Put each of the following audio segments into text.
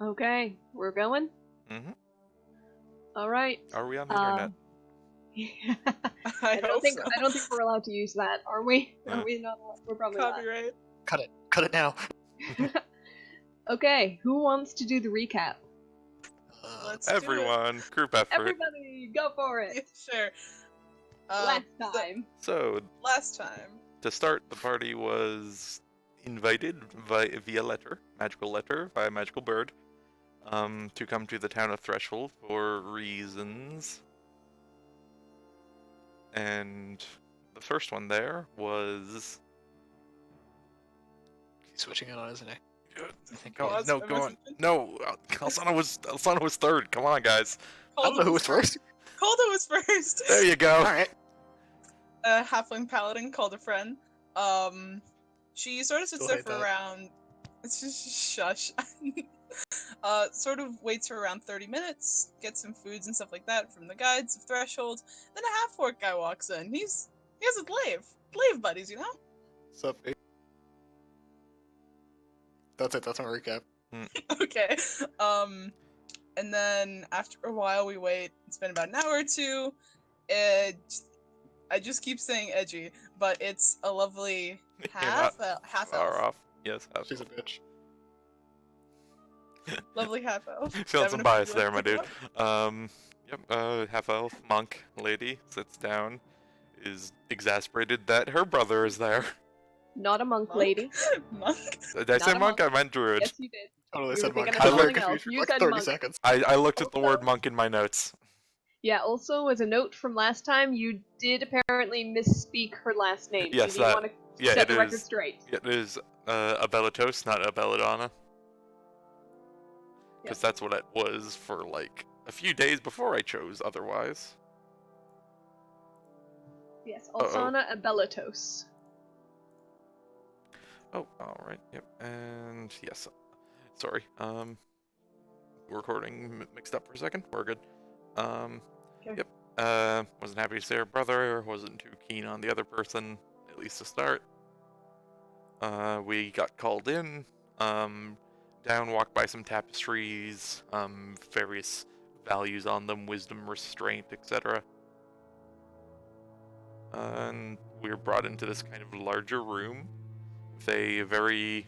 Okay, we're going? Mm-hmm. Alright. Are we on the internet? I don't think so. I don't think we're allowed to use that, are we? Yeah. Are we not? We're probably Copyright. Cut it. Cut it now. not. Okay, who wants to do the recap? Let's do it. Everyone, group effort. Everybody, go for Yeah, it. sure. Last time. So, Last time. to start, the party was invited via letter, magical letter, via magical bird, to come to the town of Threshold for reasons. And the first one there was... He's switching it on, isn't he? I think. Go, Pause, no, am I go on. switching? No, Alsana was third. Come on, guys. I don't know who was first. Calder was first. There you go. All right. A halfling paladin called a friend. She sort of sits Still there hate for that. around. It's just shush. Sort of waits for around 30 minutes, gets some foods and stuff like that from the guides of Threshold. Then a half-orc guy walks in. He has a glaive buddies, you know. Sup? That's it. That's my recap. Okay. And then after a while we wait. It's been about an hour or two. I just keep saying edgy, but it's a lovely half Far elf. off. Yes, half. She's a bitch. Lovely half elf. Feeling some bias there, my dude. Devin, Half elf monk lady sits down, is exasperated that her brother is there. Not a monk Monk? lady. Monk. Did I Not say a monk? monk. I meant druid. Yes, you did. Totally You said were monk. thinking of I something got else. confused for You like said 30 monk. seconds. I looked at the Also- word monk in my notes. Yeah, also, as a note from last time, you did apparently misspeak her last name. Yes, so you that- want to yeah, set it the record is. straight. It is a Bellatos, not a Belladonna. Because that's what it was for like a few days before I chose otherwise. Yes, Alsana Abelatos. Oh, alright, yep, and yes. Sorry, recording mixed up for a second. We're good. Okay. Yep. Wasn't happy to see her brother, wasn't too keen on the other person, at least to start. We got called in, down, walked by some tapestries, various values on them, wisdom, restraint, etc. And we were brought into this kind of larger room with a very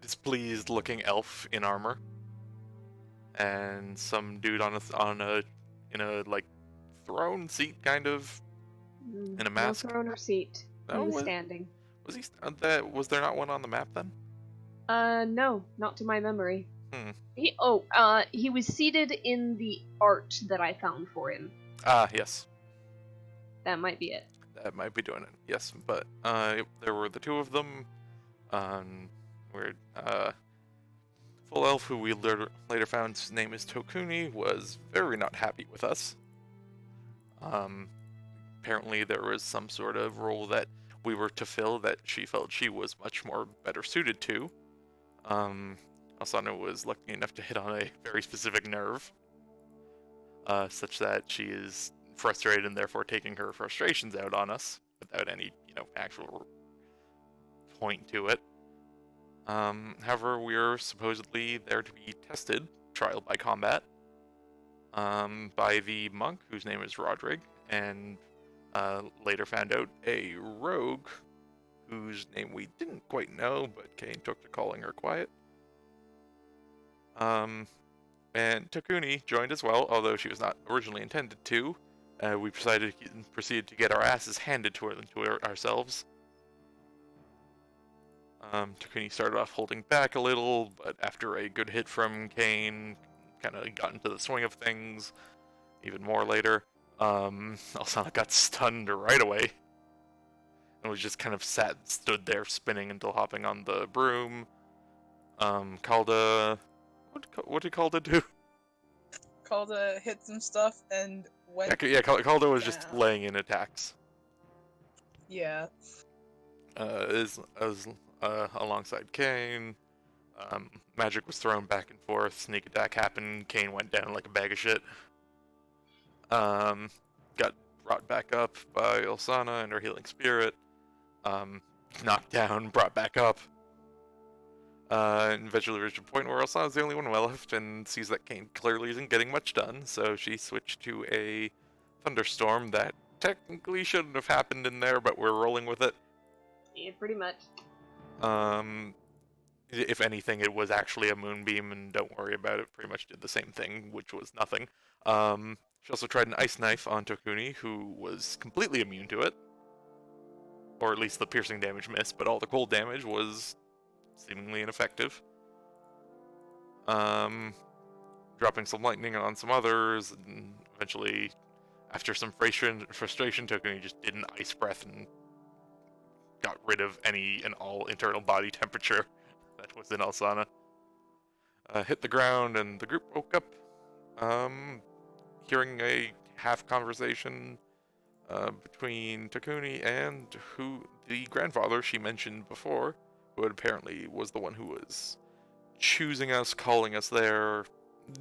displeased looking elf in armor and some dude in a like throne seat kind of in a mask. No throne or seat. No, He was standing. was he was there not one on the map then? No, not to my memory. Hmm. He was seated in the art that I found for him. Ah, yes. That might be it. That might be doing it. Yes, but there were the two of them. Where full elf, who we later found his name is Tokuni, was very not happy with us. Apparently there was some sort of role that we were to fill that she felt she was much more better suited to. Asana was lucky enough to hit on a very specific nerve, such that she is frustrated and therefore taking her frustrations out on us without any, actual point to it. However, we're supposedly there to be tested, trial by combat, by the monk, whose name is Rodrig, and later found out a rogue, whose name we didn't quite know, but Kane took to calling her quiet. And Takuni joined as well, although she was not originally intended to. We proceeded to get our asses handed to ourselves. Takuni started off holding back a little, but after a good hit from Kane, kind of got into the swing of things even more later. Alsana got stunned right away and was just kind of stood there spinning until hopping on the broom. Kalda, what did Kalda do? Calda hit some stuff and went. Kalda was just down. laying in attacks. Yeah. Alongside Kane. Magic was thrown back and forth. Sneak attack happened. Kane went down like a bag of shit. Got brought back up by Ilsana and her healing spirit. Knocked down, brought back up. And eventually reached a point where Elsana's the only one left and sees that Kane clearly isn't getting much done, so she switched to a thunderstorm that technically shouldn't have happened in there, but we're rolling with it. Yeah, pretty much. If anything, it was actually a moonbeam, and don't worry about it, pretty much did the same thing, which was nothing. She also tried an ice knife on Tokuni, who was completely immune to it. Or at least the piercing damage missed, but all the cold damage was seemingly ineffective. Dropping some lightning on some others, and eventually, after some frustration, Tokuni just did an ice breath and got rid of any and all internal body temperature that was in Alsana. Hit the ground, and the group woke up, hearing a half conversation between Takuni and the grandfather she mentioned before, who apparently was the one who was choosing us, calling us there,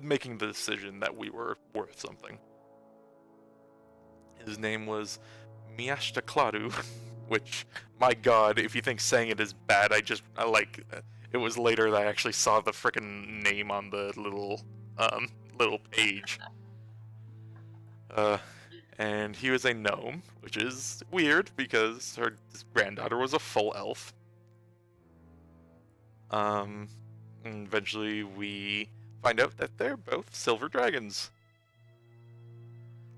making the decision that we were worth something. His name was Miashta Kladu, which, my god, if you think saying it is bad, I like, it was later that I actually saw the frickin' name on the little page. And he was a gnome, which is weird because her granddaughter was a full elf. And eventually we find out that they're both silver dragons.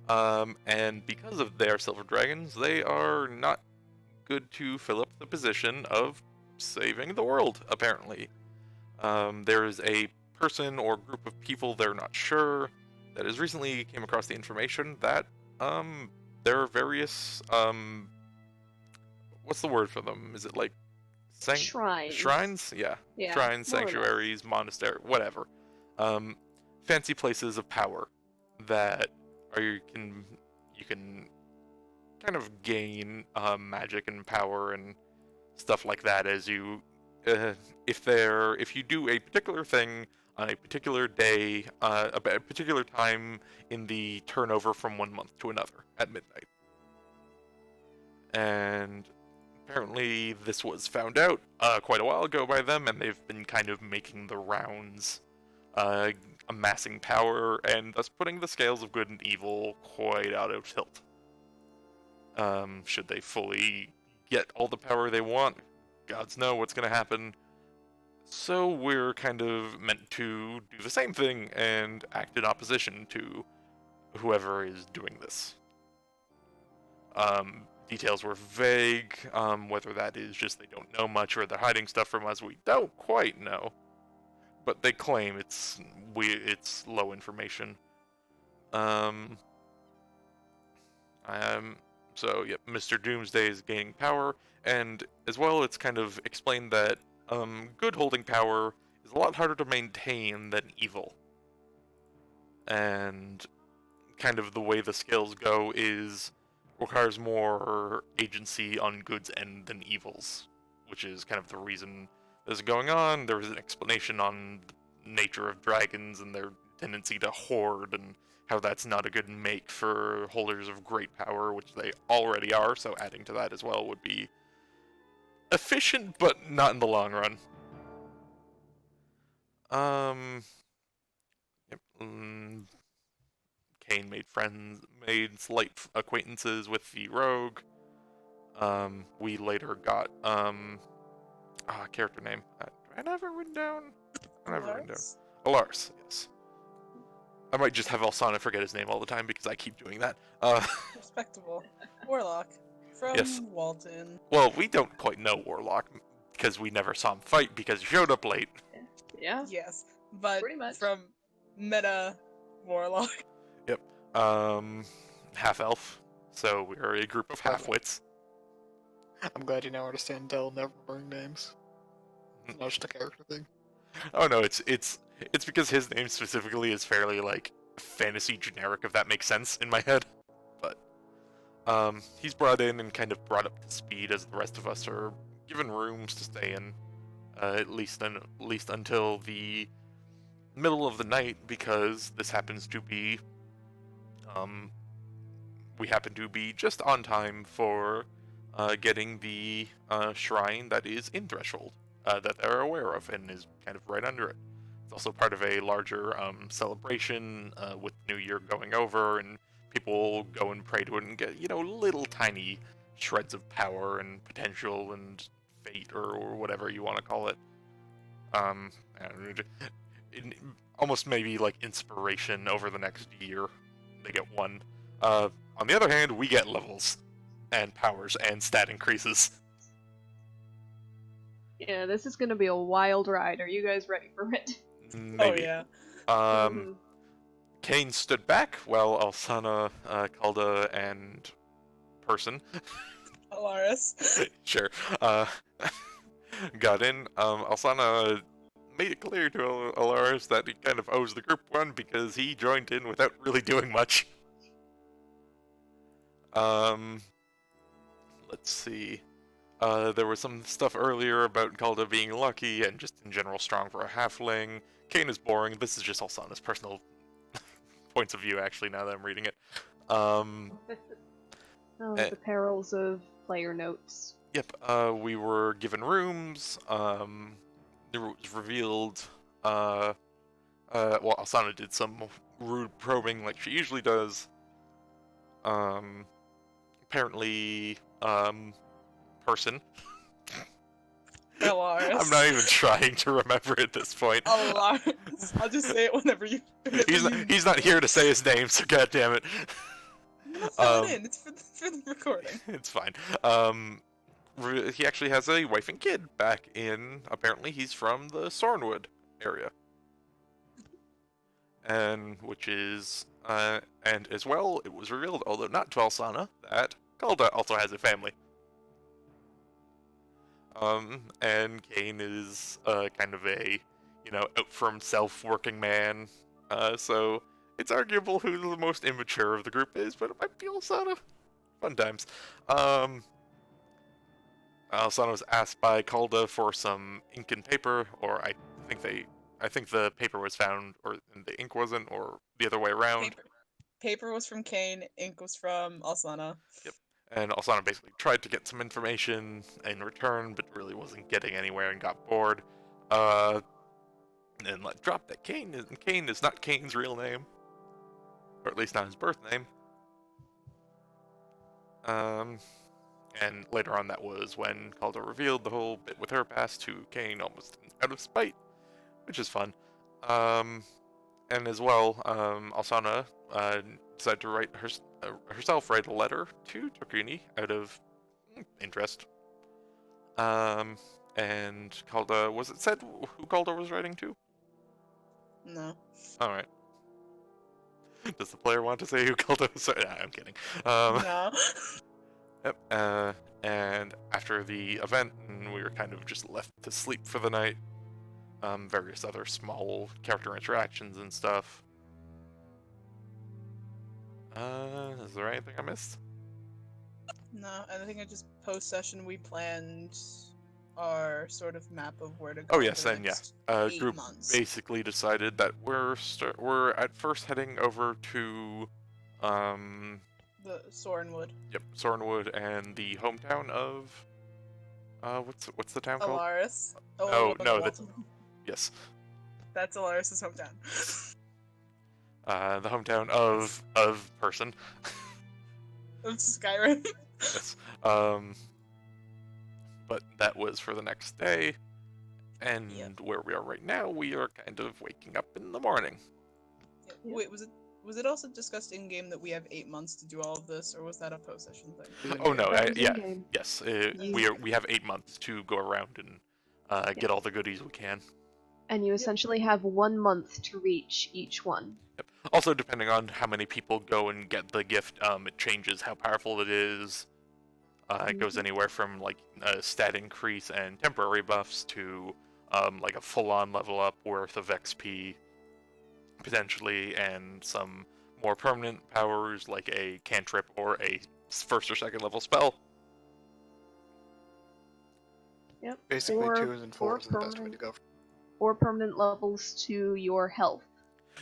And because of their silver dragons, they are not good to fill up the position of saving the world, apparently. There is a person or group of people, they're not sure, that has recently came across the information that there are various what's the word for them? Is it like Shrines. Shrines? Yeah. Shrines, sanctuaries, monastery, whatever. Fancy places of power that you can kind of gain magic and power and stuff like that as you if you do a particular thing on a particular day, a particular time in the turnover from one month to another at midnight. And apparently this was found out quite a while ago by them, and they've been kind of making the rounds, amassing power, and thus putting the scales of good and evil quite out of tilt. Should they fully get all the power they want, gods know what's going to happen. So we're kind of meant to do the same thing and act in opposition to whoever is doing this. Details were vague, whether that is just they don't know much or they're hiding stuff from us, we don't quite know. But they claim it's low information. So, yep, Mr. Doomsday is gaining power, and as well, it's kind of explained that good holding power is a lot harder to maintain than evil. And kind of the way the scales go requires more agency on good's end than evil's, which is kind of the reason this is going on. There was an explanation on the nature of dragons and their tendency to hoard, and how that's not a good make for holders of great power, which they already are, so adding to that as well would be efficient, but not in the long run. Yep. Kane made slight acquaintances with the rogue. We later got, character name. Do I have it written down? I don't have it written down. Alars, yes. I might just have Alsana forget his name all the time because I keep doing that. Respectable. Warlock. From Yes. Walton. Well, we don't quite know Warlock because we never saw him fight because he showed up late. Yeah. Yes. But Pretty much. from meta Warlock. Yep. Half-elf. So we're a group of half-wits. I'm glad you now understand Dell never remembering names. It's not just a character thing. Oh no, it's because his name specifically is fairly like fantasy generic, if that makes sense in my head. But he's brought in and kind of brought up to speed as the rest of us are given rooms to stay in, at least until the middle of the night, because this happens to be we happen to be just on time for getting the shrine that is in Threshold that they're aware of and is kind of right under it. It's also part of a larger celebration with New Year going over, and people go and pray to it and get, little tiny shreds of power and potential and fate or whatever you want to call it. I don't know, almost maybe like inspiration over the next year. They get one. On the other hand, we get levels and powers and stat increases. Yeah, this is gonna be a wild ride. Are you guys ready for it? Maybe. Oh yeah. Mhm. Kane stood back while Alsana, Kalda, and person Alaris. sure got in. Alsana made it clear to Alaris that he kind of owes the group one because he joined in without really doing much. Let's see. There was some stuff earlier about Kalda being lucky and just in general strong for a halfling. Kane is boring. This is just Alsana's personal points of view, actually, now that I'm reading it. The perils of player notes. Yep, we were given rooms. It was revealed. Well, Alsana did some rude probing like she usually does. Apparently, person. Alaris. I'm not even trying to remember at this point. Alaris. I'll just say it whenever you. He's not here to say his name, so goddammit. Fill it in. It's for the recording. It's fine. He actually has a wife and kid back in. Apparently, he's from the Sornwood area, and which is and as well, it was revealed, although not to Alsana, that Kalda also has a family. And Kane is kind of a, out for himself working man. So it's arguable who the most immature of the group is, but it might be Alsana. Fun times. Alsana was asked by Kalda for some ink and paper, or I think the paper was found, or the ink wasn't, or the other way around. Paper was from Kane, ink was from Alsana. Yep. And Alsana basically tried to get some information in return, but really wasn't getting anywhere and got bored. And let drop that Kane is not Kane's real name, or at least not his birth name. And later on, that was when Calder revealed the whole bit with her past to Kane, almost out of spite, which is fun. And as well, Alsana decided to write herself write a letter to Tokuni out of interest. And Calder, was it said who Calder was writing to? No. Alright. Does the player want to say who Calder was? Nah, I'm kidding. No. Yep. And after the event, we were kind of just left to sleep for the night. Various other small character interactions and stuff. Is there anything I missed? No, I think I just post-session we planned our sort of map of where to go. Oh yes, and yeah, group months. basically decided that we're at first heading over to The Sorenwood. Yep, Sorenwood and the hometown of what's the town called? Alaris. Oh no, yes. That's Alaris's hometown. The hometown of person. Of Skyrim. Yes. But that was for the next day, and where we are right now, we are kind of waking up in the morning. Yeah. Wait, was it also discussed in game that we have 8 months to do all of this, or was that a post-session thing? Oh no, yeah, in-game. yes, we have 8 months to go around and get all the goodies we can. And you essentially have 1 month to reach each one. Yep. Also, depending on how many people go and get the gift, it changes how powerful it is. It goes anywhere from like a stat increase and temporary buffs to like a full-on level up worth of XP, potentially, and some more permanent powers like a cantrip or a first or second level spell. Yep. Basically, Or- 2s and 4s or is the best way to permanent- go. Or permanent levels to your health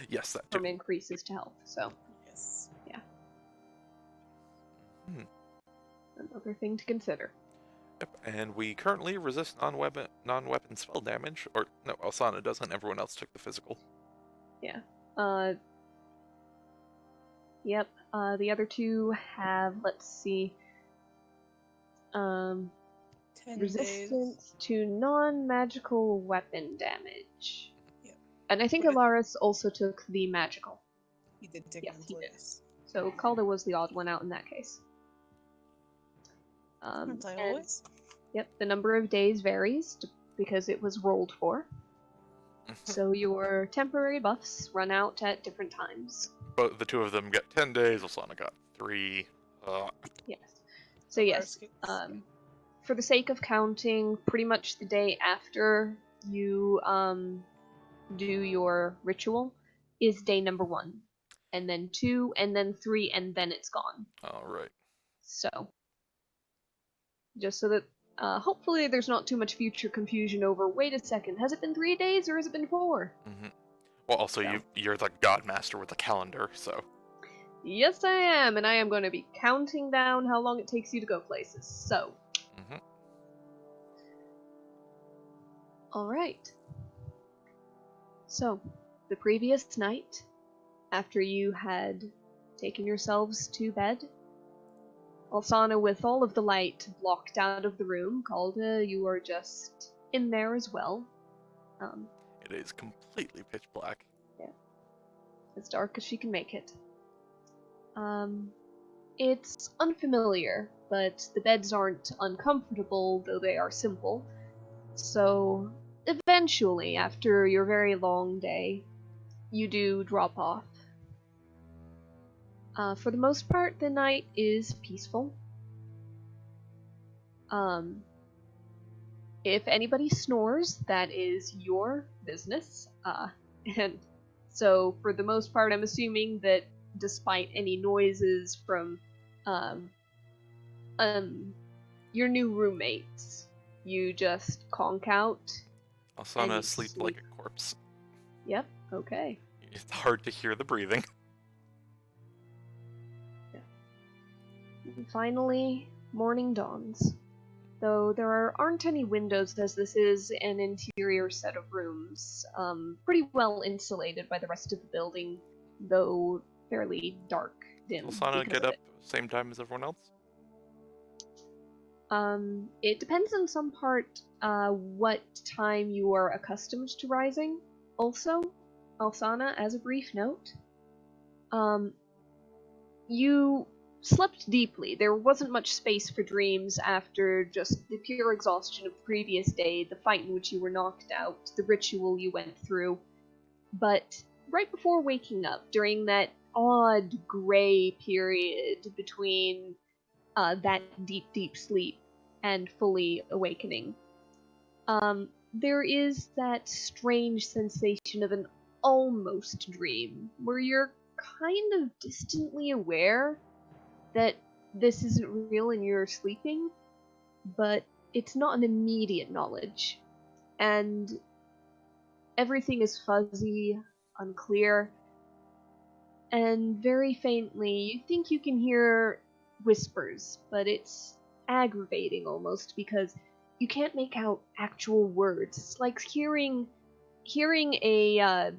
Yes, that from too. increases to health. So, Yes. another thing to consider. Yep, and we currently resist non-weapon spell damage. Or no, Alsana doesn't. Everyone else took the physical. Yeah. Yep. The other two have, let's see, 10 days. resistance to non-magical weapon damage. Yep. And I think But it- Alaris also took the magical. He did take Yes, he mental, did. yes. So Calder was the odd one out in that case. Aren't I And, always? yep, the number of days varies because it was rolled for. So your temporary buffs run out at different times. But the two of them get 10 days. Alsana got 3. Yes. So yes, for the sake of counting, pretty much the day after you do your ritual is day number 1, and then 2, and then 3, and then it's gone. All right. So, just so that hopefully there's not too much future confusion over. Wait a second, has it been 3 days or has it been 4? Mm-hmm. Well, also So. you're the godmaster with the calendar, so. Yes, I am, and I am going to be counting down how long it takes you to go places. So. Mm-hmm. Alright. So, the previous night, after you had taken yourselves to bed, Alsana, with all of the light blocked out of the room, Calda, you are just in there as well. It is completely pitch black. Yeah. As dark as she can make it. It's unfamiliar, but the beds aren't uncomfortable, though they are simple. So, eventually, after your very long day, you do drop off. For the most part, the night is peaceful. If anybody snores, that is your business. And so, for the most part, I'm assuming that despite any noises from your new roommates, you just conk out. Alsana And sleeps like a corpse. Yep, okay. It's hard to hear the breathing. And finally, morning dawns. Though there aren't any windows, as this is an interior set of rooms, pretty well insulated by the rest of the building, though fairly dark, dim. Alsana because get of up same time as everyone else? It depends on some part what time you are accustomed to rising. Also, Alsana, as a brief note, you slept deeply. There wasn't much space for dreams after just the pure exhaustion of the previous day, the fight in which you were knocked out, the ritual you went through. But right before waking up, during that odd gray period between that deep sleep and fully awakening, there is that strange sensation of an almost dream, where you're kind of distantly aware that this isn't real and you're sleeping, but it's not an immediate knowledge. And everything is fuzzy, unclear, and very faintly you think you can hear whispers, but it's aggravating almost because you can't make out actual words. It's like hearing a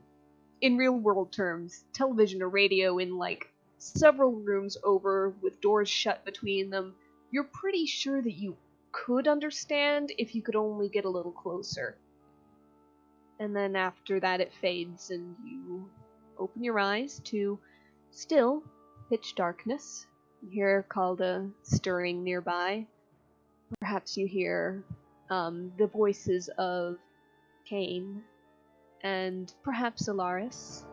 in real world terms, television or radio in like several rooms over with doors shut between them. You're pretty sure that you could understand if you could only get a little closer. And then after that it fades and you open your eyes to still pitch darkness. You hear Calda stirring nearby. Perhaps you hear the voices of Cain and perhaps Alaris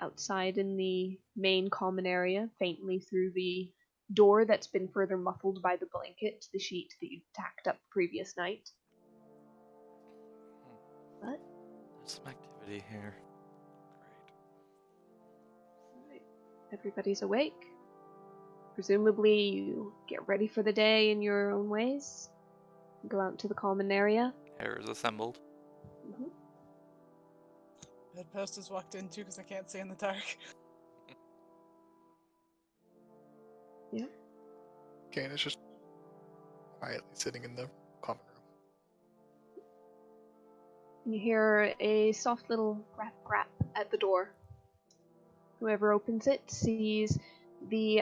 outside in the main common area, faintly through the door that's been further muffled by the blanket, the sheet that you tacked up the previous night. But There's some activity here. right, everybody's awake. Presumably you get ready for the day in your own ways. Go out to the common area. Hair is assembled. Mm-hmm. Bedpost is walked into because I can't see in the dark. Yeah. Kane is just quietly sitting in the You hear a soft little rap rap at the door. Whoever opens it sees the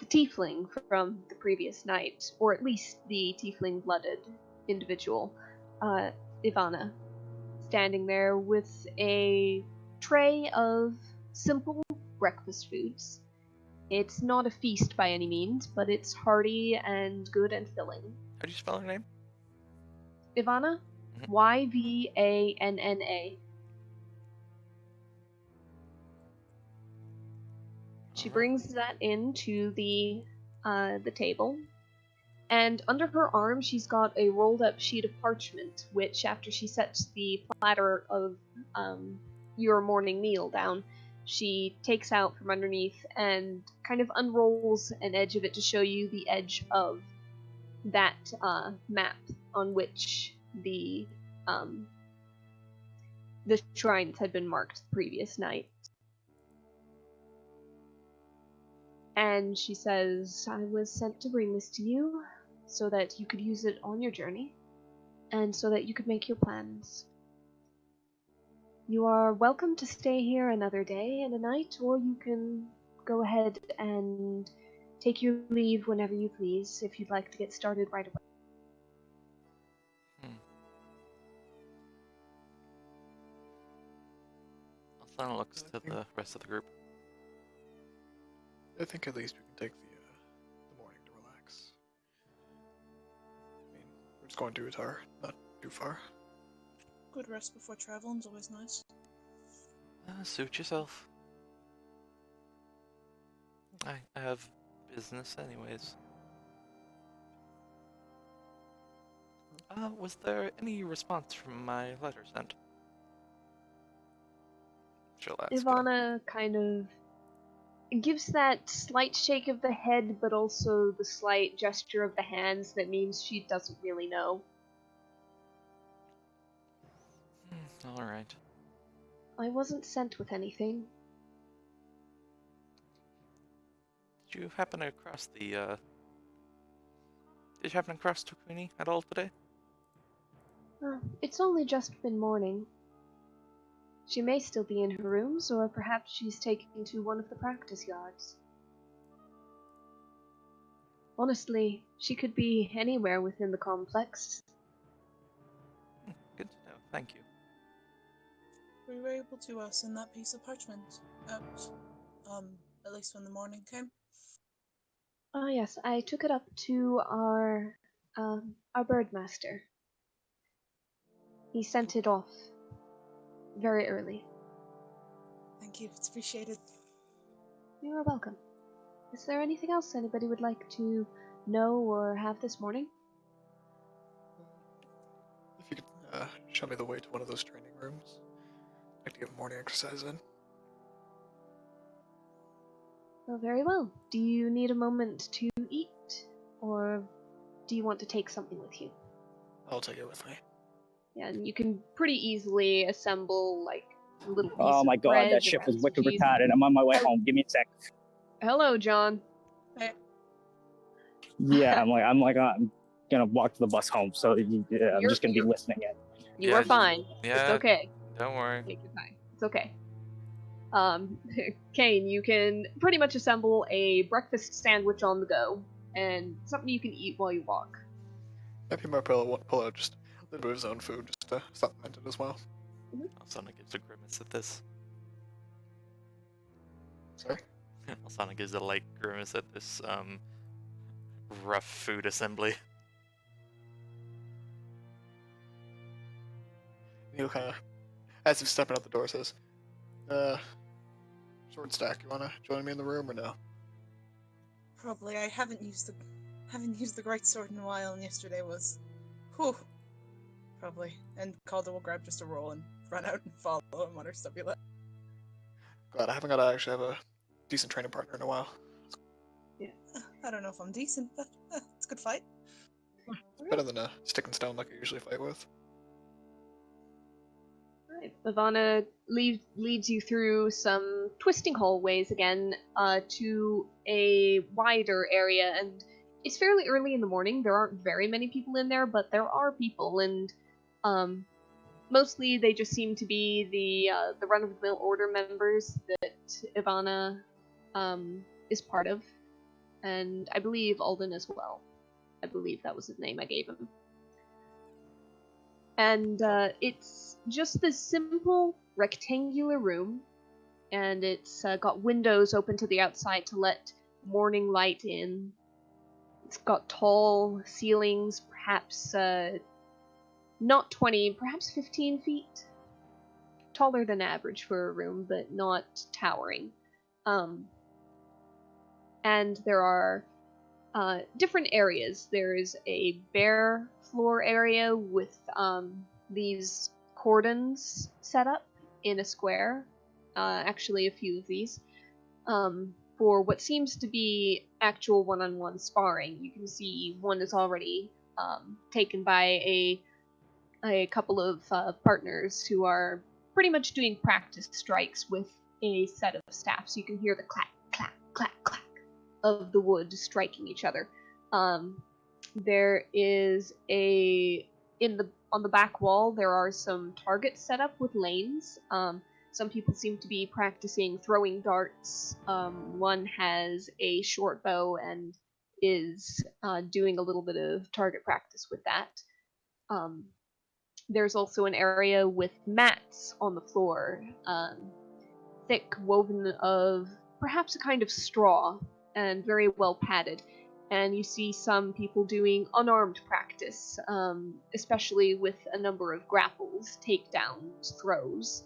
tiefling from the previous night, or at least the tiefling-blooded individual, Ivana, standing there with a tray of simple breakfast foods. It's not a feast by any means, but it's hearty and good and filling. How do you spell her name? Ivana? Mhm. Yvanna. She Alright. brings that into the table, and under her arm she's got a rolled up sheet of parchment, which after she sets the platter of your morning meal down, she takes out from underneath and kind of unrolls an edge of it to show you the edge of that map on which the shrines had been marked the previous night. And she says, I was sent to bring this to you so that you could use it on your journey, and so that you could make your plans. You are welcome to stay here another day and a night, or you can go ahead and take your leave whenever you please, if you'd like to get started right away. Althana looks to the rest of the group. I think at least we can take the morning to relax. I mean, we're just going to Utar, not too far. Good rest before traveling's always nice. Suit yourself. I have business anyways. Was there any response from my letter sent? She'll ask. Ivana kind of gives that slight shake of the head, but also the slight gesture of the hands that means she doesn't really know. Alright. I wasn't sent with anything. Did you happen to cross the, Did you happen to cross Tokuni at all today? It's only just been morning. She may still be in her rooms, or perhaps she's taken to one of the practice yards. Honestly, she could be anywhere within the complex. Good to know, thank you. We were able to send that piece of parchment out, at least when the morning came. Yes, I took it up to our birdmaster. He sent it off very early. Thank you, it's appreciated. You are welcome. Is there anything else anybody would like to know or have this morning? If you could show me the way to one of those training rooms. I'd like to get morning exercise in. Well, very well. Do you need a moment to eat, or do you want to take something with you? I'll take it with me. Yeah, and you can pretty easily assemble like a little piece Oh my of god, bread that ship around is some wicked cheese. retarded. I'm on my way home. Give me a sec. Hello, John. Yeah, I'm gonna walk to the bus home, so yeah, I'm just gonna be listening in. You Yeah, are fine. yeah. It's okay. Don't worry. Take your time. It's okay. Kane, you can pretty much assemble a breakfast sandwich on the go, and something you can eat while you walk. Maybe my pull out just a little bit of his own food just to supplement it as well. Althana gives a grimace at this. Sorry? Althana gives a light grimace at this, rough food assembly. He'll kind of, as he's stepping out the door, says, Sword Stack, you wanna join me in the room or no? Probably. I haven't used the great sword in a while, and yesterday was, whew. Probably. And Calder will grab just a roll and run out and follow him on her stubby leg. Glad I haven't got to actually have a decent training partner in a while. I don't know if I'm decent, but it's a good fight. It's better than a stick and stone like I usually fight with. Right. Ivana leads you through some twisting hallways again to a wider area, and it's fairly early in the morning. There aren't very many people in there, but there are people, and Mostly, they just seem to be the run-of-the-mill order members that Ivana is part of, and I believe Alden as well. I believe that was the name I gave him. And it's just this simple rectangular room, and it's got windows open to the outside to let morning light in. It's got tall ceilings, perhaps not 20, perhaps 15 feet. Taller than average for a room, but not towering. And there are different areas. There's a bare floor area with these cordons set up in a square. Actually, a few of these. For what seems to be actual one-on-one sparring. You can see one is already taken by a couple of partners who are pretty much doing practice strikes with a set of staff, so you can hear the clack, clack, clack, clack of the wood striking each other. There is on the back wall there are some targets set up with lanes. Some people seem to be practicing throwing darts. One has a short bow and is doing a little bit of target practice with that. There's also an area with mats on the floor, thick, woven of perhaps a kind of straw, and very well padded. And you see some people doing unarmed practice, especially with a number of grapples, takedowns, throws.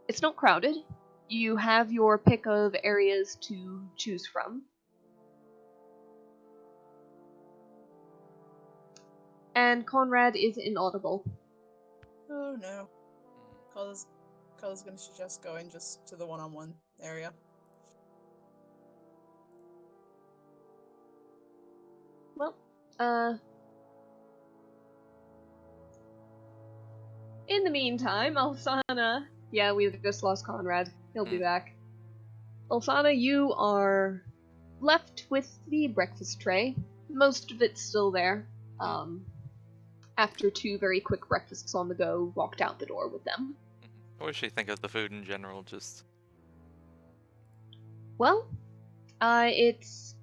It's not crowded. You have your pick of areas to choose from. And Conrad is inaudible. Oh no. Carla's gonna suggest going just to the one-on-one area. Well, in the meantime, Alsana... Yeah, we've just lost Conrad. He'll be back. Alsana, you are left with the breakfast tray. Most of it's still there. After 2 very quick breakfasts on the go, walked out the door with them. What does she think of the food in general? Just Well, it's...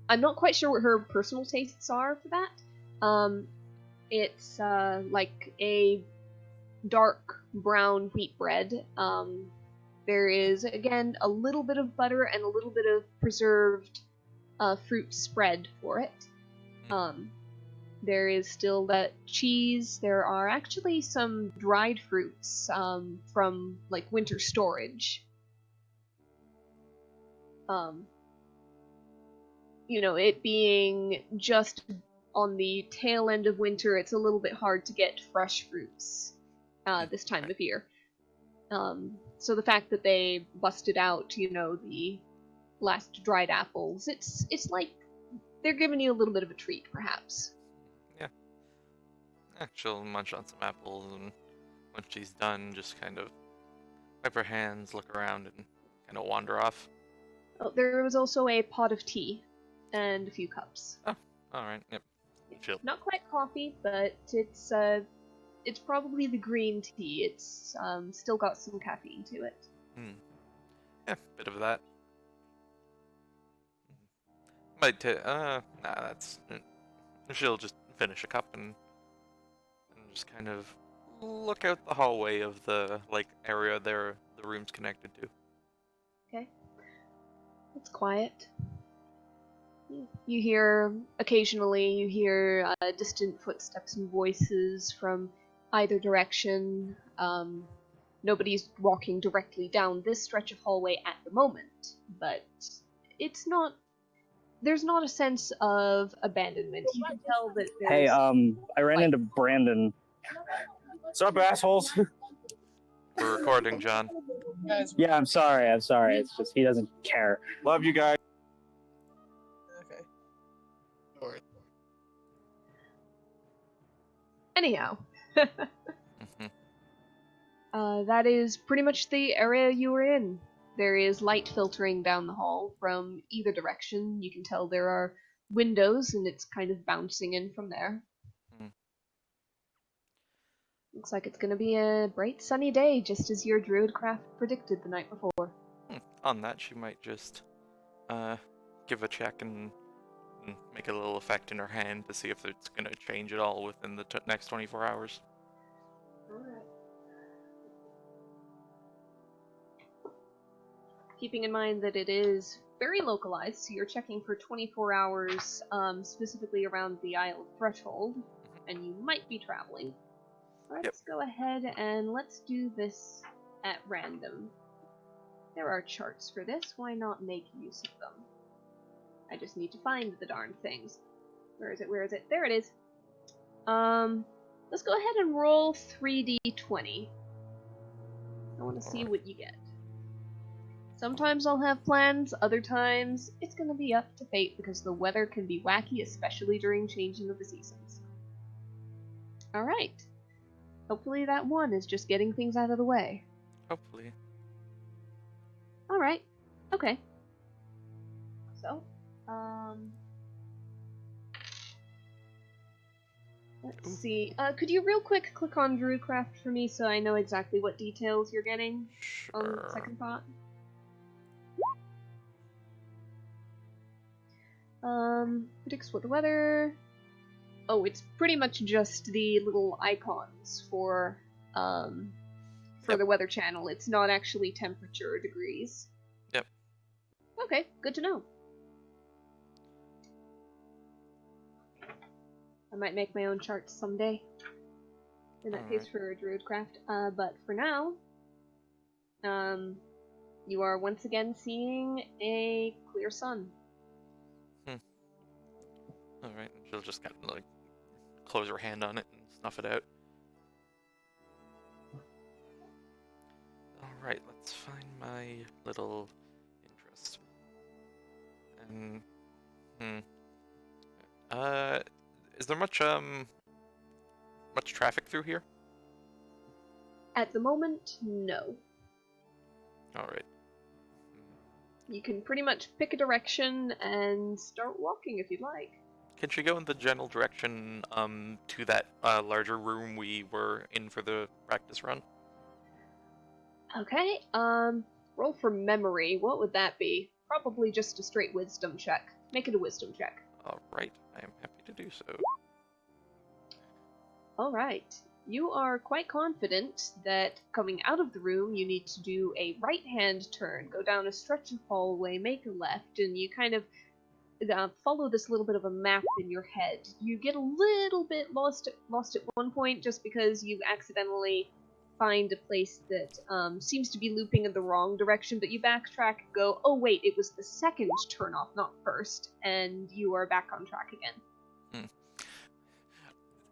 I'm not quite sure what her personal tastes are for that. It's like a dark brown wheat bread. There is, again, a little bit of butter and a little bit of preserved fruit spread for it. There is still that cheese. There are actually some dried fruits from, like, winter storage. You know, it being just on the tail end of winter, it's a little bit hard to get fresh fruits this time of year. So the fact that they busted out, you know, the last dried apples, it's like they're giving you a little bit of a treat, perhaps. yeah, she'll munch on some apples, and when she's done, just kind of wipe her hands, look around, and kind of wander off. Oh, there was also a pot of tea and a few cups. Oh, all right, yep. She'll Not quite coffee, but it's probably the green tea. It's still got some caffeine to it. yeah, bit of that. Nah, that's. She'll just finish a cup and just kind of look out the hallway of the area the room's connected to. Okay. It's quiet. You hear, occasionally, you hear distant footsteps and voices from either direction. Nobody's walking directly down this stretch of hallway at the moment, but it's not... There's not a sense of abandonment. You can tell that there's... Hey, I ran into Brandon. What's up, assholes? We're recording, John. Guys, Yeah, I'm sorry. It's just he doesn't care. Love you guys. okay. All right. Anyhow. That is pretty much the area you were in. There is light filtering down the hall from either direction. You can tell there are windows, and it's kind of bouncing in from there. Looks like it's gonna be a bright sunny day, just as your druidcraft predicted the night before. On that, she might just give a check and make a little effect in her hand to see if it's going to change at all within the next 24 hours. Alright. Keeping in mind that it is very localized, so you're checking for 24 hours specifically around the Isle of Threshold, and you might be traveling. Let's go ahead and let's do this at random. There are charts for this, why not make use of them? I just need to find the darn things. Where is it? Where is it? There it is. Let's go ahead and roll 3d20. I want to see what you get. Sometimes I'll have plans, other times it's gonna be up to fate because the weather can be wacky, especially during changing of the seasons. Alright. Hopefully that one is just getting things out of the way. Hopefully. Alright. Okay. So, let's see. Could you real quick click on Druidcraft for me so I know exactly what details you're getting on Sure. second thought? Predicts what the weather... Oh, it's pretty much just the little icons for the weather channel. It's not actually temperature degrees. Yep. Okay, good to know. I might make my own charts someday. In that case for Druidcraft. But for now, you are once again seeing a clear sun. Alright, she'll just kind of like close her hand on it and snuff it out. Alright, let's find my little interest. And is there much traffic through here? At the moment, no. Alright. You can pretty much pick a direction and start walking if you'd like. Can she go in the general direction to that larger room we were in for the practice run? Okay, roll for memory. What would that be? Probably just a straight wisdom check. Make it a wisdom check. Alright, I am happy to do so. Alright. You are quite confident that coming out of the room you need to do a right-hand turn, go down a stretch of hallway, make a left, and you kind of follow this little bit of a map in your head. You get a little bit lost at one point just because you accidentally find a place that seems to be looping in the wrong direction, but you backtrack, go, oh wait, it was the second turn off, not first, and you are back on track again.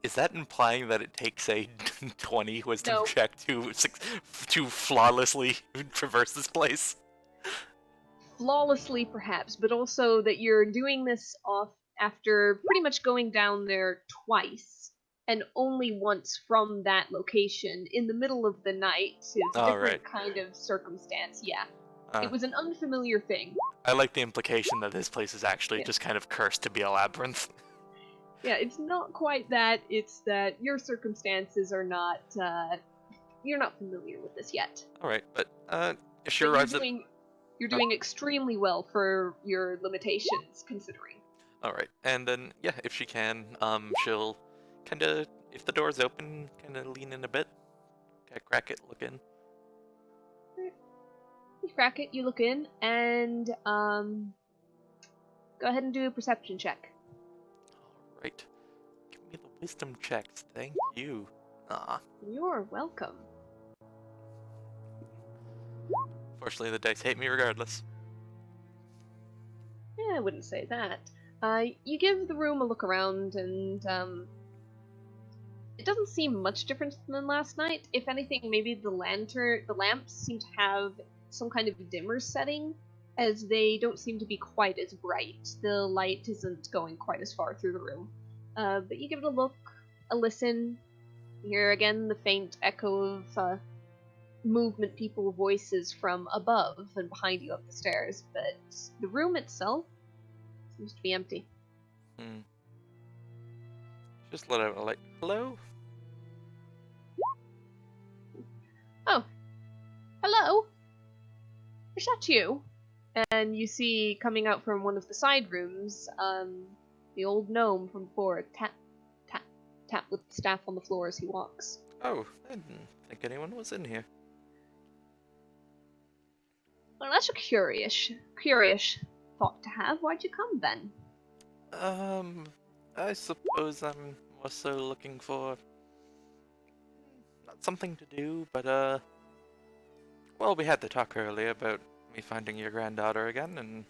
Is that implying that it takes a 20 wisdom No. check to flawlessly traverse this place? Flawlessly, perhaps, but also that you're doing this off after pretty much going down there twice, and only once from that location in the middle of the night. It's a different kind of circumstance, yeah. It was an unfamiliar thing. I like the implication that this place is actually just kind of cursed to be a labyrinth. Yeah, it's not quite that, it's that your circumstances are not, you're not familiar with this yet. Alright, but if she arrives You're doing extremely well for your limitations, considering. Alright, and then, yeah, if she can, she'll kinda, if the door's open, kinda lean in a bit. Crack it, look in. You crack it, you look in, and, go ahead and do a perception check. Alright. Give me the wisdom checks, thank you. You're welcome. Fortunately, the dice hate me regardless. Yeah, I wouldn't say that. You give the room a look around, and, it doesn't seem much different than last night. If anything, maybe the lamps seem to have some kind of dimmer setting, as they don't seem to be quite as bright. The light isn't going quite as far through the room. But you give it a look, a listen. You hear again the faint echo of movement, people's voices from above and behind you up the stairs, but the room itself seems to be empty. Just let out a light. Hello? Is that you? And you see coming out from one of the side rooms, the old gnome from before, tap, tap, tap with the staff on the floor as he walks. Oh, I didn't think anyone was in here. Well, that's a curious thought to have. Why'd you come then? I suppose I'm more so looking for not something to do, but well, we had the talk earlier about me finding your granddaughter again, and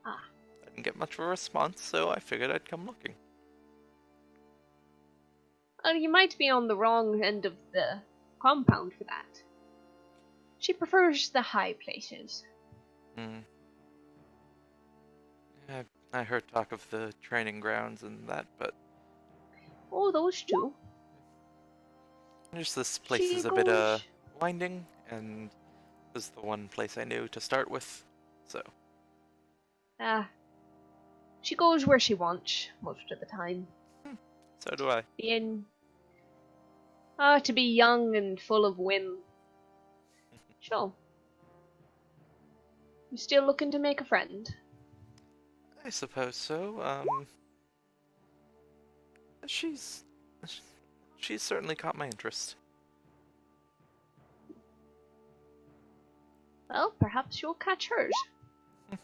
Ah. I didn't get much of a response, so I figured I'd come looking. Well, you might be on the wrong end of the compound for that. She prefers the high places. Hmm. Yeah, I heard talk of the training grounds and that, but Oh, those two. just this place She is a bit goes. winding, and this is the one place I knew to start with, so. She goes where she wants most of the time. So do I. To be young and full of whim. Sure. You still looking to make a friend? I suppose so. She's certainly caught my interest. Well, perhaps you'll catch hers. It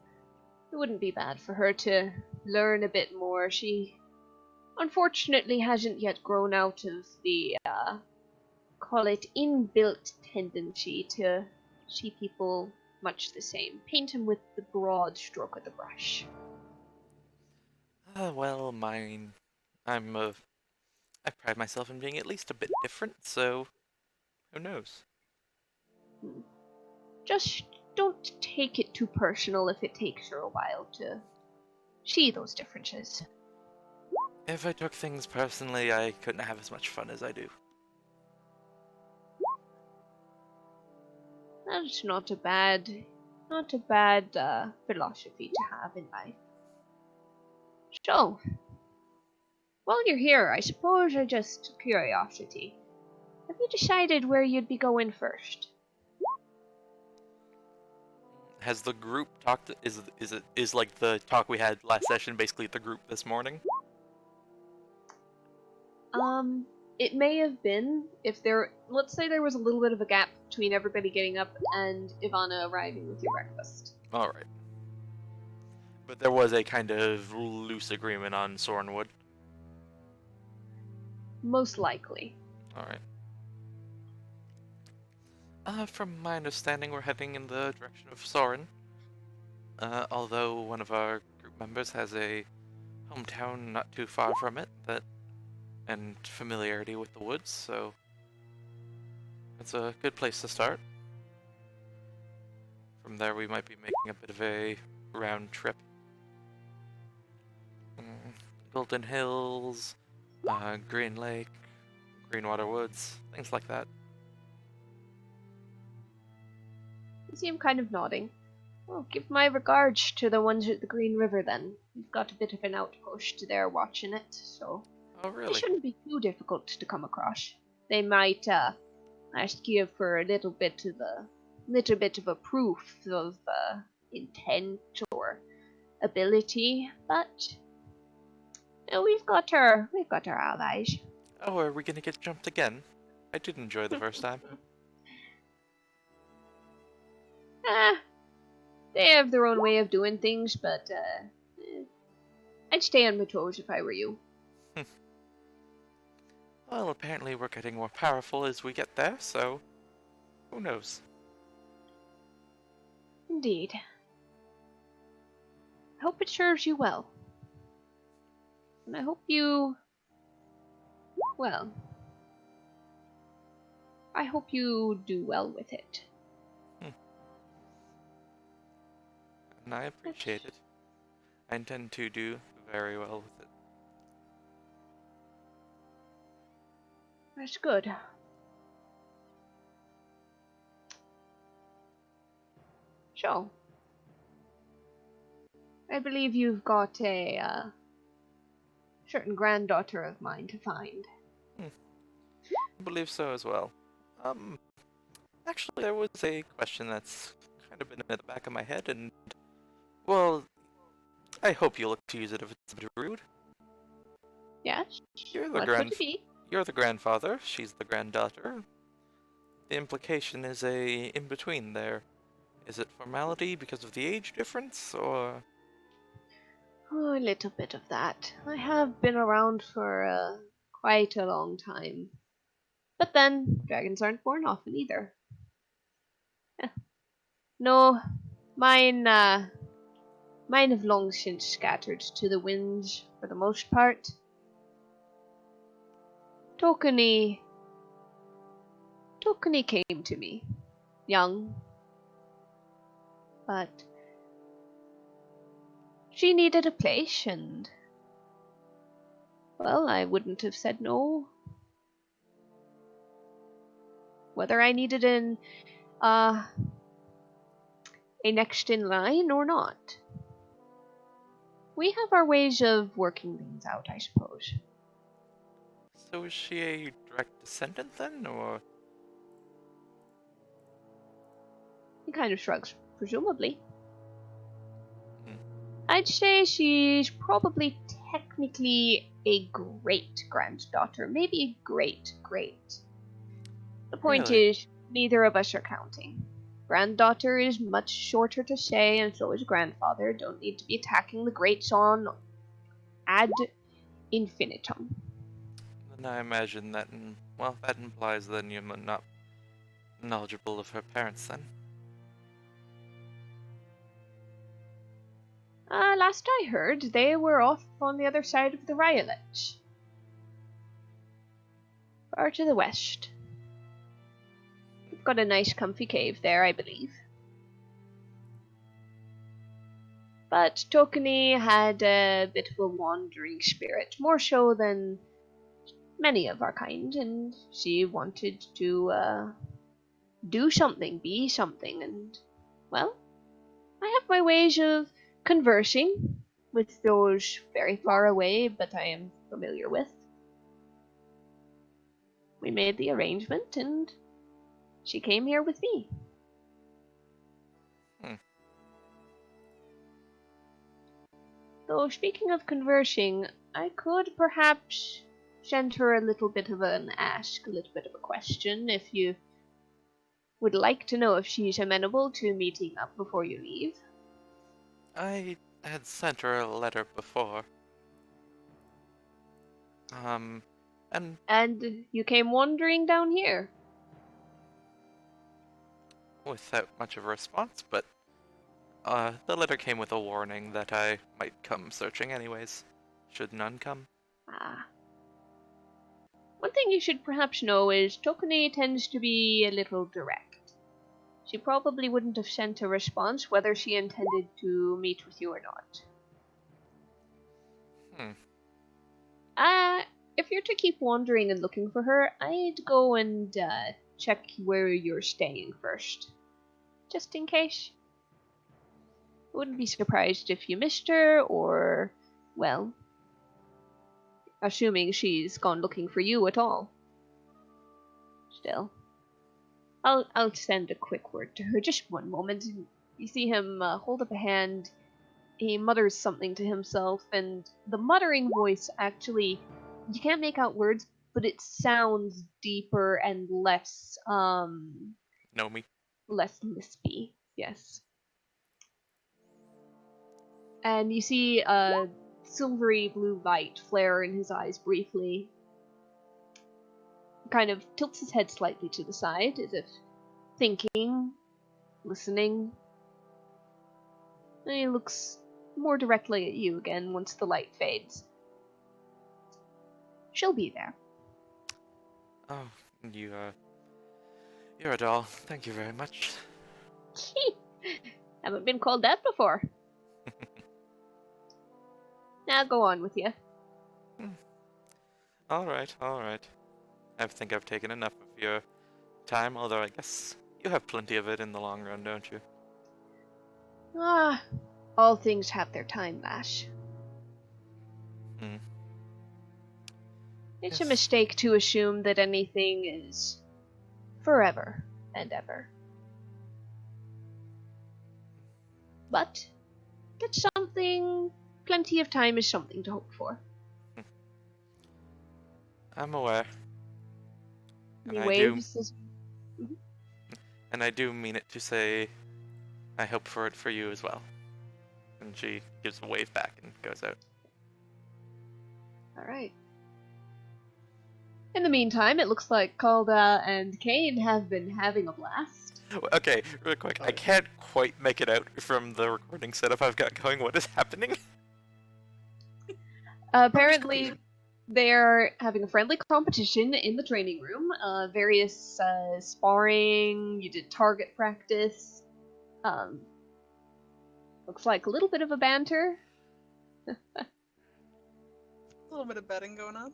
wouldn't be bad for her to learn a bit more. She, unfortunately, hasn't yet grown out of the, call it, inbuilt tendency to see people much the same. Paint him with the broad stroke of the brush. Well, I pride myself in being at least a bit different, so who knows? Just don't take it too personal if it takes her a while to see those differences. If I took things personally, I couldn't have as much fun as I do. That's not a bad philosophy to have in life. So, while you're here, I suppose just curiosity. Have you decided where you'd be going first? Has the group talked? Is like the talk we had last session basically the group this morning? It may have been if let's say there was a little bit of a gap between everybody getting up and Ivana arriving with your breakfast. All right. But there was a kind of loose agreement on Sorenwood. Most likely. All right. From my understanding, we're heading in the direction of Soren. Although one of our group members has a hometown not too far from it, and familiarity with the woods, so it's a good place to start. From there, we might be making a bit of a round trip. Golden Hills, Green Lake, Greenwater Woods, things like that. You see him kind of nodding. Well, give my regards to the ones at the Green River then. We've got a bit of an outpost there watching it, so Oh, it really? shouldn't be too difficult to come across. They might ask you for a little bit of a proof of intent or ability, but we've got our allies. Oh, are we gonna get jumped again? I did enjoy the first time. They have their own way of doing things, but I'd stay on my toes if I were you. Well, apparently we're getting more powerful as we get there, so who knows? Indeed. I hope it serves you well. And I hope you... well... I hope you do well with it. And I appreciate it. I intend to do very well with it. That's good. So, I believe you've got a certain granddaughter of mine to find. I believe so as well. Actually, there was a question that's kind of been in the back of my head, and, well, I hope you look to use it if it's a bit rude. Yes? You're the What could it be? You're the grandfather, she's the granddaughter. The implication is a in-between there. Is it formality because of the age difference, or... Oh, a little bit of that. I have been around for quite a long time. But then, dragons aren't born often either. Eh, no, mine, mine have long since scattered to the winds for the most part. Tokani came to me, young, but she needed a place, and, well, I wouldn't have said no. Whether I needed a next in line or not. We have our ways of working things out, I suppose. So is she a direct descendant then, or... He kind of shrugs. Presumably. Hmm. I'd say she's probably technically a great-granddaughter. Maybe a great-great. The point Really? is, neither of us are counting. Granddaughter is much shorter to say, and so is grandfather. Don't need to be attacking the greats on ad infinitum. Then I imagine that, well, that implies then you're not knowledgeable of her parents then. Last I heard, they were off on the other side of the Riolet. Far to the west. We've got a nice comfy cave there, I believe. But Tokani had a bit of a wandering spirit, more so than many of our kind, and she wanted to do something, be something, and, well, I have my ways of conversing with those very far away, but I am familiar with. We made the arrangement, and she came here with me. Though, speaking of conversing, I could perhaps send her a little bit of an ask, a little bit of a question, if you would like to know if she's amenable to meeting up before you leave. I had sent her a letter before. And And you came wandering down here. without much of a response, but the letter came with a warning that I might come searching anyways, should none come. Ah. One thing you should perhaps know is Tokane tends to be a little direct. She probably wouldn't have sent a response whether she intended to meet with you or not. If you're to keep wandering and looking for her, I'd go and check where you're staying first. Just in case. I wouldn't be surprised if you missed her, or, well, assuming she's gone looking for you at all. Still, I'll send a quick word to her. Just one moment. You see him hold up a hand. He mutters something to himself, and the muttering voice actually, you can't make out words, but it sounds deeper and less Know me? less lispy. Yes. And you see a silvery blue light flare in his eyes briefly. Kind of tilts his head slightly to the side, as if thinking, listening. And he looks more directly at you again once the light fades. She'll be there. Oh, you're a doll. Thank you very much. Haven't been called that before. Now go on with you. Alright. I think I've taken enough of your time, although I guess you have plenty of it in the long run, don't you? All things have their time, Lash. It's a Yes. mistake to assume that anything is forever and ever. But that's something. Plenty of time is something to hope for. I'm aware. He And waves. And I do mean it to say, I hope for it for you as well. And she gives a wave back and goes out. All right. In the meantime, it looks like Calda and Kane have been having a blast. Okay, real quick. I can't quite make it out from the recording setup I've got going. What is happening? Apparently, they're having a friendly competition in the training room. Various sparring. You did target practice. Looks like a little bit of a banter. A little bit of betting going on.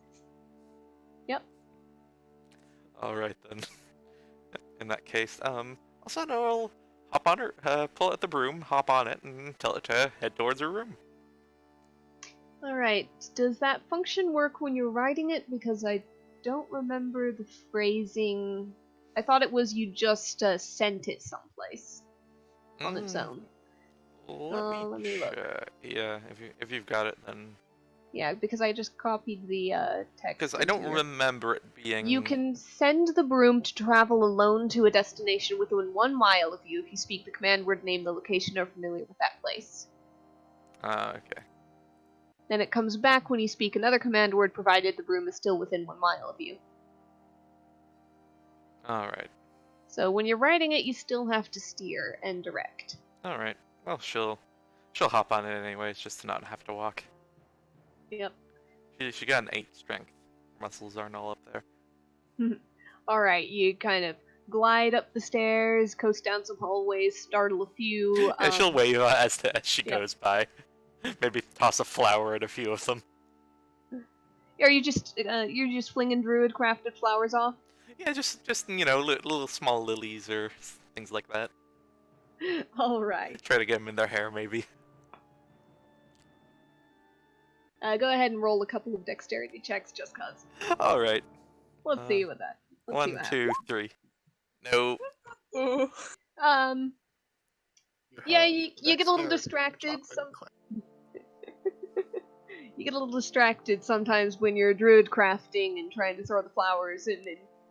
Yep. Alright then. In that case, also I'll hop on her, pull out the broom, hop on it, and tell it to head towards her room. Alright, does that function work when you're writing it? Because I don't remember the phrasing. I thought it was you just sent it someplace on its own. Let me look. check. Yeah, if you've got it, then. Yeah, because I just copied the text. Because I don't remember it being. You can send the broom to travel alone to a destination within 1 mile of you if you speak the command word, name the location, or are familiar with that place. Okay. Then it comes back when you speak another command word, provided the broom is still within 1 mile of you. Alright. So when you're writing it, you still have to steer and direct. Alright. Well, she'll hop on it anyways, just to not have to walk. Yep. She got an 8 strength. Muscles aren't all up there. Alright, you kind of glide up the stairs, coast down some hallways, startle a few. And she'll wave as she goes by. Maybe toss a flower at a few of them. Are you just you're just flinging druid crafted flowers off? Yeah, just little small lilies or things like that. All right. Try to get them in their hair, maybe. Go ahead and roll a couple of dexterity checks, just cause. All right. Let's see what that. Let's see 1, what 2, 3. No. Ooh. happens. Yeah, you get a little distracted. You get a little distracted sometimes when you're druid crafting and trying to throw the flowers and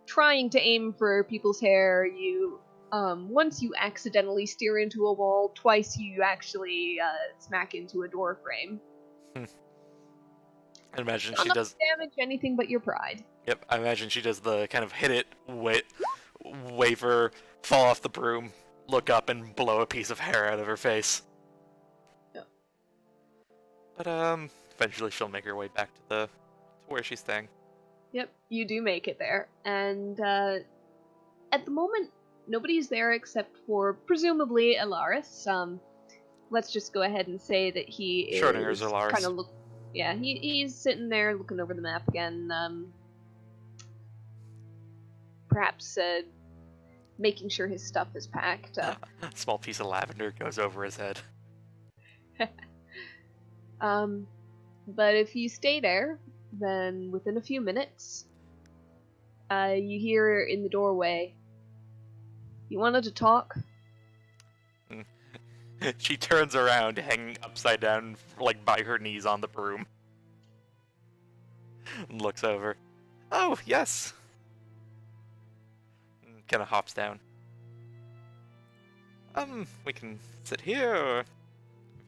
trying to aim for people's hair. You once you accidentally steer into a wall, twice you actually smack into a door frame. I imagine Not she enough does. damage anything but your pride. Yep, I imagine she does the kind of hit it, waver, fall off the broom, look up, and blow a piece of hair out of her face. Yep. But eventually she'll make her way back to where she's staying. Yep, you do make it there, and at the moment nobody's there except for presumably Alaris. Let's just go ahead and say that he is Schrodinger's Alaris. kind of yeah, he's sitting there looking over the map again. Perhaps making sure his stuff is packed. A small piece of lavender goes over his head. But if you stay there, then within a few minutes, you hear in the doorway, "You wanted to talk?" She turns around, hanging upside down, like by her knees on the broom. And looks over. Oh, yes! Kind of hops down. We can sit here, or if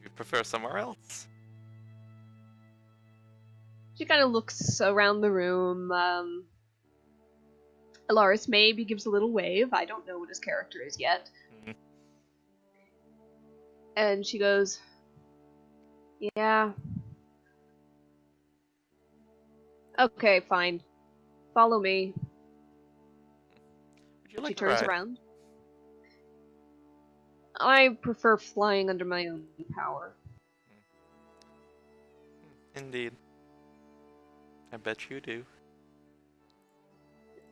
you prefer somewhere else. She kind of looks around the room. Alaris maybe gives a little wave. I don't know what his character is yet. Mhm. And she goes, "Yeah. Okay, fine. Follow me." Would you like She to turns ride? around. "I prefer flying under my own power." Indeed. I bet you do.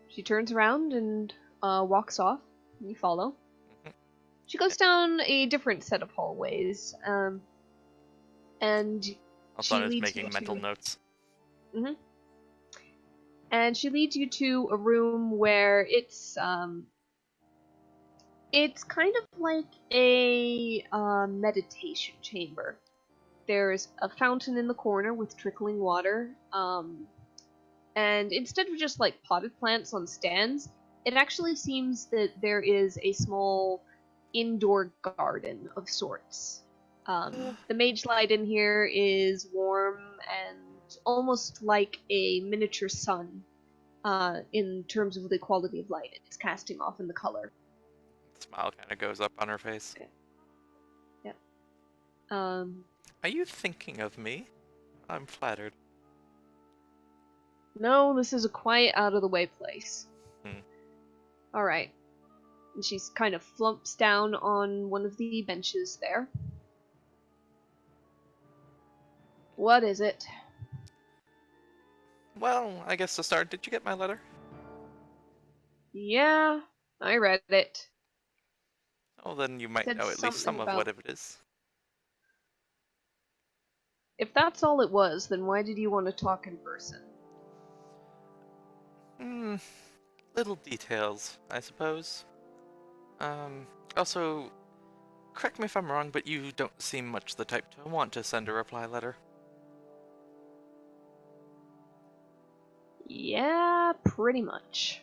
She turns around and walks off. You follow. Mhm. She goes down a different set of hallways, and Also, is leads making you mental to- notes. and she leads you to a room where it's It's kind of like a meditation chamber. There's a fountain in the corner with trickling water, and instead of just like potted plants on stands, it actually seems that there is a small indoor garden of sorts. The mage light in here is warm and almost like a miniature sun in terms of the quality of light it's casting off in the color. Smile kind of goes up on her face. Yeah. Um, Are you thinking of me? I'm flattered. no, this is a quiet, out of the way place. Hmm. Alright. And she kind of flumps down on one of the benches there. What is it? Well, I guess to start, did you get my letter? Yeah, I read it. Oh, then you might Said know at least something some of about... what it is. If that's all it was, then why did you want to talk in person? Hmm, little details, I suppose. Also, correct me if I'm wrong, but you don't seem much the type to want to send a reply letter. Yeah, pretty much.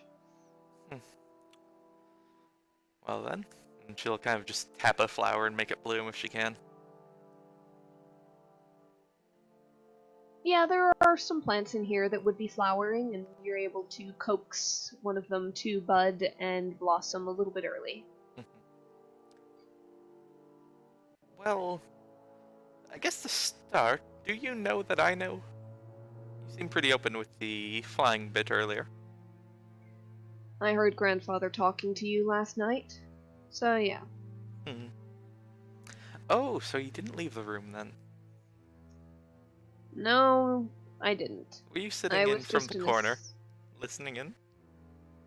Well then, and she'll kind of just tap a flower and make it bloom if she can. Yeah, there are some plants in here that would be flowering, and you're able to coax one of them to bud and blossom a little bit early. Well, I guess to start, do you know that I know? You seem pretty open with the flying bit earlier. I heard grandfather talking to you last night. So yeah. Hmm. Oh, so you didn't leave the room then? No, I didn't. Were you I sitting in was from just the in corner, listening in?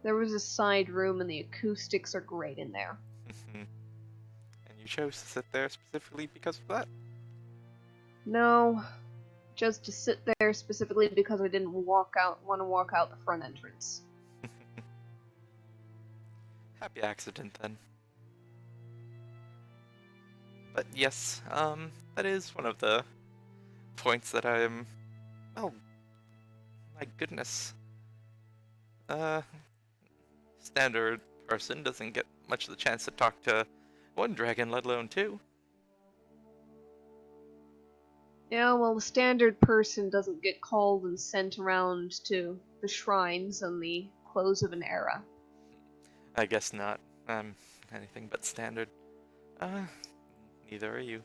There was a side room and the acoustics are great in there. And you chose to sit there specifically because of that? No, just to sit there specifically because I didn't want to walk out the front entrance. Happy accident then. But yes, that is one of the points that I'm, well, my goodness. Standard person doesn't get much of the chance to talk to one dragon, let alone two. Yeah, well, the standard person doesn't get called and sent around to the shrines on the close of an era. I guess not. Anything but standard. Uh, neither are you.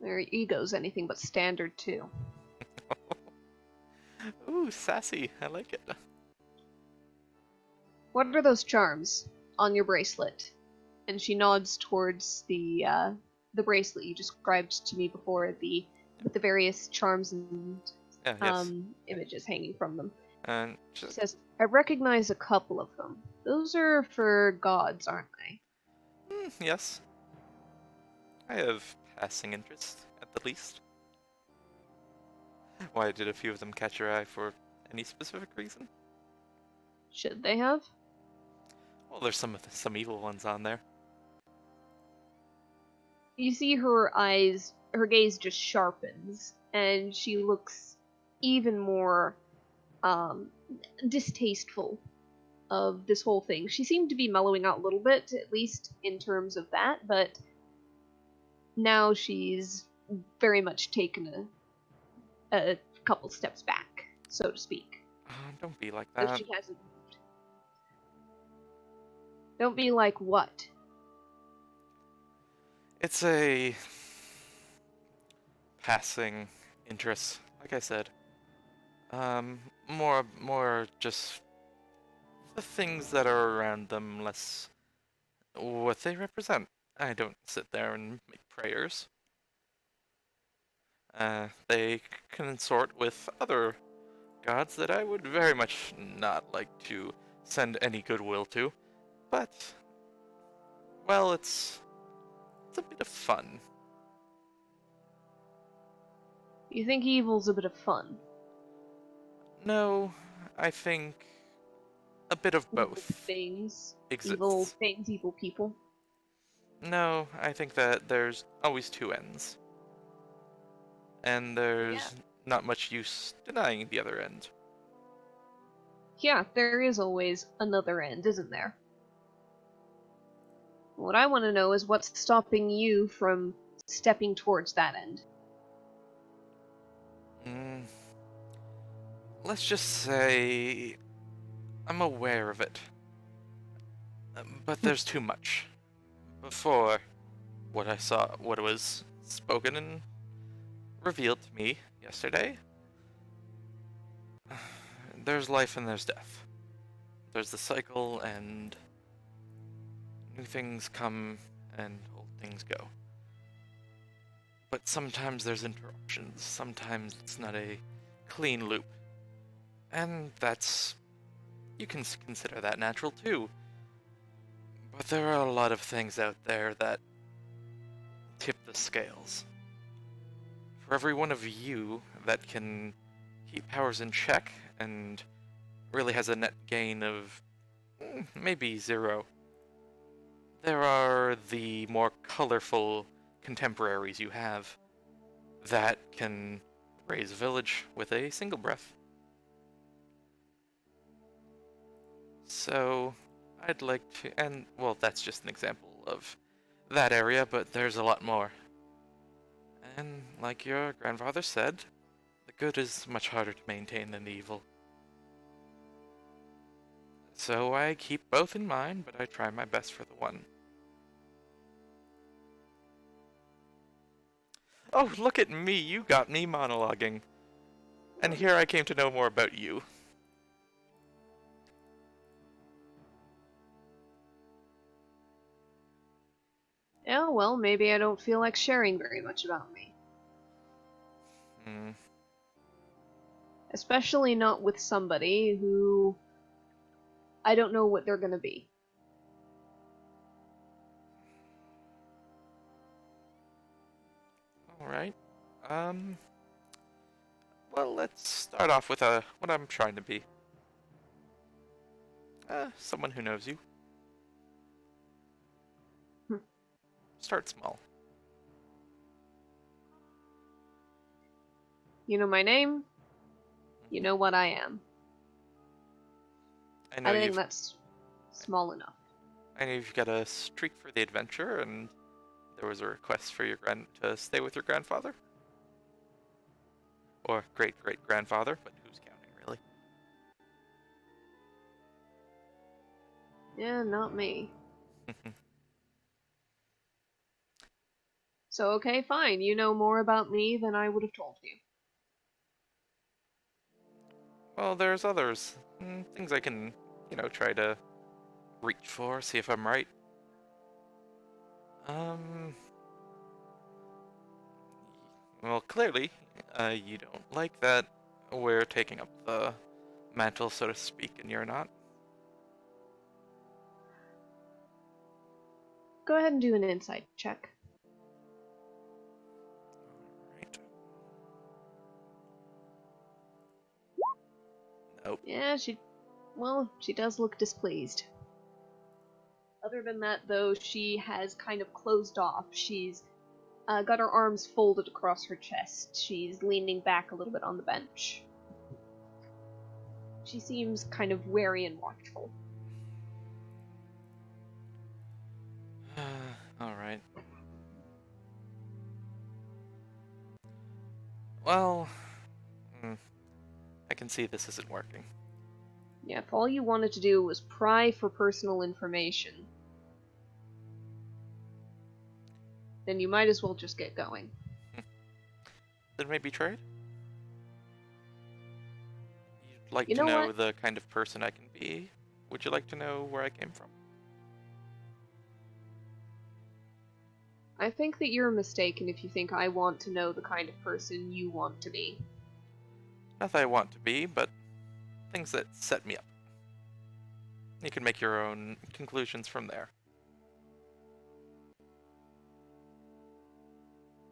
Their ego's anything but standard, too. Ooh, sassy. I like it. What are those charms on your bracelet? And she nods towards the bracelet you described to me before, with the various charms and Yes. images hanging from them. And She says, I recognize a couple of them. Those are for gods, aren't they? yes. I have passing interest, at the least. Why did a few of them catch your eye for any specific reason? Should they have? Well, there's some evil ones on there. You see her gaze just sharpens, and she looks even more distasteful of this whole thing. She seemed to be mellowing out a little bit, at least in terms of that, but now she's very much taken a couple steps back, so to speak. Don't be like Though that. she hasn't moved. Don't be like what? It's a passing interest, like I said. More just the things that are around them, less what they represent. I don't sit there and make prayers. They consort with other gods that I would very much not like to send any goodwill to, but, well, it's a bit of fun. You think evil's a bit of fun? No, I think A bit of Evil both things. Evil exists. things, evil people. No, I think that there's always two ends. And there's not much use denying the other end. Yeah, there is always another end, isn't there? What I want to know is what's stopping you from stepping towards that end. Mm, let's just say I'm aware of it. But there's too much. Before what was spoken and revealed to me yesterday, there's life and there's death. There's the cycle, and new things come and old things go. But sometimes there's interruptions, sometimes it's not a clean loop. And you can consider that natural too. But there are a lot of things out there that tip the scales. For every one of you that can keep powers in check and really has a net gain of maybe 0, there are the more colorful contemporaries you have that can raise a village with a single breath. So, I'd like to, and well, that's just an example of that area, but there's a lot more. And like your grandfather said, the good is much harder to maintain than the evil. So I keep both in mind, but I try my best for the one. Oh, look at me, you got me monologuing. And here I came to know more about you. Yeah, well, maybe I don't feel like sharing very much about me. Hmm. Especially not with somebody who I don't know what they're gonna be. Alright. Well, let's start off with what I'm trying to be. Someone who knows you. Hmm. Start small. You know my name, you know what I am. I know I think you've that's small enough. got a streak for the adventure, and there was a request for to stay with your grandfather, or great great grandfather, but who's counting really? Yeah, not me. So, okay, fine. You know more about me than I would have told you. Well, there's others. Things I can, try to reach for, see if I'm right. Um, well, clearly, you don't like that we're taking up the mantle, so to speak, and you're not. Go ahead and do an insight check. Right. Nope. Yeah, she does look displeased. Other than that, though, she has kind of closed off. She's got her arms folded across her chest. She's leaning back a little bit on the bench. She seems kind of wary and watchful. Alright. Well, I can see this isn't working. Yeah, if all you wanted to do was pry for personal information, then you might as well just get going. Then maybe trade? You'd like You to know know what? the kind of person I can be? Would you like to know where I came from? I think that you're mistaken if you think I want to know the kind of person you want to be. Not that I want to be, but things that set me up. You can make your own conclusions from there.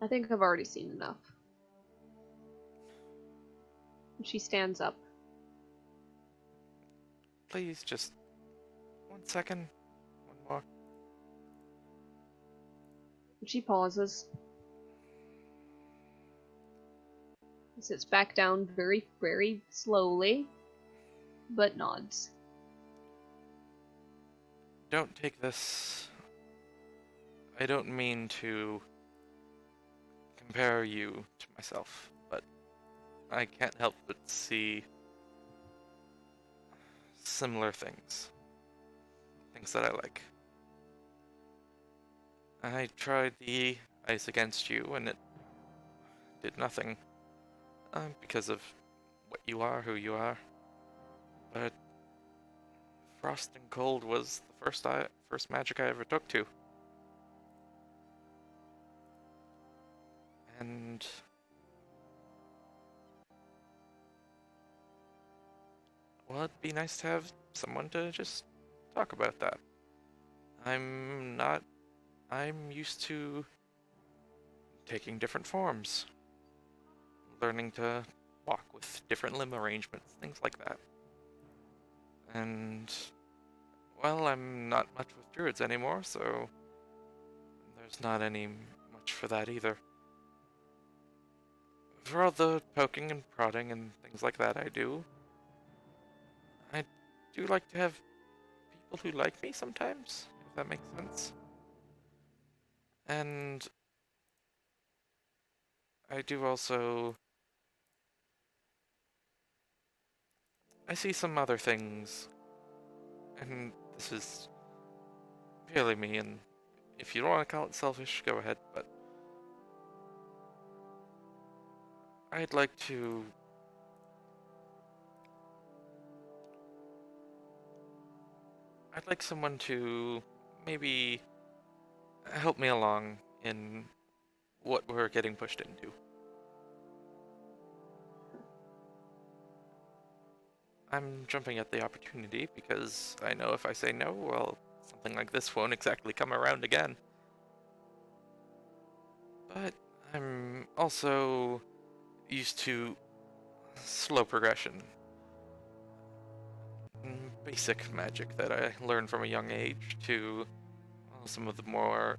I think I've already seen enough. She stands up. please, just 1 second. One more. She pauses. He sits back down very, very slowly, but nods. Don't take this. I don't mean to compare you to myself, but I can't help but see similar things. Things that I like. I tried the ice against you, and it did nothing. Because of what you are, who you are. But frost and cold was the first magic I ever took to. And well, it'd be nice to have someone to just talk about that. I'm used to taking different forms, learning to walk with different limb arrangements, things like that. And, well, I'm not much with druids anymore, so there's not any much for that either. For all the poking and prodding and things like that I do like to have people who like me sometimes, if that makes sense. And I do also... I see some other things, and this is purely me, and if you don't want to call it selfish, go ahead, but I'd like someone to maybe help me along in what we're getting pushed into. I'm jumping at the opportunity because I know if I say no, well, something like this won't exactly come around again. But I'm also used to slow progression. Basic magic that I learned from a young age to some of the more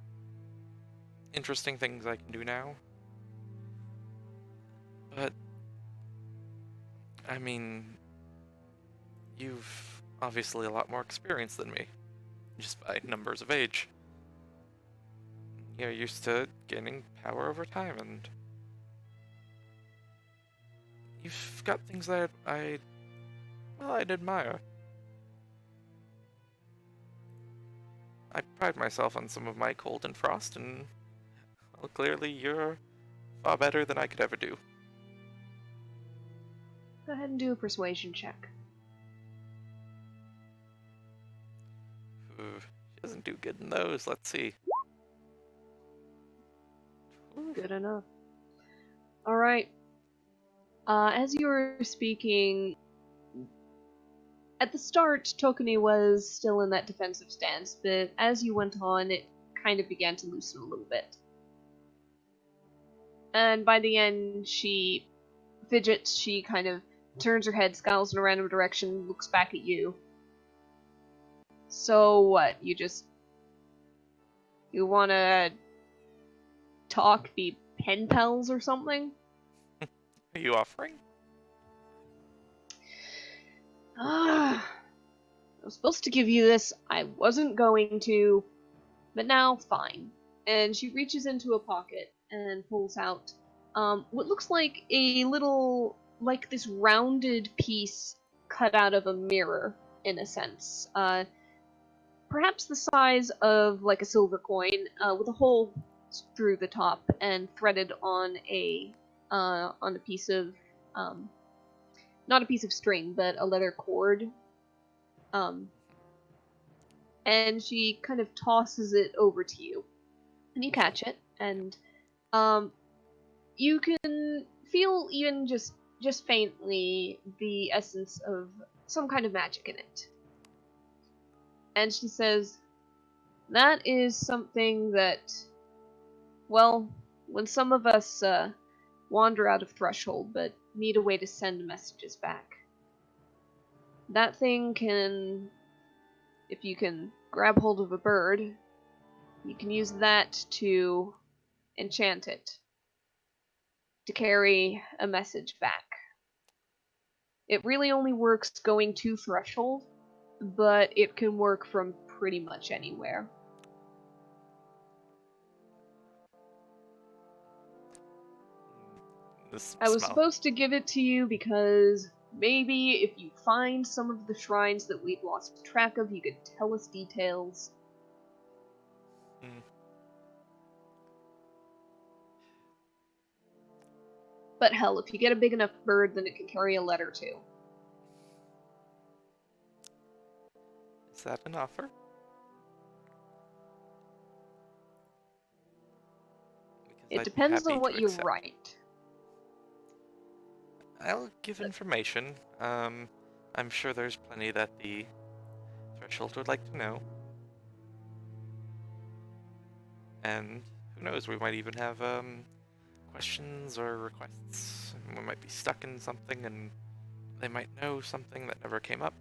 interesting things I can do now. But, I mean, you've obviously a lot more experience than me, just by numbers of age. You're used to gaining power over time, and you've got things that I'd admire. I pride myself on some of my cold and frost, and, well, clearly you're far better than I could ever do. Go ahead and do a persuasion check. Ooh, she doesn't do good in those, let's see. Good enough. Alright. As you were speaking, at the start, Tokane was still in that defensive stance, but as you went on, it kind of began to loosen a little bit. And by the end, she fidgets, she kind of turns her head, scowls in a random direction, looks back at you. So what, you wanna talk, be pen pals or something? Are you offering? I was supposed to give you this, I wasn't going to, but now, fine. And she reaches into a pocket and pulls out what looks like a little, like this rounded piece cut out of a mirror, in a sense. Perhaps the size of like a silver coin, with a hole through the top and threaded on a piece of, not a piece of string, but a leather cord. And she kind of tosses it over to you. And you catch it, and you can feel even just faintly the essence of some kind of magic in it. And she says, that is something that, well, when some of us wander out of Threshold, but need a way to send messages back. that thing can, if you can grab hold of a bird, you can use that to enchant it, to carry a message back. It really only works going to threshold, but it can work from pretty much anywhere. This I was smell. supposed to give it to you because maybe if you find some of the shrines that we've lost track of, you could tell us details. Mm. But hell, if you get a big enough bird, then it can carry a letter too. Is that an offer? Because It I'd be depends happy on what to you accept. write. I'll give information. I'm sure there's plenty that the Threshold would like to know. And who knows, we might even have questions or requests. We might be stuck in something and they might know something that never came up.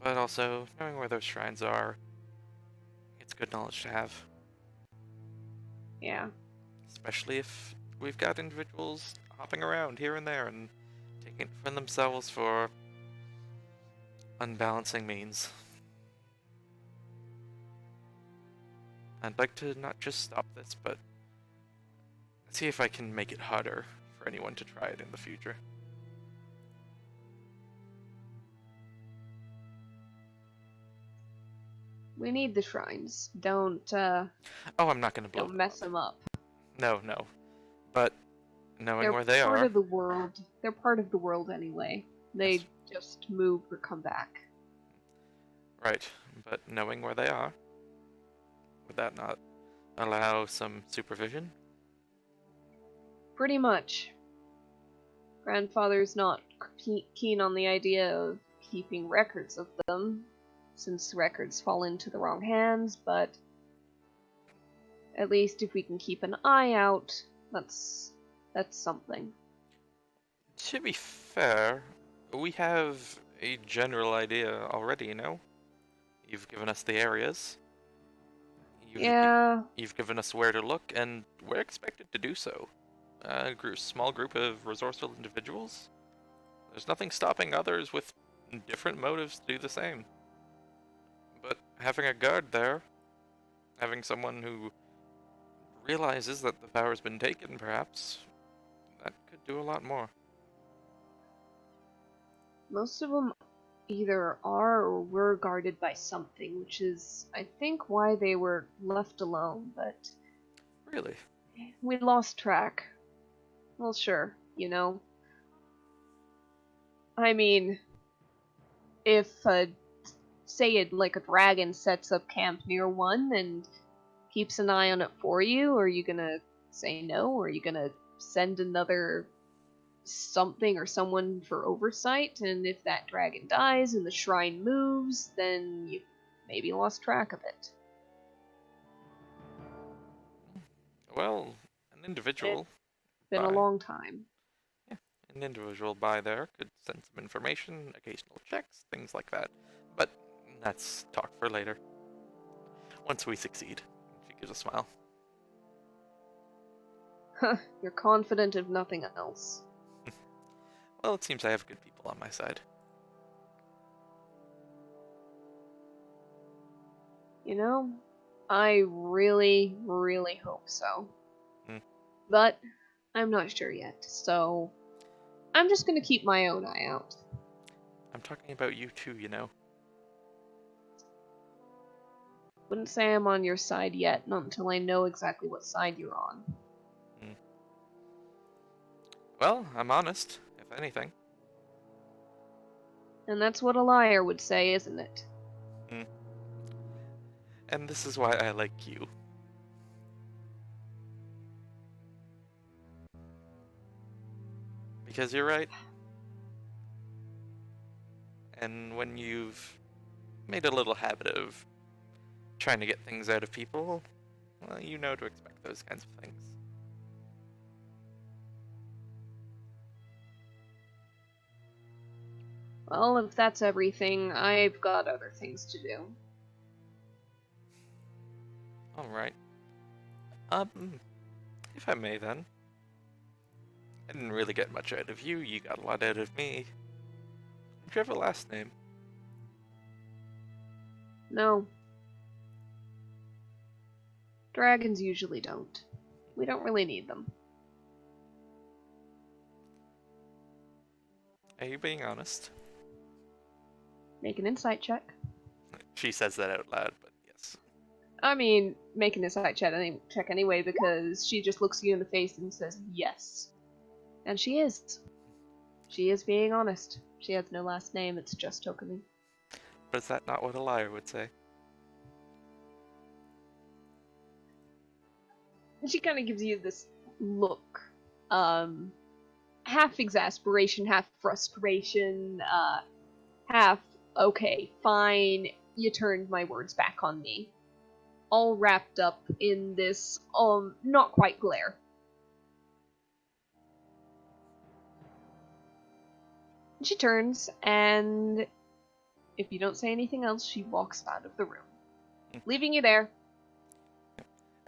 But also, knowing where those shrines are, it's good knowledge to have. Yeah. Especially if we've got individuals hopping around here and there and taking it for themselves for unbalancing means. I'd like to not just stop this, but see if I can make it harder for anyone to try it in the future. We need the shrines. Don't Oh, I'm not gonna blow don't them mess up. them up. No, no. But knowing They're where they part are, of the world. They're part of the world anyway. They Yes. just move or come back. right, but knowing where they are, would that not allow some supervision? Pretty much. Grandfather's not keen on the idea of keeping records of them, since records fall into the wrong hands, but at least if we can keep an eye out, that's something. To be fair, we have a general idea already, you know? You've given us the areas. Yeah, You've given us where to look, and we're expected to do so. A small group of resourceful individuals. There's nothing stopping others with different motives to do the same. But having a guard there, having someone who realizes that the power's been taken, perhaps, that could do a lot more. most of them either are or were guarded by something, which is, I think, why they were left alone, but Really? we lost track. Well, sure, you know. I mean, if, say, like a dragon sets up camp near one and keeps an eye on it for you, are you gonna say no? Or are you gonna send another something or someone for oversight? And if that dragon dies and the shrine moves, then you maybe lost track of it. Well, an individual Been a by long time. an individual by there could send some information, occasional checks, things like that. But that's talk for later. Once we succeed, she gives a smile. Huh, you're confident of nothing else. Well, it seems I have good people on my side. You know, I really, really hope so. Hmm. But I'm not sure yet, so I'm just gonna keep my own eye out. I'm talking about you too, you know. Wouldn't say I'm on your side yet, not until I know exactly what side you're on. Well, I'm honest, if anything. And that's what a liar would say, isn't it? And this is why I like you. Because you're right. And when you've made a little habit of trying to get things out of people, well, you know to expect those kinds of things. Well, if that's everything, I've got other things to do. Alright. If I may then. I didn't really get much out of you, you got a lot out of me. Did you have a last name? No. Dragons usually don't. We don't really need them. Are you being honest? Make an insight check. She says that out loud, but yes. I mean, make an insight check anyway, because she just looks you in the face and says yes. And she is. She is being honest. She has no last name, it's just Tokumi. But is that not what a liar would say? And she kind of gives you this look. Half exasperation, half frustration, half, okay, fine, you turned my words back on me. All wrapped up in this, not quite glare. She turns, and if you don't say anything else, she walks out of the room, leaving you there.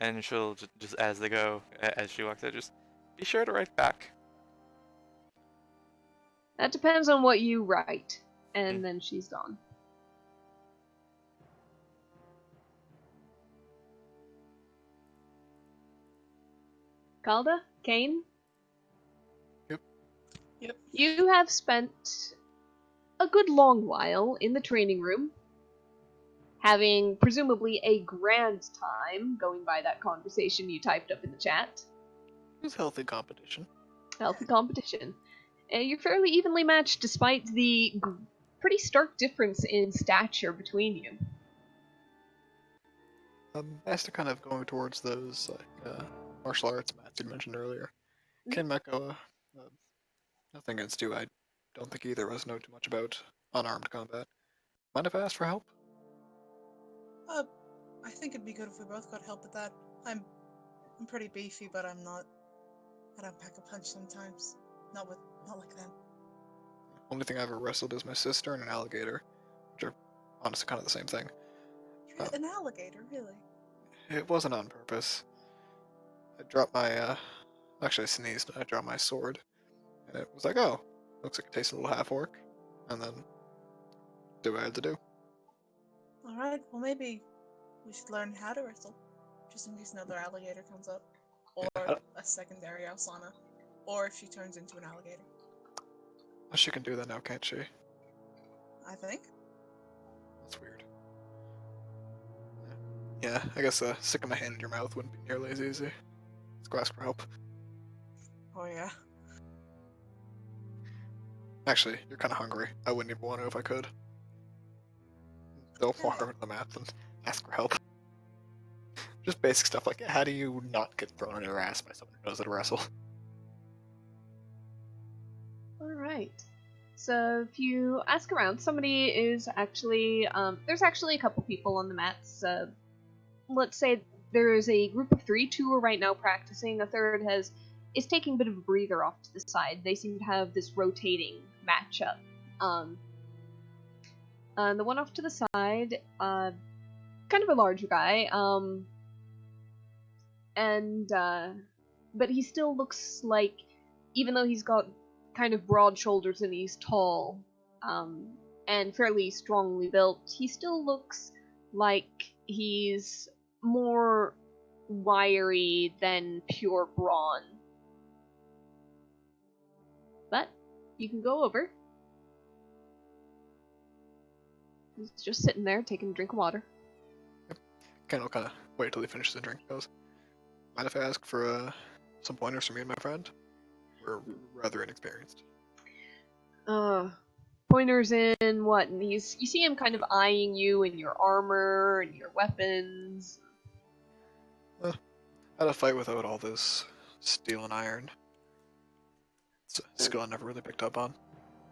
And she'll just as they go, as she walks out, just be sure to write back. That depends on what you write. And then she's gone. Calda? Kane? Yep. You have spent a good long while in the training room, having presumably a grand time, going by that conversation you typed up in the chat. It was healthy competition. Healthy competition. You're fairly evenly matched despite the pretty stark difference in stature between you. As to kind of going towards those martial arts mats you mentioned earlier, Kinmeko, nothing against you. I don't think either of us know too much about unarmed combat. Mind if I ask for help? I think it'd be good if we both got help with that. I'm pretty beefy, but I'm not. I don't pack a punch sometimes. Not like them. Only thing I ever wrestled is my sister and an alligator, which are honestly kind of the same thing. An alligator, really? It wasn't on purpose. I dropped my, actually I sneezed, I dropped my sword, and it was like, oh, looks like it tastes a little half-orc, and then do what I had to do. Alright, well maybe we should learn how to wrestle, just in case another alligator comes up. Or Yeah, a secondary Alsana. Or if she turns into an alligator. she can do that now, can't she? I think. That's weird. Yeah, I guess sticking my hand in your mouth wouldn't be nearly as easy. Let's go ask for help. Oh yeah. Actually, you're kind of hungry. I wouldn't even want to if I could. Go walk over to the map and ask for help. Just basic stuff like, how do you not get thrown in your ass by someone who knows how to wrestle? Alright. So if you ask around, somebody is actually, there's actually a couple people on the mats. Let's say there's a group of 3, 2 are right now practicing, a third is taking a bit of a breather off to the side. They seem to have this rotating matchup. The one off to the side, kind of a larger guy, but he still looks like, even though he's got kind of broad shoulders and he's tall, and fairly strongly built, he still looks like he's more wiry than pure brawn. But you can go over. He's just sitting there taking a drink of water. Ken will kind of wait till he finishes the drink. Goes, mind if I ask for some pointers from me and my friend? We're rather inexperienced. Pointers in what? And you see him kind of eyeing you and your armor and your weapons. How to fight without all this steel and iron. It's a skill I never really picked up on.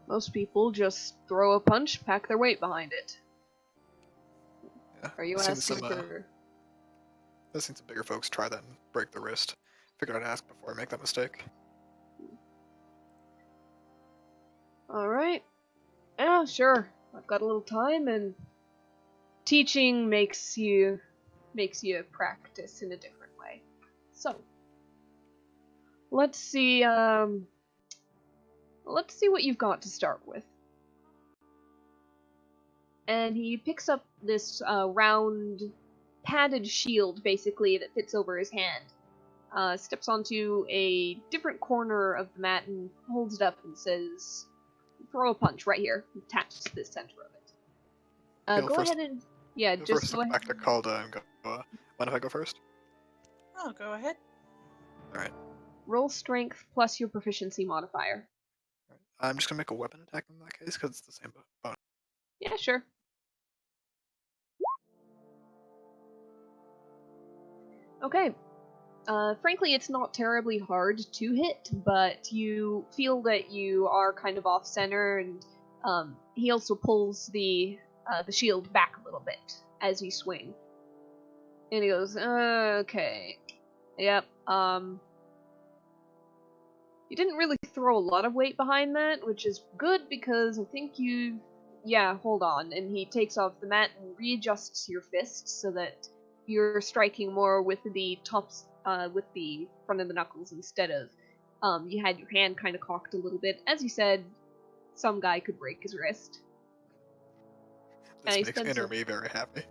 Most people just throw a punch, pack their weight behind it. Yeah, Are you I've seen asking some, for... I've seen some bigger folks try that and break their wrist. Figured I'd ask before I make that mistake. Alright. Yeah, sure. I've got a little time, and teaching makes you practice in a different way. So, let's see what you've got to start with. And he picks up this round padded shield, basically, that fits over his hand. Steps onto a different corner of the mat and holds it up and says, "Throw a punch right here." He taps to the center of it. Go Go first. ahead and Go just first, go look ahead. back to Calda and go, mind if I go first? Oh, go ahead. Alright. Roll strength plus your proficiency modifier. I'm just gonna make a weapon attack in that case, because it's the same bonus. Yeah, sure. Okay. Frankly, it's not terribly hard to hit, but you feel that you are kind of off center, and he also pulls the shield back a little bit as you swing. And he goes, "Okay, yep. You didn't really throw a lot of weight behind that, which is good because I think you. Yeah, hold on." And he takes off the mat and readjusts your fist so that you're striking more with the tops, with the front of the knuckles instead of, you had your hand kind of cocked a little bit. As you said, some guy could break his wrist. And This he makes spends inner me very happy.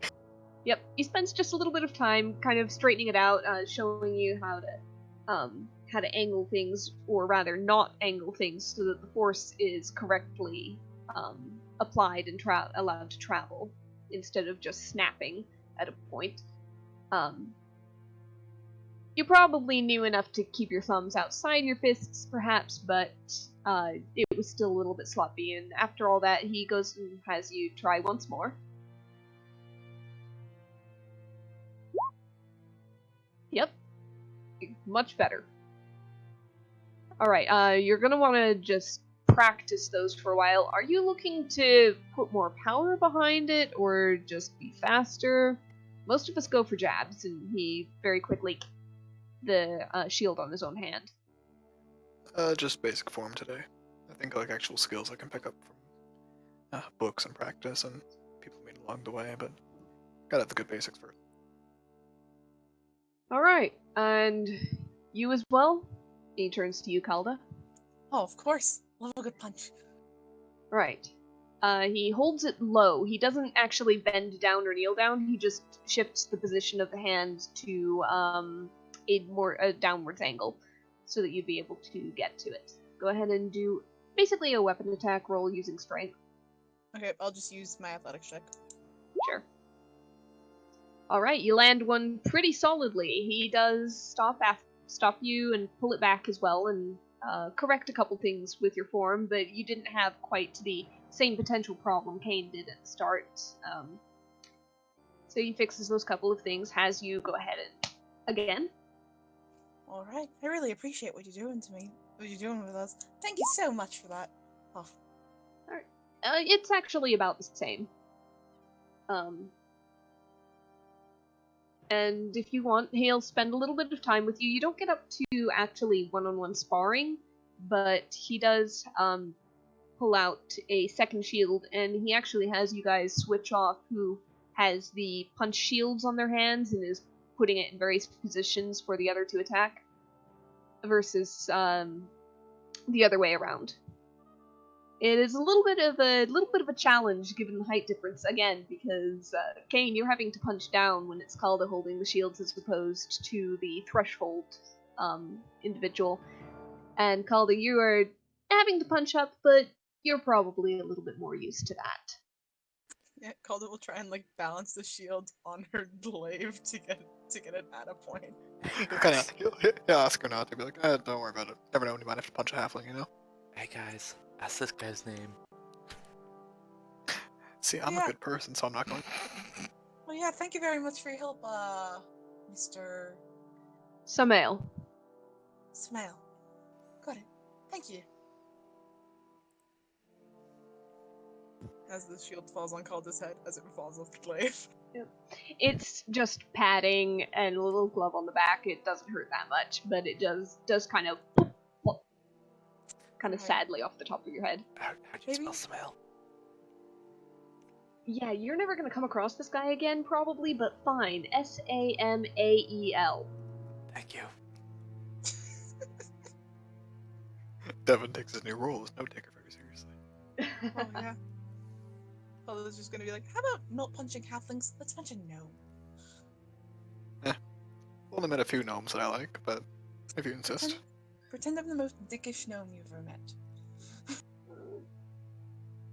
Yep, he spends just a little bit of time kind of straightening it out, showing you how to angle things, or rather not angle things, so that the force is correctly applied and allowed to travel, instead of just snapping at a point. You probably knew enough to keep your thumbs outside your fists, perhaps, but it was still a little bit sloppy, and after all that, he goes and has you try once more. Yep. Much better. Alright, you're gonna want to just practice those for a while. Are you looking to put more power behind it, or just be faster? Most of us go for jabs, and he very quickly the shield on his own hand. Just basic form today. I think like actual skills I can pick up from books and practice and people meet along the way, but gotta have the good basics first. Alright, and you as well? He turns to you, Calda. Oh, of course. Love a good punch. Right. He holds it low. He doesn't actually bend down or kneel down. He just shifts the position of the hand to a downwards angle, so that you'd be able to get to it. Go ahead and do basically a weapon attack roll using strength. Okay, I'll just use my athletics check. Sure. Alright, you land one pretty solidly. He does stop you and pull it back as well, and correct a couple things with your form, but you didn't have quite the same potential problem Kane did at the start. So he fixes those couple of things, has you go ahead and again. Alright, I really appreciate what you're doing to me. What you're doing with us. Thank you so much for that. Oh. Alright. It's actually about the same. And if you want, he'll spend a little bit of time with you. You don't get up to actually one-on-one sparring, but he does pull out a second shield, and he actually has you guys switch off who has the punch shields on their hands and is putting it in various positions for the other to attack, versus the other way around. It is a little bit of a challenge given the height difference again, because Kane, you're having to punch down when it's Calda holding the shields as opposed to the threshold individual, and Calda, you are having to punch up, but you're probably a little bit more used to that. Yeah, Calder will try and like balance the shield on her glaive to get it at a point. Kind of, he'll ask her not to be like, don't worry about it. Never know when you might have to punch a halfling, you know? Hey guys, ask this guy's name. See, I'm a good person, so I'm not going. Well, yeah, thank you very much for your help, Mr. Samael. Smile. Got it. Thank you. As the shield falls on Calder's head, as it falls off the glaive. It's just padding and a little glove on the back. It doesn't hurt that much, but it does kind of sadly off the top of your head. How do you spell smell? Yeah, you're never gonna come across this guy again, probably, but fine. Samael. Thank you. Devin takes his new role as no taker very seriously. Oh yeah. Paula's just gonna be like, how about not punching halflings? Let's punch a gnome. Only met a few gnomes that I like, but if you insist. Pretend I'm the most dickish gnome you've ever met.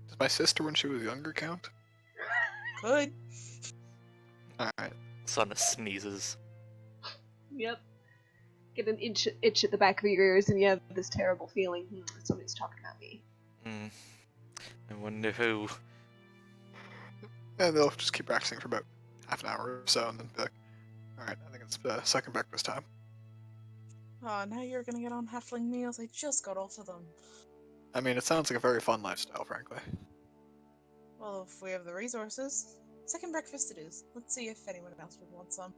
Does my sister when she was younger count? Could. Alright. Sana sneezes. Yep. Get an itch at the back of your ears, and you have this terrible feeling. Somebody's talking about me. I wonder who. And they'll just keep practicing for about half an hour or so, and then be like, alright, I think it's second breakfast time. Oh, now you're gonna get on halfling meals. I just got off of them. I mean, it sounds like a very fun lifestyle, frankly. Well, if we have the resources, second breakfast it is. Let's see if anyone else would want some.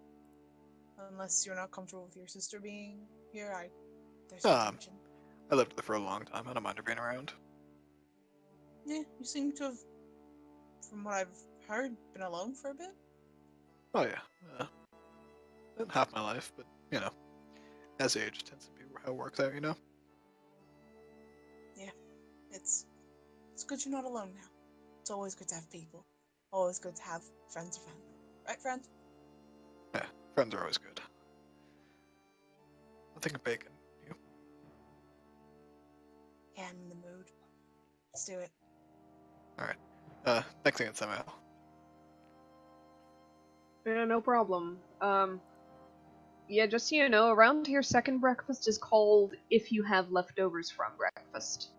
Unless you're not comfortable with your sister being here, there's no tension. I lived there for a long time. I don't mind her being around. Yeah, you seem to have, from what I've heard, been alone for a bit. Oh yeah. Not half my life, but, you know, as age tends to be how it works out, you know? Yeah, it's good you're not alone now. It's always good to have people. Always good to have friends or family. Right, friend? Yeah, friends are always good. I think of bacon. You? Yeah, I'm in the mood. Let's do it. Alright. Thanks again, Samuel. Yeah, no problem. Yeah, just so you know, around here, second breakfast is called if you have leftovers from breakfast.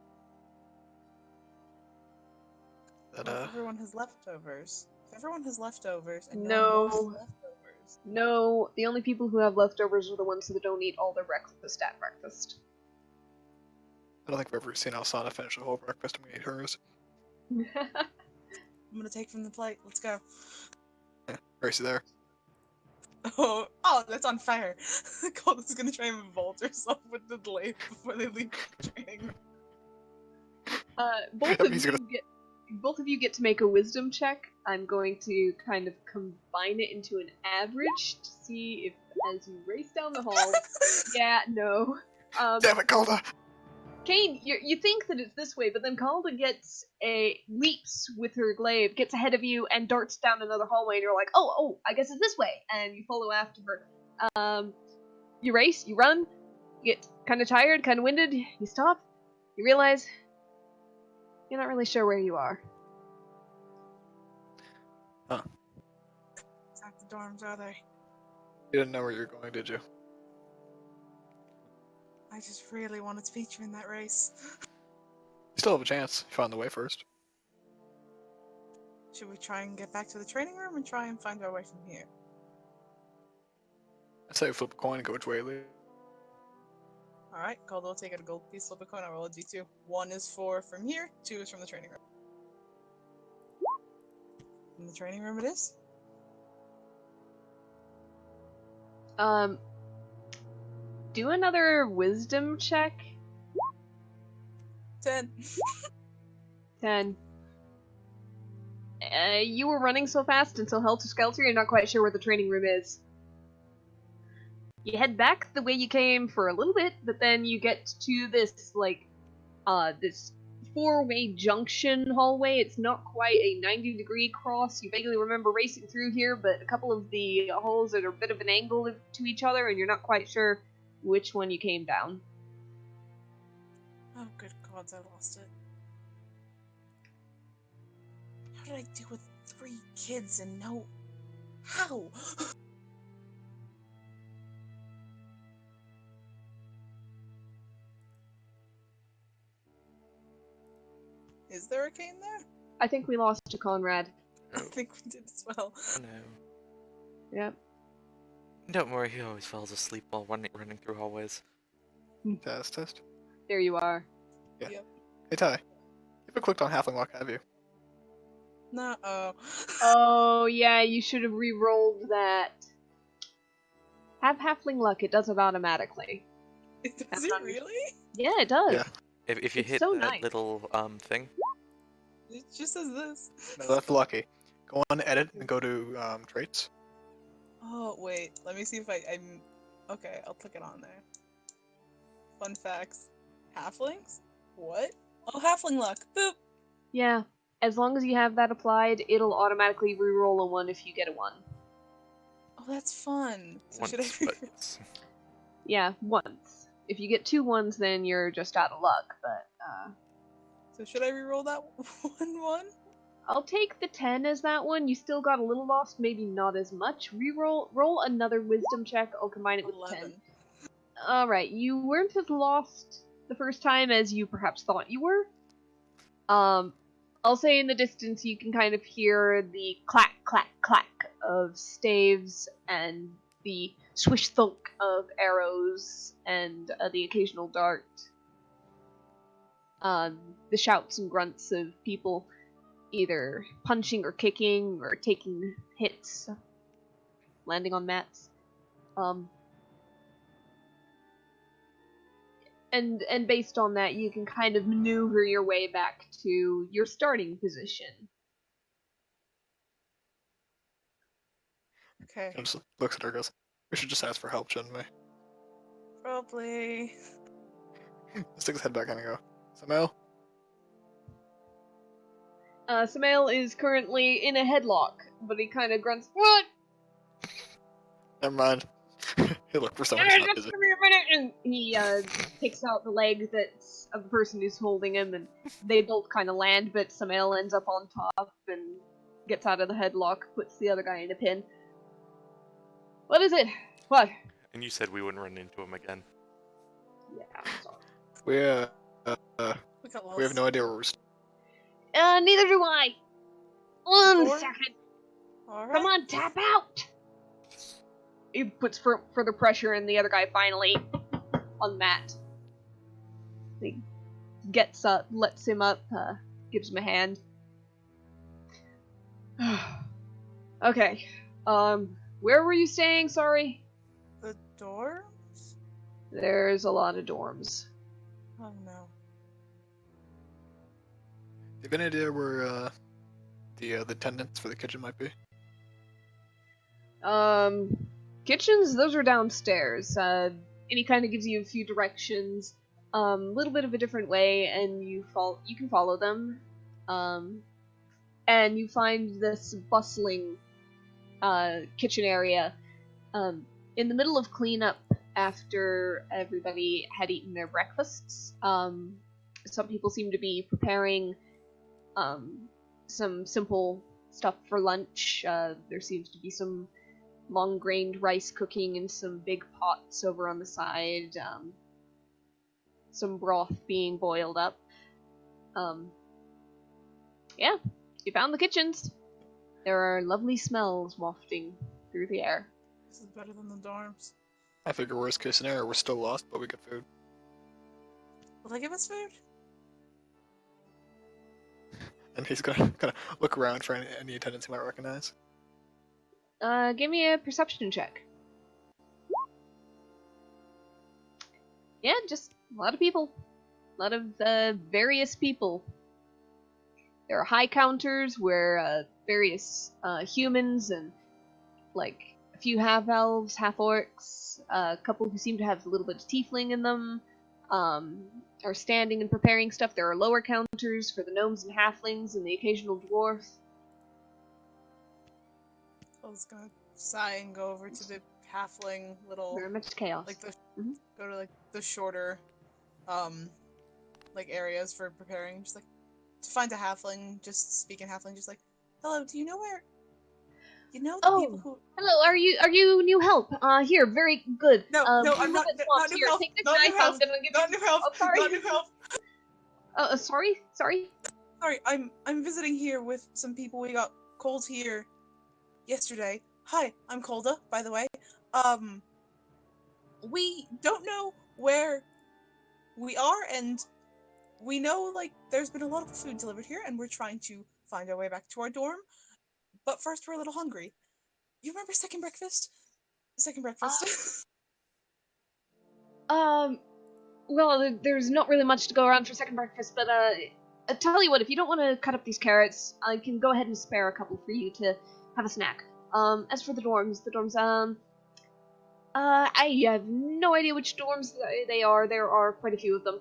That, Well, if everyone has leftovers. If everyone has leftovers and No. no one wants leftovers. No, the only people who have leftovers are the ones that don't eat all their breakfast at breakfast. I don't think I've ever seen Alsana finish a whole breakfast and we ate hers. I'm gonna take from the plate. Let's go. Yeah, Racy there. Oh, that's on fire. Calder's gonna try and revolt herself with the blade before they leave the training room. Both of you get to make a wisdom check. I'm going to kind of combine it into an average to see if, as you race down the hall. Yeah, no. Damn it, Calder! Kane, you think that it's this way, but then Calda leaps with her glaive, gets ahead of you, and darts down another hallway, and you're like, oh, I guess it's this way, and you follow after her. You race, you run, you get kind of tired, kind of winded, you stop, you realize you're not really sure where you are. Huh. It's not the dorms, are they? You didn't know where you were going, did you? I just really wanted to beat you in that race. You still have a chance. You found the way first. Should we try and get back to the training room and try and find our way from here? I'd say flip a coin and go which way it leads. Alright, Calder will take out a gold piece, flip a coin, I'll roll a d2. 1 is from here, 2 is from the training room. In the training room it is. Do another wisdom check. 10. 10. You were running so fast and so helter-skelter, you're not quite sure where the training room is. You head back the way you came for a little bit, but then you get to this, this four-way junction hallway. It's not quite a 90-degree cross. You vaguely remember racing through here, but a couple of the halls are a bit of an angle to each other, and you're not quite sure which one you came down. Oh, good gods, I lost it. How did I deal with 3 kids and no... How? Is there a cane there? I think we lost to Conrad. I think we did as well. Oh no. Yep. Don't worry, he always falls asleep while running through hallways. Test. There you are. Yeah. Yep. Hey, Ty. You haven't clicked on Halfling Luck, have you? No. Oh, yeah, you should have re-rolled that. Have Halfling Luck, it does it automatically. Does it really? Yeah, it does. Yeah. If you It's hit so that nice. little thing, It just says this. No, that's lucky. Go on, edit, and go to traits. Oh wait, let me see if I'm. Okay, I'll click it on there. Fun facts: halflings. What? Oh, halfling luck. Boop. Yeah. As long as you have that applied, it'll automatically reroll a 1 if you get a 1. Oh, that's fun. So Once, should I? but Yeah, once. If you get 2 1s, then you're just out of luck, but, So should I reroll that 1-1? I'll take the 10 as that one. You still got a little lost, maybe not as much. Roll another wisdom check. I'll combine it with 10. 11. Alright, you weren't as lost the first time as you perhaps thought you were. I'll say in the distance you can kind of hear the clack, clack, clack of staves and the swish thunk of arrows and the occasional dart. The shouts and grunts of people either punching or kicking or taking hits, landing on mats. And based on that, you can kind of maneuver your way back to your starting position. Okay. And just looks at her and goes, we should just ask for help, shouldn't we? Probably. Sticks his head back in and go, Samael? Samael is currently in a headlock, but he kind of grunts, "What? Never mind. He'll look for someone Just who's not busy. give me a minute!" And he takes out the leg that's of the person who's holding him, and they both kind of land, but Samael ends up on top and gets out of the headlock, puts the other guy in a pin. What is it? What? and you said we wouldn't run into him again. Yeah, I'm sorry. We We got lost. we have no idea where we're Neither do I. One Door? second. All right. Come on, tap out. He puts further pressure, and the other guy finally on the mat. He gets up, lets him up, gives him a hand. Okay. Where were you staying? Sorry. The door? There's a lot of dorms. Oh no. Do you have any idea where the attendants for the kitchen might be? Kitchens, those are downstairs. And he kind of gives you a few directions, little bit of a different way, and you can follow them. And you find this bustling kitchen area in the middle of cleanup after everybody had eaten their breakfasts. Some people seem to be preparing some simple stuff for lunch. There seems to be some long-grained rice cooking in some big pots over on the side. Some broth being boiled up. Yeah, you found the kitchens. There are lovely smells wafting through the air. This is better than the dorms. I figure worst case scenario, we're still lost, but we get food. Will they give us food? And he's gonna look around for any attendants he might recognize. Give me a perception check. Yeah, just a lot of people. A lot of various people. There are high counters where various humans and like a few half elves, half orcs, a couple who seem to have a little bit of tiefling in them, are standing and preparing stuff. There are lower counters for the gnomes and halflings and the occasional dwarf. I was gonna sigh and go over to the halfling little, Very much chaos. like the Mhm. go to like the shorter, like areas for preparing. Just like to find a halfling, just speaking halfling, just like, hello, do you know where? You know the people who? Hello, are you new help? Here, very good. No, Few I'm not. movement Not blocks. new Here, help. take this Not knife. new help. I'm gonna give Not you. new help. Oh, sorry. Not new help. Sorry. Sorry, I'm visiting here with some people. We got cold here yesterday. Hi, I'm Colda, by the way. We don't know where we are, and we know like there's been a lot of food delivered here, and we're trying to find our way back to our dorm. But first, we're a little hungry. You remember second breakfast? Second breakfast. Well, there's not really much to go around for second breakfast, but tell you what, if you don't want to cut up these carrots, I can go ahead and spare a couple for you to have a snack. As for the dorms, I have no idea which dorms they are. There are quite a few of them.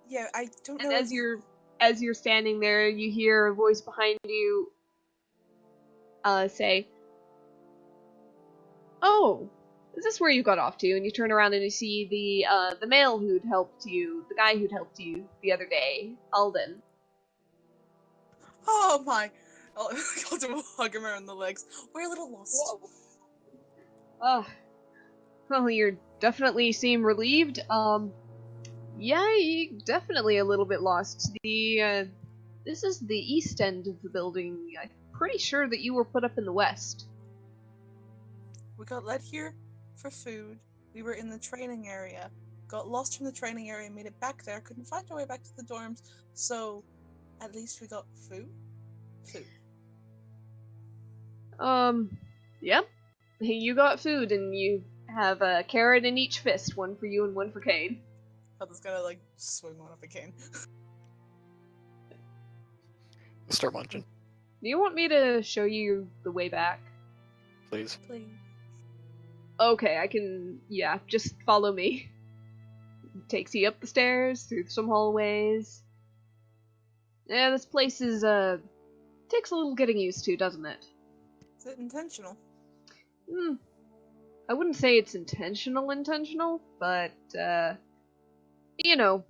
Yeah, I don't know. And as you're standing there, you hear a voice behind you, say, "Oh, is this where you got off to?" And you turn around and you see the male who'd helped you, the guy who'd helped you the other day, Alden. Oh my! I'll do a hug him around the legs. We're a little lost. Whoa. Well, you definitely seem relieved. Yeah, you definitely a little bit lost. This is the east end of the building. I'm pretty sure that you were put up in the west. We got led here for food. We were in the training area. Got lost from the training area, made it back there. Couldn't find our way back to the dorms. So, at least we got food. Yep. You got food, and you have a carrot in each fist, one for you and one for Kane. I'm just gonna like swing one of the cane. Let's start munching, Do you want me to show you the way back? please. Please. Okay, I can. Yeah, just follow me. Takes you up the stairs, through some hallways. Yeah, this place is, takes a little getting used to, doesn't it? Is it intentional? I wouldn't say it's intentional, but, you know,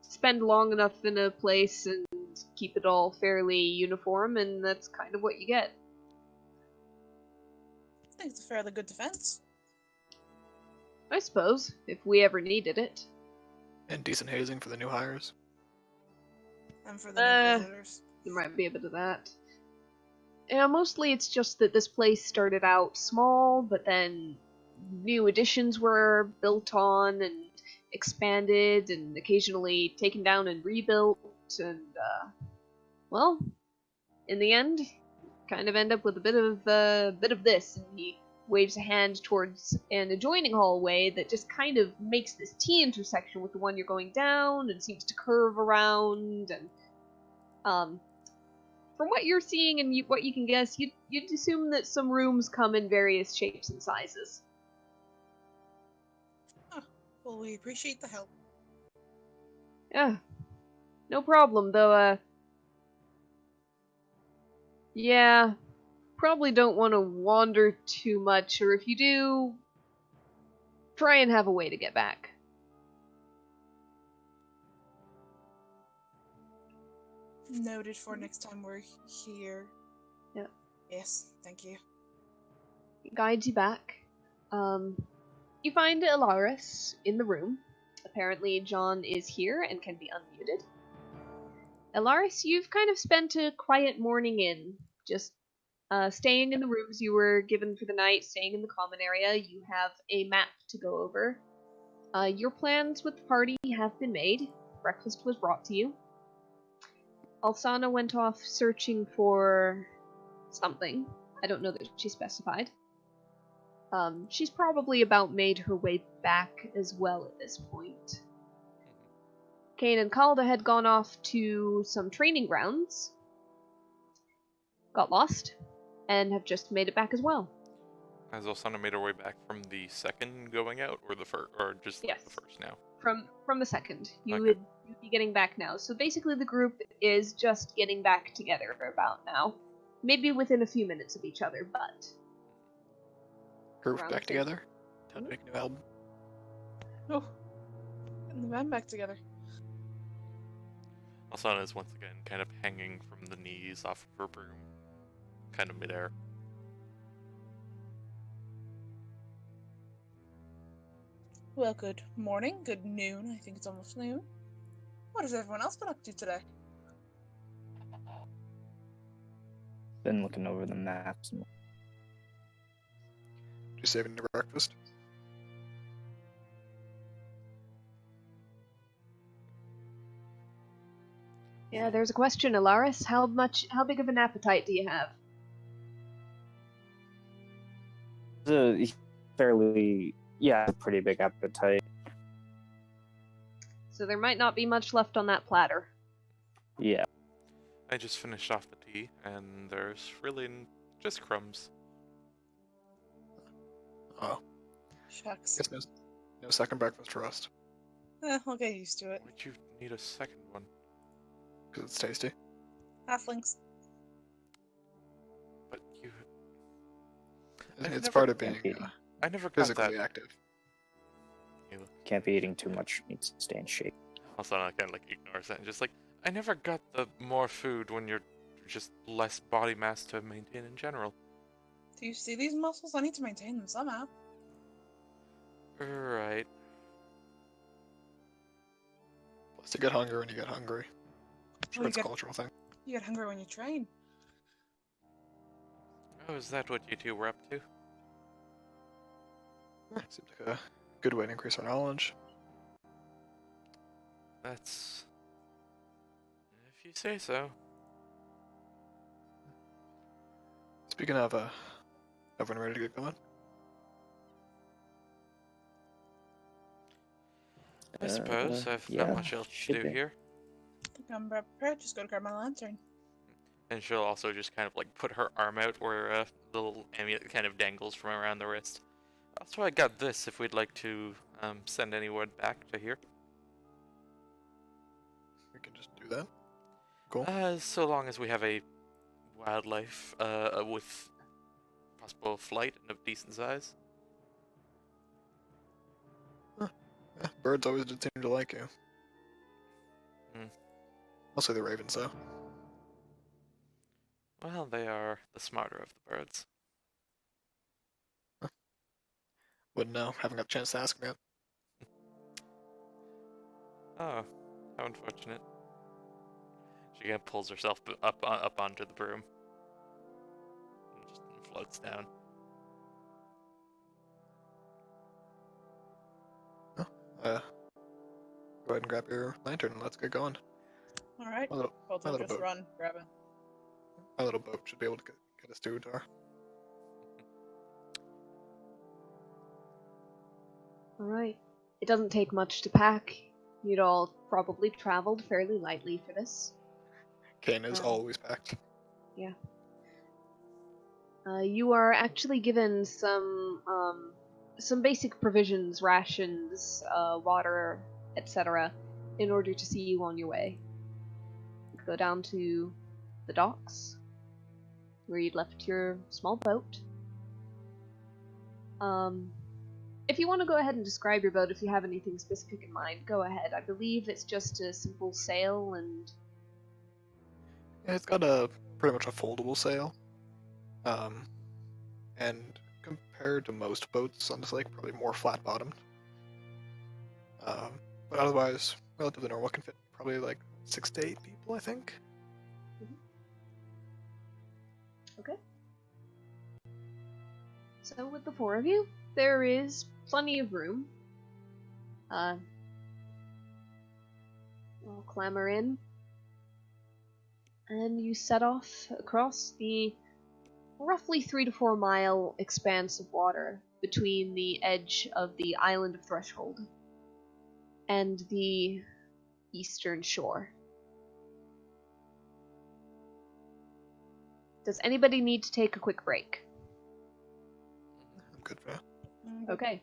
spend long enough in a place and keep it all fairly uniform, and that's kind of what you get. I think it's a fairly good defense. I suppose, if we ever needed it. And decent hazing for the new hires. And for the new visitors. There might be a bit of that. Yeah, mostly it's just that this place started out small, but then new additions were built on and expanded and occasionally taken down and rebuilt, and, well, in the end, kind of end up with a bit of this, and he waves a hand towards an adjoining hallway that just kind of makes this T intersection with the one you're going down, and seems to curve around, and, from what you're seeing and what you can guess, you'd assume that some rooms come in various shapes and sizes. Well, we appreciate the help. Yeah, no problem, though, yeah, probably don't want to wander too much, or if you do, try and have a way to get back. Noted for next time we're here. Yeah. Yes, thank you. He guides you back. You find Ilaris in the room. Apparently John is here and can be unmuted. Ilaris, you've kind of spent a quiet morning in, just staying in the rooms you were given for the night, staying in the common area. You have a map to go over. Your plans with the party have been made. Breakfast was brought to you. Alsana went off searching for something. I don't know that she specified. She's probably about made her way back as well at this point. Kane and Calda had gone off to some training grounds, got lost, and have just made it back as well. Has Osana made her way back from the second going out, or the first, or just Yes. the first now? From the second. You'd be getting back now. So basically the group is just getting back together about now. Maybe within a few minutes of each other, but... Group Around back the same- together. Time to make a new album. Oh, getting the band back together. Osana is once again kind of hanging from the knees off of her broom, kind of midair. Well, good morning, good noon. I think it's almost noon. What has everyone else been up to today? Been looking over the maps. Did you save any breakfast? Yeah, there's a question, Ilaris. How big of an appetite do you have? It's a fairly, a pretty big appetite. So there might not be much left on that platter. Yeah. I just finished off the tea, and there's really just crumbs. Oh, Shucks. guess no second breakfast for us, I'll get used to it. Why'd you need a second one? because it's tasty. Halflings. But you... It's never- part of being Can't be eating. I never got physically that. active. Can't be eating too much. Needs to stay in shape. Also, I kind of like ignores that and just like, I never got the more food when you're just less body mass to maintain in general. Do you see these muscles? I need to maintain them somehow. Right. Plus, you get hungry when you get hungry. Sure, you it's a get- cultural thing. You get hungry when you train. Oh, is that what you two were up to? Seems like a good way to increase our knowledge. That's... If you say so. Speaking of, everyone ready to get going? I suppose I've yeah, not much else to should do be. here. I think I'm prepared. Just go to grab my lantern. And she'll also just kind of like put her arm out where the little amulet kind of dangles from around the wrist. Also, I got this if we'd like to send anyone back to here. We can just do that. Cool. So long as we have a wildlife with possible flight and of decent size. Birds always did seem to like you. Hmm. Mostly the ravens, though. Well, they are the smarter of the birds. Wouldn't know. Haven't got a chance to ask them yet. Oh, how unfortunate. She kind of pulls herself up onto the broom. And just floats down. Go ahead and grab your lantern and let's get going. All right. My little, Both my will little just boat. run. Grab it. my little boat should be able to get us to Utar. Alright. It doesn't take much to pack. You'd all probably traveled fairly lightly for this. Kane is Um, always packed. You are actually given some basic provisions, rations, water, etc., in order to see you on your way. Go down to the docks, where you'd left your small boat. If you want to go ahead and describe your boat, if you have anything specific in mind, go ahead. I believe it's just a simple sail and... Yeah, it's got a pretty much a foldable sail. And compared to most boats on this lake, probably more flat-bottomed. But otherwise, relatively normal. Can fit probably like 6 to 8 people, I think. Okay. So with the four of you, there is plenty of room. I'll clamber in. And you set off across the roughly 3 to 4 mile expanse of water between the edge of the island of Threshold and the eastern shore. Does anybody need to take a quick break? I'm good for that. Okay.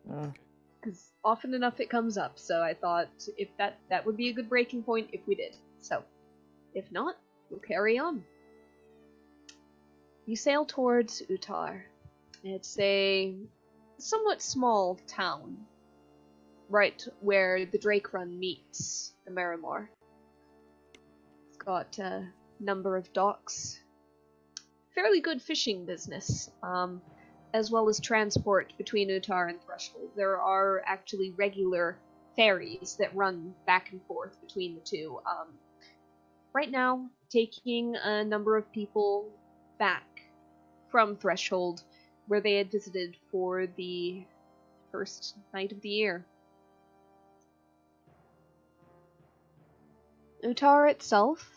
Mm. Because often enough it comes up, so I thought if that would be a good breaking point if we did. So, if not, we'll carry on. You sail towards Utar. It's a somewhat small town, right where the Drake Run meets the Marimore. It's got a number of docks, fairly good fishing business, as well as transport between Utar and Threshold. There are actually regular ferries that run back and forth between the two. Right now, taking a number of people back from Threshold, where they had visited for the first night of the year. Utar itself,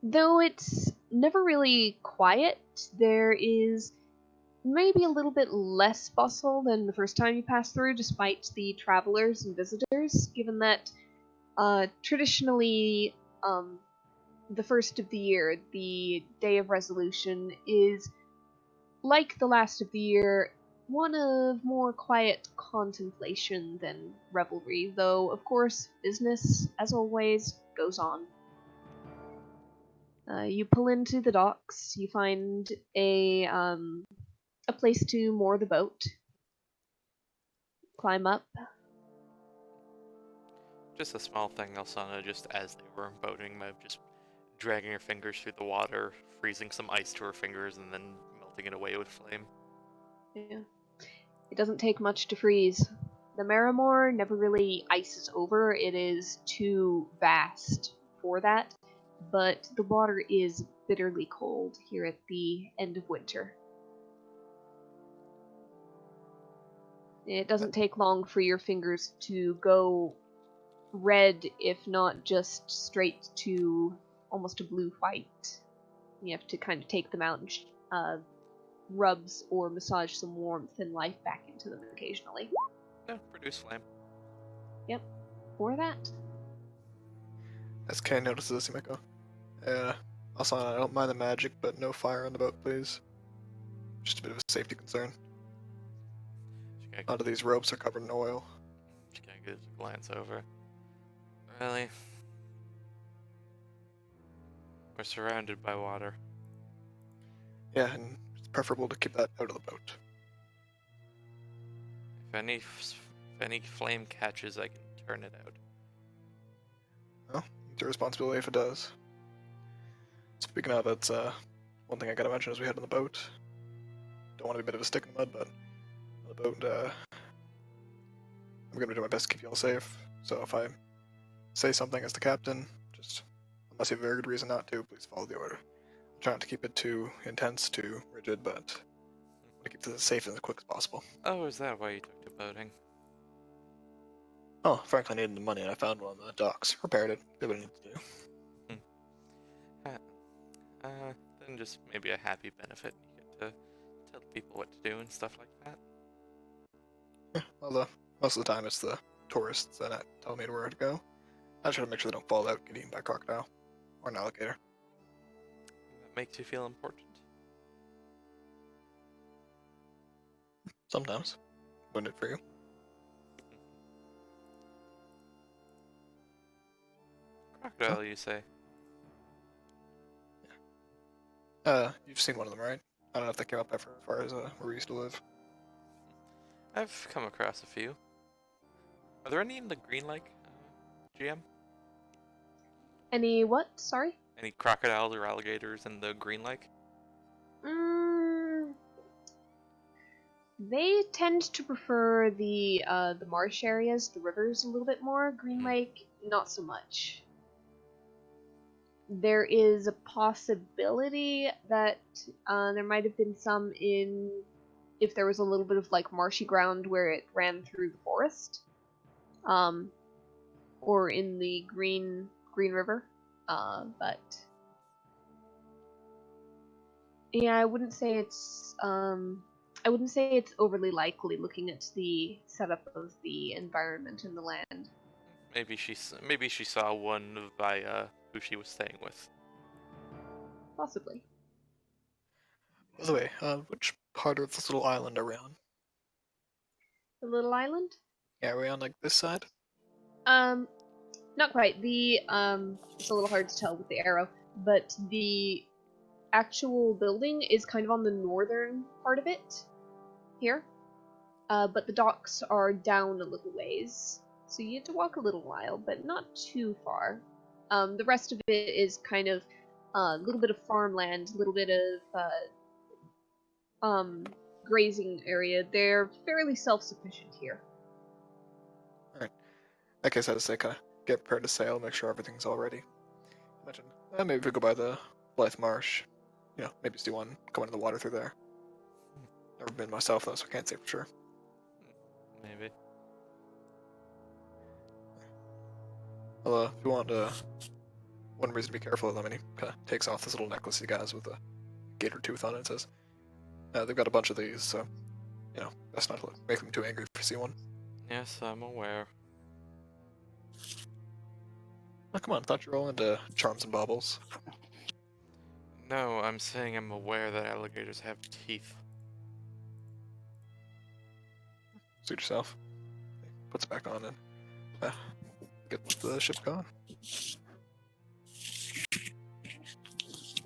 though it's never really quiet, there is maybe a little bit less bustle than the first time you passed through, despite the travelers and visitors, given that traditionally, the first of the year, the Day of Resolution, is like the last of the year, one of more quiet contemplation than revelry, though, of course, business, as always, goes on. You pull into the docks, you find a place to moor the boat, climb up. Just a small thing, Elsana, just as they were boating, just dragging her fingers through the water, freezing some ice to her fingers, and then melting it away with flame. Yeah. It doesn't take much to freeze. The Maramore never really ices over, it is too vast for that, but the water is bitterly cold here at the end of winter. It doesn't take long for your fingers to go red, if not just straight to almost a blue white. You have to kind of take them out and rubs or massage some warmth and life back into them occasionally. No, produce flame. Yep, for that. As Kane notices Himeko. Asana, I don't mind the magic, but no fire on the boat, please. Just a bit of a safety concern. A lot of these ropes are covered in oil. She kind of gives a glance over. Really? We're surrounded by water. Yeah, and it's preferable to keep that out of the boat. If any flame catches, I can turn it out. Well, it's your responsibility if it does. Speaking of, it's one thing I gotta mention as we head on the boat. Don't want to be a bit of a stick in the mud, but on the boat, I'm gonna do my best to keep you all safe. So if I say something as the captain, just unless you have a very good reason not to, please follow the order. I'm trying not to keep it too intense, too rigid, but I want to keep it as safe and as quick as possible. Oh, is that why you took to boating? Oh, frankly, I needed the money and I found one on the docks. Repaired it. Did what I needed to do. Then just maybe a happy benefit. You get to tell people what to do and stuff like that. Yeah, although most of the time it's the tourists that tell me where to go. I try to make sure they don't fall out, get eaten by a crocodile or an alligator. That makes you feel important. Sometimes. Wouldn't it for you? Crocodile, you say? You've seen one of them, right? I don't know if they came up as far as where we used to live. I've come across a few. Are there any in the Green Lake, GM? Any what? Sorry? Any crocodiles or alligators in the Green Lake? They tend to prefer the marsh areas, the rivers a little bit more. Green Lake, not so much. There is a possibility that there might have been some if there was a little bit of like marshy ground where it ran through the forest, or in the Green River, but yeah, I wouldn't say it's overly likely looking at the setup of the environment and the land. Maybe she saw one by who she was staying with. Possibly. By the way, which part of this little island are we on? The little island? Yeah, are we on like this side? Not quite. It's a little hard to tell with the arrow, but the actual building is kind of on the northern part of it, here. But the docks are down a little ways, so you have to walk a little while, but not too far. The rest of it is kind of a little bit of farmland, a little bit of grazing area. They're fairly self-sufficient here. Alright. In that case, I just say kind of get prepared to sail, make sure everything's all ready. I mentioned, maybe if we go by the Blythe Marsh, maybe see one come into the water through there. Never been myself though, so I can't say for sure. Maybe. Well, if you want one reason to be careful of them, and he kind of takes off this little necklace he has with a gator tooth on it and says, They've got a bunch of these, so best not to make them too angry if you see one. Yes, I'm aware. Oh, come on, thought you were all into charms and baubles. No, I'm saying I'm aware that alligators have teeth. Suit yourself. Puts it back on and get the ship going.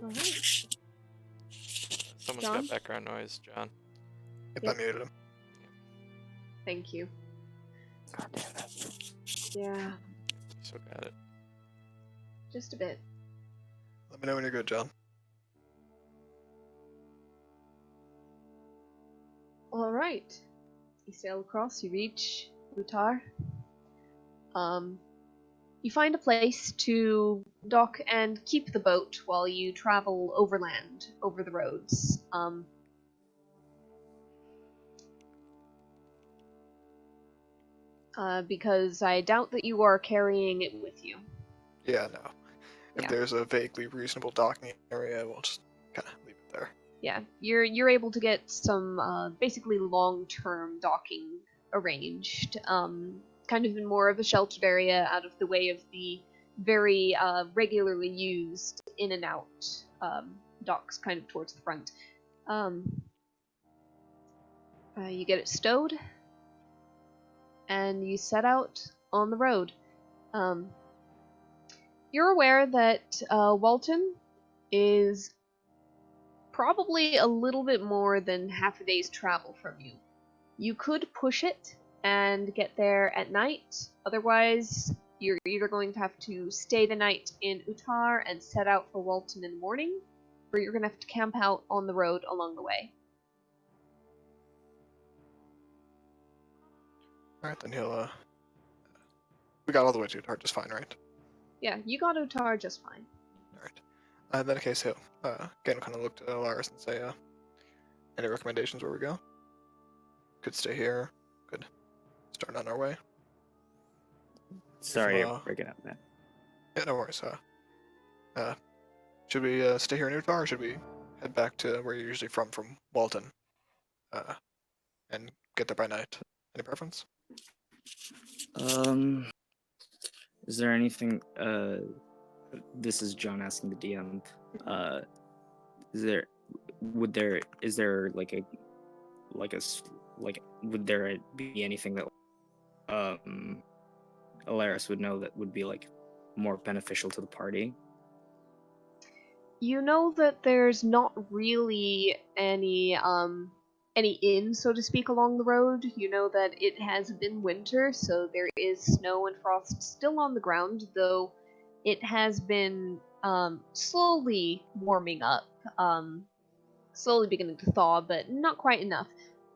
Alright. Someone's John? got background noise, John. Yep, Yep. I muted him. Thank you. God damn it. Yeah, You still got it. just a bit. Let me know when you're good, John. Alright. You sail across, you reach Utar. You find a place to dock and keep the boat while you travel overland, over the roads. Because I doubt that you are carrying it with you. Yeah, no. If Yeah. there's a vaguely reasonable docking area, we'll just kind of leave it there. Yeah, you're able to get some basically long-term docking arranged, kind of in more of a sheltered area, out of the way of the very regularly used in and out docks, kind of towards the front. You get it stowed, and you set out on the road. You're aware that Walton is probably a little bit more than half a day's travel from you. You could push it and get there at night. Otherwise, you're either going to have to stay the night in Utar and set out for Walton in the morning, or you're going to have to camp out on the road along the way. Alright, then he'll, we got all the way to Utah just fine, right? Yeah, you got Utar just fine. Alright. In that case, he'll, again, kind of look to Alaris and say, any recommendations where we go? Could stay here, could start on our way. Sorry, If, you're breaking up, man. Yeah, no worries. Should we stay here in Utah, or should we head back to where you're usually from Walton, and get there by night? Any preference? Is there anything? This is John asking the DM. Is there would there be anything that Alaris would know that would be like more beneficial to the party? You know that there's not really any inn, so to speak, along the road. You know that it has been winter, so there is snow and frost still on the ground, though it has been slowly warming up, slowly beginning to thaw, but not quite enough.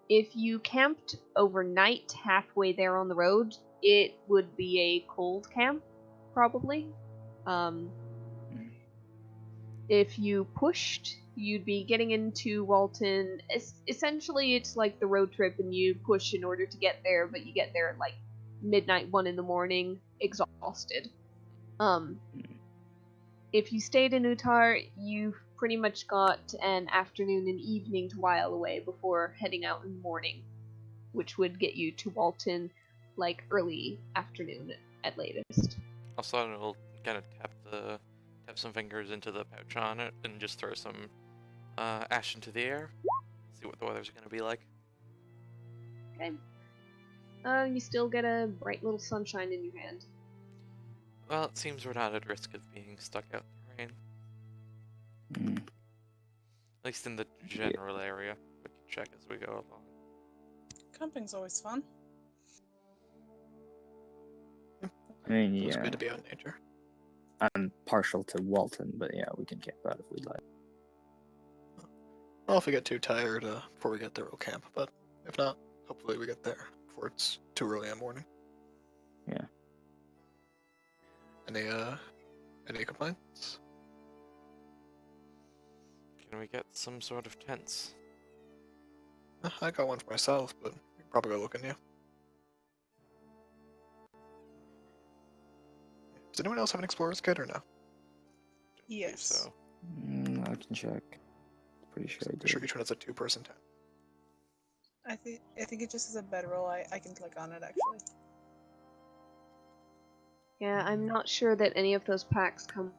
If you camped overnight halfway there on the road, it would be a cold camp, probably. If you pushed, you'd be getting into Walton. Essentially, it's like the road trip, and you push in order to get there, but you get there at like midnight, 1 in the morning, exhausted. If you stayed in Utar, you've pretty much got an afternoon and evening to while away before heading out in the morning, which would get you to Walton like early afternoon at latest. Also, I'll kind of tap some fingers into the pouch on it and just throw some ash into the air. See what the weather's gonna be like. Okay. You still get a bright little sunshine in your hand. Well, it seems we're not at risk of being stuck out in the rain. At least in the general area. We can check as we go along. Camping's always fun. I mean, It's yeah, good to be out in nature. I'm partial to Walton, but yeah, we can camp out if we'd like. Well, if we get too tired before we get there, we'll camp. But if not, hopefully we get there before it's too early in the morning. Yeah. Any complaints? Can we get some sort of tents? I got one for myself, but we can probably go look in you. Does anyone else have an explorer's kit or no? Don't believe Yes. So. I can check. Pretty sure I I'm sure did. each one has a 2-person tent. I think it just is a bedroll. I can click on it actually. Yeah, I'm not sure that any of those packs come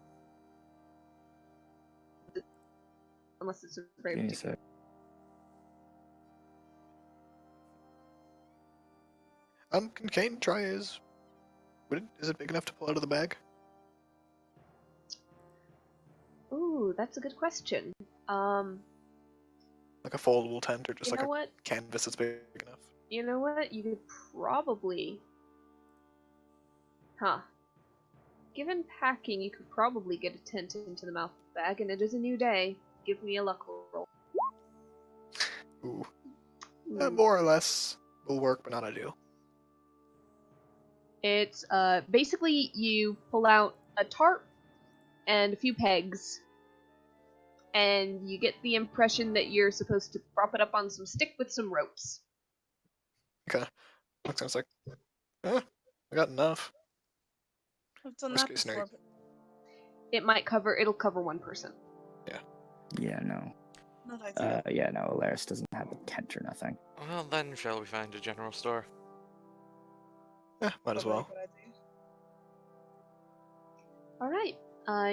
unless it's a very Give me a particular. sec. Can Kane try his? Is it big enough to pull out of the bag? Ooh, that's a good question. Like a foldable tent, or just You like know a what? canvas that's big enough? You know what? You could probably. Huh. Given packing, you could probably get a tent into the mouth of the bag, and it is a new day. Give me a luck roll. Ooh. Ooh. More or less will work, but not ideal. It's basically you pull out a tarp and a few pegs, and you get the impression that you're supposed to prop it up on some stick with some ropes. Okay. Looks like, I got enough. I've done Worst that case scenario. before, but It'll cover one person. Yeah, no. not ideal. Yeah, no, Alaris doesn't have a tent or nothing. Well, then shall we find a general store? Might as Probably a well. good idea. Alright.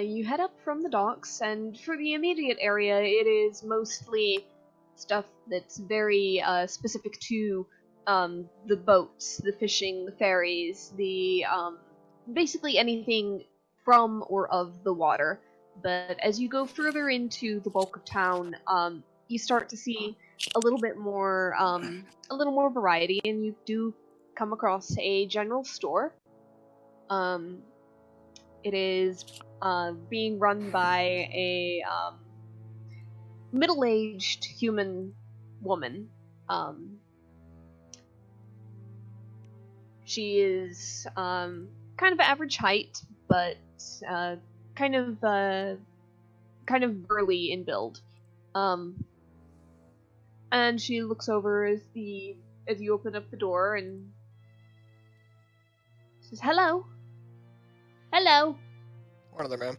You head up from the docks, and for the immediate area, it is mostly stuff that's very specific to the boats, the fishing, the ferries, the basically anything from or of the water. But as you go further into the bulk of town, you start to see a little bit more, a little more variety, and you do come across a general store. It is being run by a middle-aged human woman. She is kind of average height, but uh, kind of kind of burly in build. And she looks over as you open up the door and says, "Hello, hello. One there, ma'am.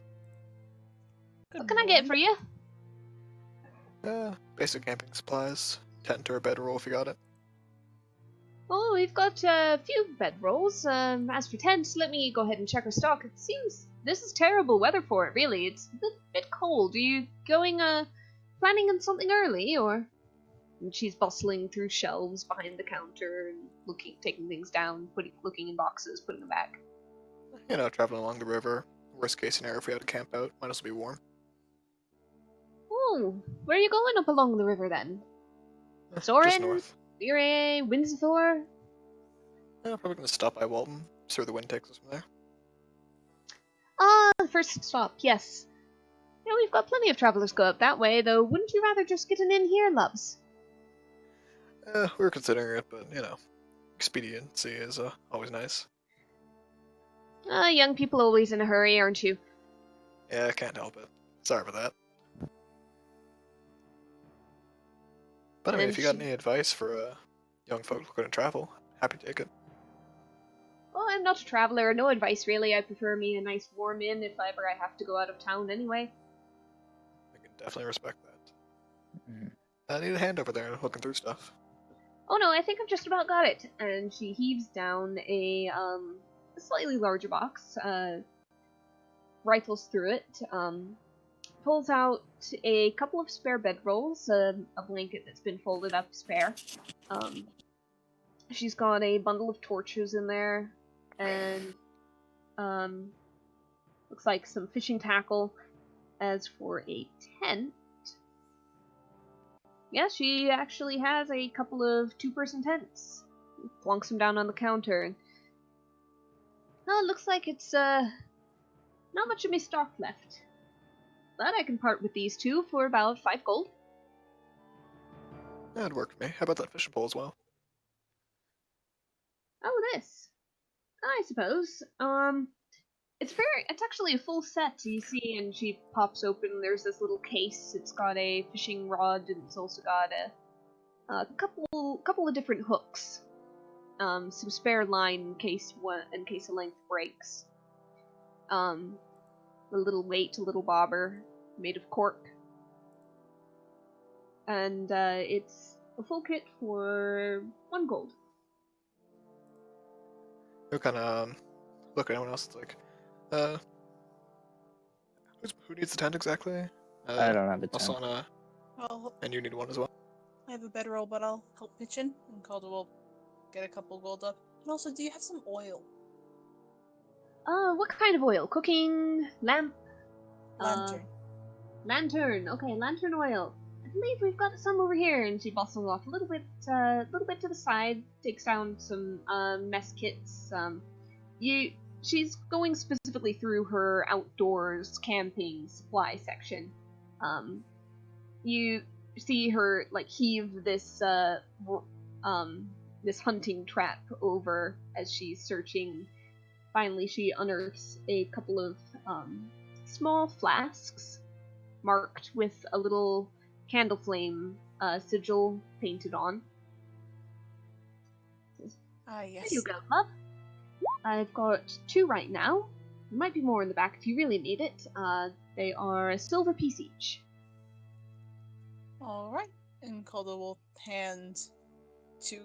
Good What can I get morning. for you?" Basic camping supplies. Tent or a bedroll if you got it. Oh, we've got a few bedrolls. As for tents, let me go ahead and check our stock. It seems this is terrible weather for it, really. It's a bit cold. Are you planning on something early, or? And she's bustling through shelves behind the counter and taking things down, looking in boxes, putting them back. Traveling along the river. Worst case scenario, if we had to camp out, might as well be warm. Oh, where are you going up along the river then? Just Soren? north. Vire? Windsor? Probably gonna stop by Walton. See where the wind takes us from there. Ah, first stop, yes. We've got plenty of travelers go up that way, though wouldn't you rather just get an inn here, loves? We were considering it, but expediency is always nice. Young people always in a hurry, aren't you? Yeah, I can't help it. Sorry for that. But I mean, And if you got any advice for young folk looking to travel, happy to take it. Well, I'm not a traveler, no advice really. I prefer me a nice warm inn if ever I have to go out of town anyway. I can definitely respect that. Mhm. I need a hand over there looking through stuff. Oh no, I think I've just about got it. And she heaves down a slightly larger box, rifles through it, pulls out a couple of spare bedrolls, a blanket that's been folded up spare. She's got a bundle of torches in there, and looks like some fishing tackle. As for a tent, yeah, she actually has a couple of 2-person tents. Plonks them down on the counter. Oh, it looks like it's not much of my stock left. But I can part with these two for about 5 gold. That'd work for me. How about that fishing pole as well? Oh, this. I suppose. It's actually a full set, you see, and she pops open, there's this little case. It's got a fishing rod, and it's also got a couple of different hooks. Some spare line in case a length breaks. A little weight, a little bobber, made of cork. and it's a full kit for 1 gold. Who kind of look at anyone else? It's like, uh, who needs the tent exactly? I don't have a tent. Asana, Well, and you need one as well. I have a bedroll, but I'll help pitch in, and Calder will get a couple gold up. And also, do you have some oil? What kind of oil? Cooking? Lamp? Lantern. Lantern. Okay, lantern oil. I believe we've got some over here. And she bustles off a little bit to the side, takes down some mess kits. She's going specifically through her outdoors camping supply section. You see her like heave this this hunting trap over as she's searching. Finally, she unearths a couple of small flasks marked with a little candle flame sigil painted on. Ah, There yes. you go, love. I've got 2 right now. There might be more in the back if you really need it. They are a silver piece each. All right. And Calder will hand two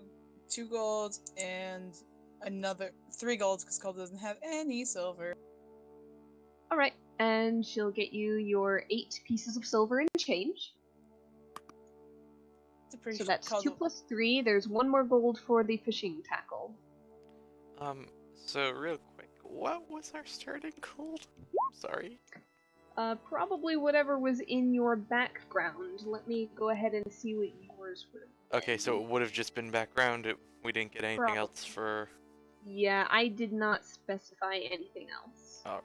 gold and another 3 golds because Calder doesn't have any silver. Alright, and she'll get you your 8 pieces of silver in change. So that's 2 plus 3. There's 1 more gold for the fishing tackle. So real quick, what was our starting gold? Sorry. Probably whatever was in your background. Let me go ahead and see what yours would have. Okay, so it would have just been background. We didn't get anything else for. Yeah, I did not specify anything else. Alright.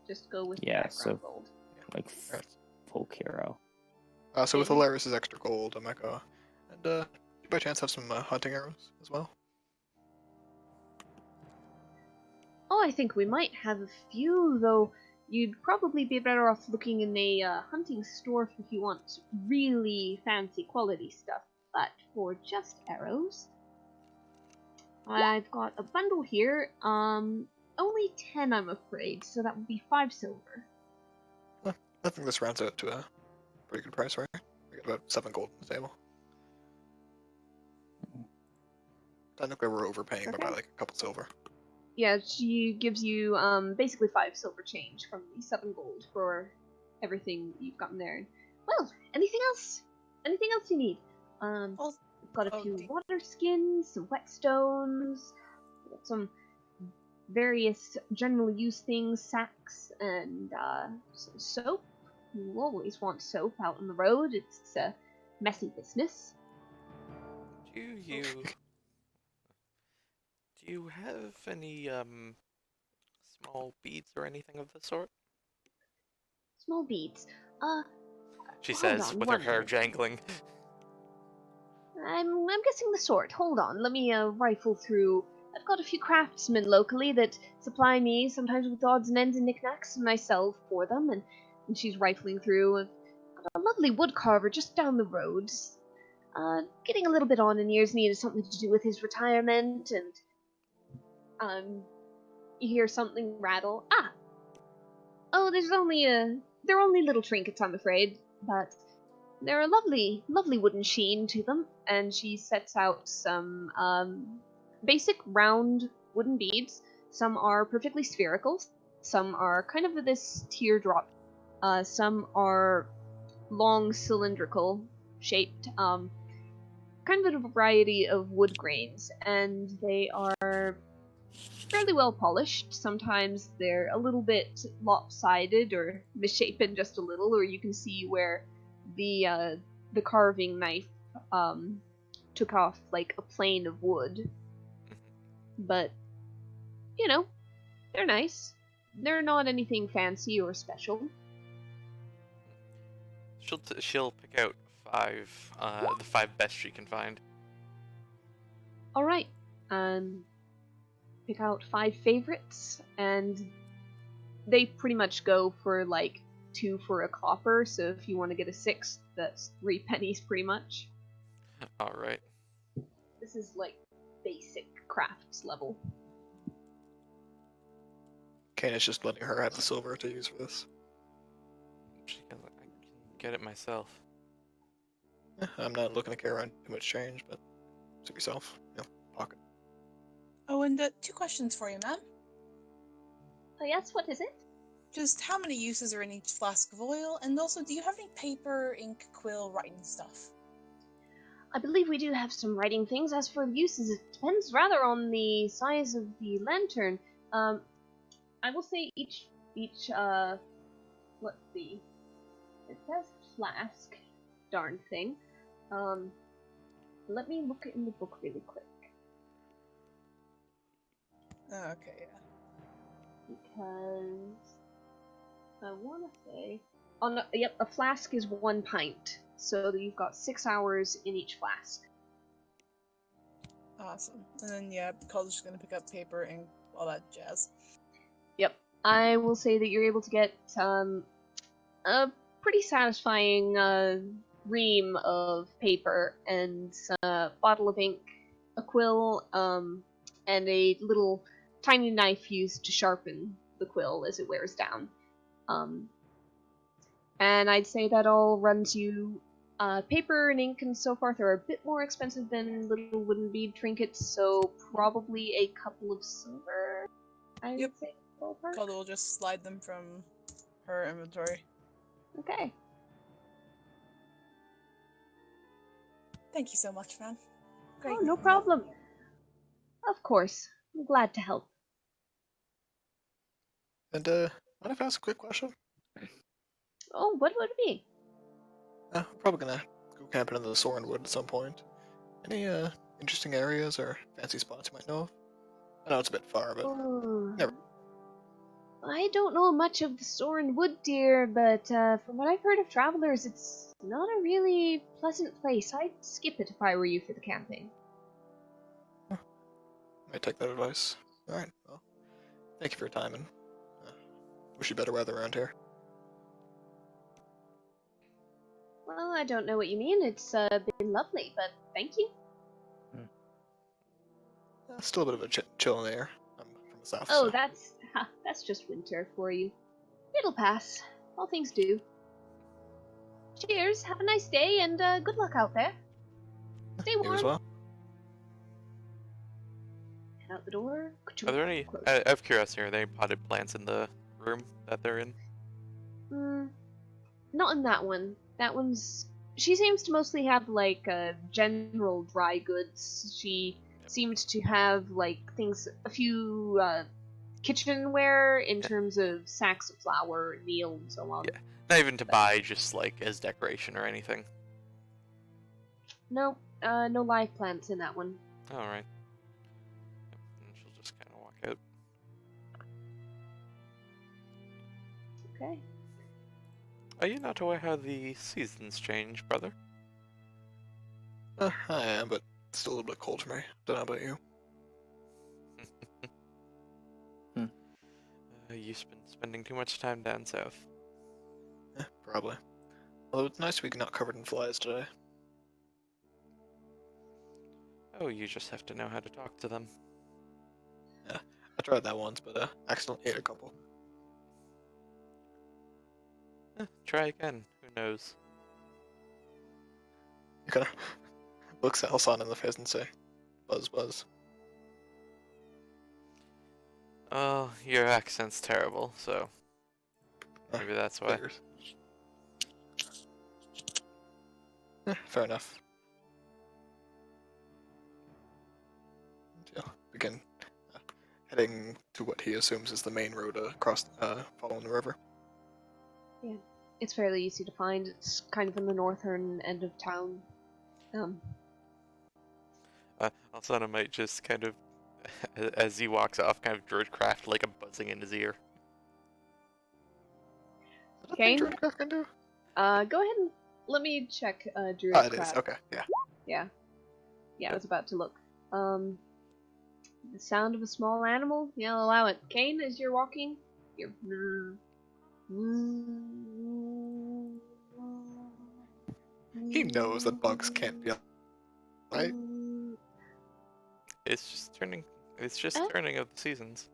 Just go with Yeah, background so- gold. Like folk hero. So with Alaris's extra gold, I'm like, and you by chance have some hunting arrows as well? Oh, I think we might have a few, though you'd probably be better off looking in a hunting store if you want really fancy quality stuff. But for just arrows, I've got a bundle here. Only 10, I'm afraid, so that would be 5 silver. I think this rounds out to a pretty good price, right? We got about 7 gold on the table. Technically, we're overpaying by like a couple silver. Yeah, she gives you basically 5 silver change from the 7 gold for everything you've gotten there. Well, anything else? Anything else you need? We've got a few water skins, some whetstones, some various general use things, sacks, and some soap. You always want soap out on the road. It's a messy business. Do you have any small beads or anything of the sort? Small beads. She hold says on with her one hair minute. jangling. I'm guessing the sort. Hold on, let me rifle through. I've got a few craftsmen locally that supply me sometimes with odds and ends and knickknacks, and I sell for them. And she's rifling through. I've got a lovely woodcarver just down the road. Getting a little bit on in years, needed something to do with his retirement, and you hear something rattle. Oh, they're only little trinkets, I'm afraid, but they're a lovely, lovely wooden sheen to them. And she sets out some basic round wooden beads. Some are perfectly spherical. Some are kind of this teardrop. Some are long cylindrical shaped. Kind of a variety of wood grains, and they are fairly well polished. Sometimes they're a little bit lopsided or misshapen just a little, or you can see where the carving knife took off like a plane of wood. But you know, they're nice. They're not anything fancy or special. She'll pick out 5, the 5 best she can find. All right, pick out 5 favorites, and they pretty much go for like 2 for a copper. So if you want to get a 6th, that's 3 pennies pretty much. All right. This is like basic crafts level. Kane is just letting her have the silver to use for this. She goes, I can get it myself. I'm not looking to carry around too much change, but suit yourself. Pocket. Oh, and 2 questions for you, ma'am. Oh, yes, what is it? Just how many uses are in each flask of oil, and also, do you have any paper, ink, quill, writing stuff? I believe we do have some writing things. As for uses, it depends rather on the size of the lantern. I will say each, let's see. It says flask. Darn thing. Let me look in the book really quick. Oh, okay, yeah. Because I want to say, oh no, yep, a flask is 1 pint, so you've got 6 hours in each flask. Awesome. And then, yeah, Calder's just gonna pick up paper, ink, all that jazz. Yep, I will say that you're able to get a pretty satisfying ream of paper and a bottle of ink, a quill, and a little tiny knife used to sharpen the quill as it wears down. And I'd say that all runs you paper and ink and so forth are a bit more expensive than little wooden bead trinkets, so probably a couple of silver, I Yep. would say. Ballpark. Calder will just slide them from her inventory. Okay. Thank you so much, man. Great. Oh, no problem. Of course. I'm glad to help. And mind if I ask a quick question? Oh, what would it be? I'm probably gonna go camping in the Soren Wood at some point. Any interesting areas or fancy spots you might know of? I know it's a bit far, but Oh, never. I don't know much of the Soren Wood deer, but from what I've heard of travelers, it's not a really pleasant place. I'd skip it if I were you for the camping. Might take that advice. All right. Well, thank you for your time, and wish you better weather around here. Well, I don't know what you mean. It's been lovely, but thank you. Still a bit of a chill in the air. I'm from the south. Oh, So. that's just winter for you. It'll pass. All things do. Cheers, have a nice day, and good luck out there. Stay You warm. as well. Head out the door. Are there any, Close. out of curiosity, are there any potted plants in the room that they're in? Not in that one. That one's. She seems to mostly have like general dry goods. She seemed to have like things, a few kitchenware in Yeah. terms of sacks of flour, meal, and so on. Yeah. Not even to buy, just like as decoration or anything. No, no live plants in that one. Alright. And she'll just kind of walk out. Okay. Are you not aware how the seasons change, brother? I am, but it's still a little bit cold for me. Don't know about you. You've been spending too much time down south. Probably. Although it's nice we not covered in flies today. Oh, you just have to know how to talk to them. I tried that once, but accidentally ate a couple. Try again. Who knows? You kind of look Salson in the face and say, "Buzz, buzz." Oh, your accent's terrible, so maybe that's why. Figures. Fair enough. Yeah, begin heading to what he assumes is the main road across, following the river. It's fairly easy to find. It's kind of in the northern end of town. Alsana might just kind of, as he walks off, kind of Druidcraft like a buzzing in his ear. Is that a Kane? thing Druidcraft can do? Go ahead and let me check Druid Oh, it is. Craft. Okay, yeah. Yeah, I was about to look. The sound of a small animal? Yeah, I'll allow it. Kane, as you're walking, you're. He knows that bugs can't be right. It's just turning. It's just Uh? turning of the seasons.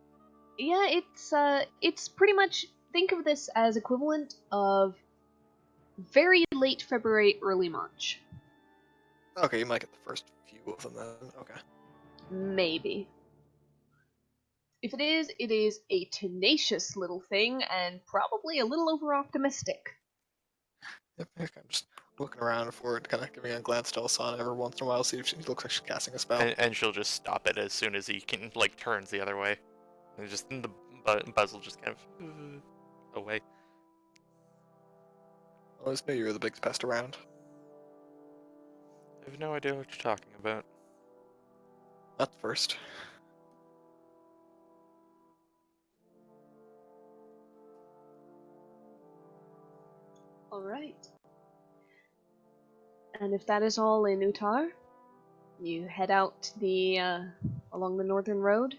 Yeah, it's pretty much, think of this as equivalent of very late February, early March. Okay, you might get the first few of them then. Okay. Maybe. If it is a tenacious little thing and probably a little over optimistic. Yep, yeah, kind of just looking around for it, kind of giving a glance to Alsana every once in a while, see if she looks like she's casting a spell. And she'll just stop it as soon as he can, like, turns the other way. And just the buzz will just kind of away. I always knew you were the biggest pest around. I have no idea what you're talking about. That's first. Alright. And if that is all in Utar, you head out along the northern road.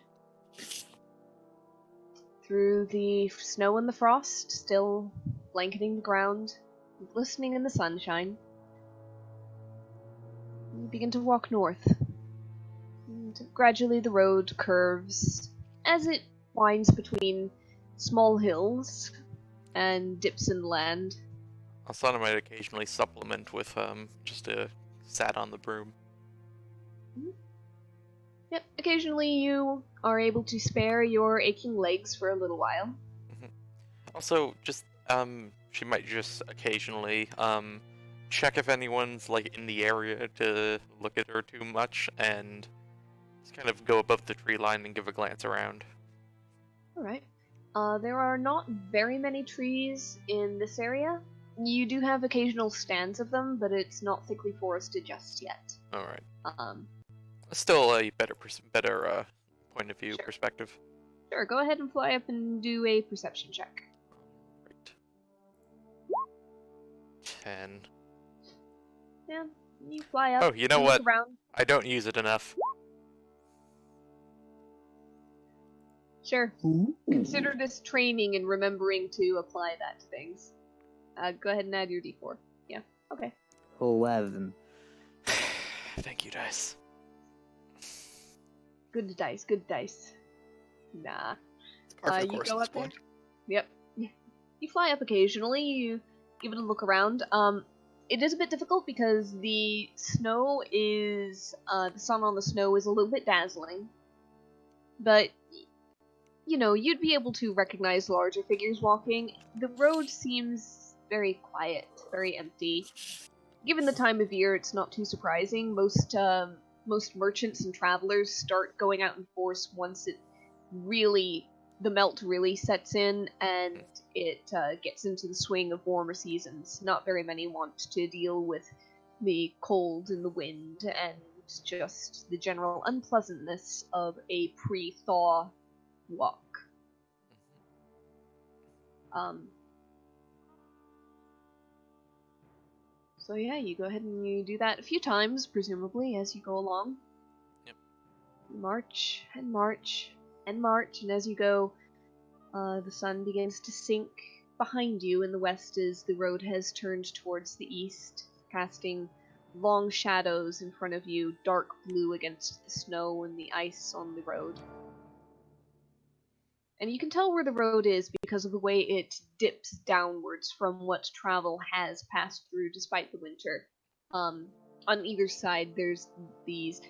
Through the snow and the frost, still blanketing the ground, glistening in the sunshine. You begin to walk north. And gradually the road curves as it winds between small hills and dips in the land. Asana might occasionally supplement with just a sat on the broom. Yep, occasionally you are able to spare your aching legs for a little while. Also, just she might just occasionally check if anyone's like in the area to look at her too much, and just kind of go above the tree line and give a glance around. Alright. There are not very many trees in this area. You do have occasional stands of them, but it's not thickly forested just yet. All right. Um, Still a better point of view Sure. perspective. Sure, go ahead and fly up and do a perception check. Right. 10. Yeah, you fly up. Oh, you know look what? Around. I don't use it enough. Sure. Consider this training and remembering to apply that to things. Go ahead and add your d4. Yeah, okay. 11. Thank you, dice. Good dice, good dice. Nah. It's par for the You course go at this up there? point. Yep. You fly up occasionally, you give it a look around. It is a bit difficult because the snow is, the sun on the snow is a little bit dazzling. But, you know, you'd be able to recognize larger figures walking. The road seems very quiet, very empty. Given the time of year, it's not too surprising. Most merchants and travelers start going out in force once the melt really sets in and it gets into the swing of warmer seasons. Not very many want to deal with the cold and the wind and just the general unpleasantness of a pre-thaw walk. So yeah, you go ahead and you do that a few times, presumably, as you go along. Yep. You march and march and march, and as you go, the sun begins to sink behind you in the west as the road has turned towards the east, casting long shadows in front of you, dark blue against the snow and the ice on the road. And you can tell where the road is because of the way it dips downwards from what travel has passed through despite the winter. On either side, there's these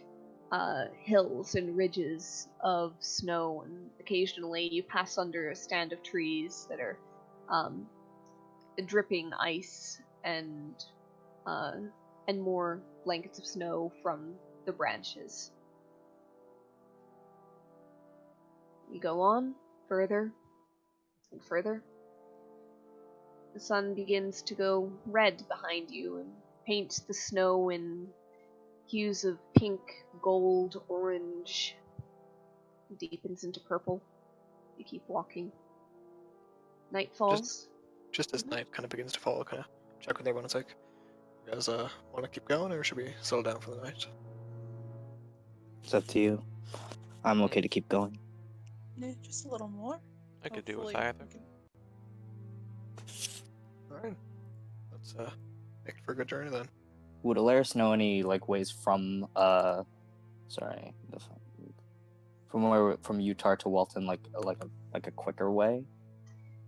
hills and ridges of snow, and occasionally you pass under a stand of trees that are dripping ice and more blankets of snow from the branches. You go on further and further. The sun begins to go red behind you and paints the snow in hues of pink, gold, orange. It deepens into purple. You keep walking. Night falls. Just as night kind of begins to fall, kind of check with everyone. It's like, you guys want to keep going, or should we settle down for the night? It's up to you. I'm okay to keep going. Yeah, just a little more. I could do with Hopefully either. we can- All right, let's make it for a good journey then. Would Alaris know any like ways from from Utah to Walton like a quicker way?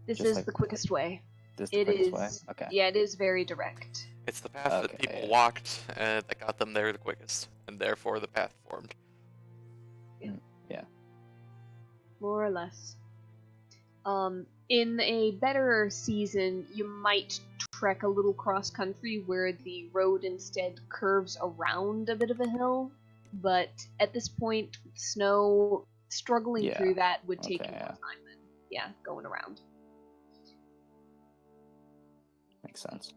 This Just is like- the quickest way. This the It quickest is. way? Okay. Yeah, it is very direct. It's the path that people Okay. walked that got them there the quickest, and therefore the path formed. Yeah. More or less. In a better season, you might trek a little cross country where the road instead curves around a bit of a hill, but at this point, with snow, struggling Yeah. through that would take Okay, you more time than, going around. Makes sense.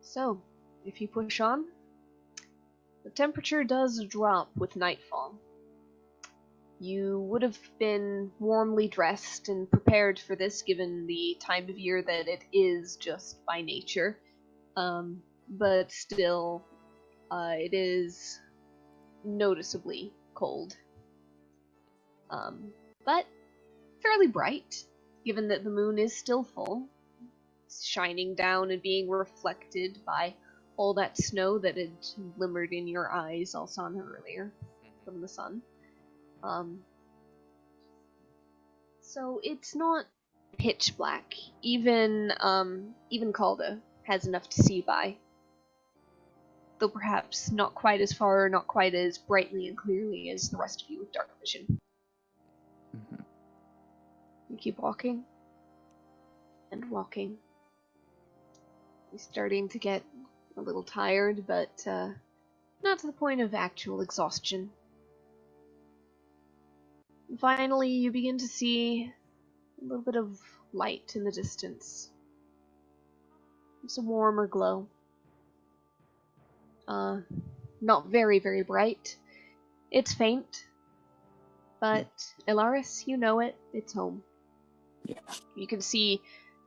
So, if you push on, the temperature does drop with nightfall. You would have been warmly dressed and prepared for this given the time of year that it is just by nature. But still, it is noticeably cold. But fairly bright, given that the moon is still full, shining down and being reflected by all that snow that had glimmered in your eyes, Alsana, earlier from the sun. So it's not pitch black. Even Calda has enough to see by. Though perhaps not quite as far, not quite as brightly and clearly as the rest of you with dark vision. Mm-hmm. You keep walking and walking. You're starting to get a little tired, but not to the point of actual exhaustion. And finally, you begin to see a little bit of light in the distance. It's a warmer glow. Not very, very bright. It's faint. But, Elaris, you know it. It's home. Yeah. You can see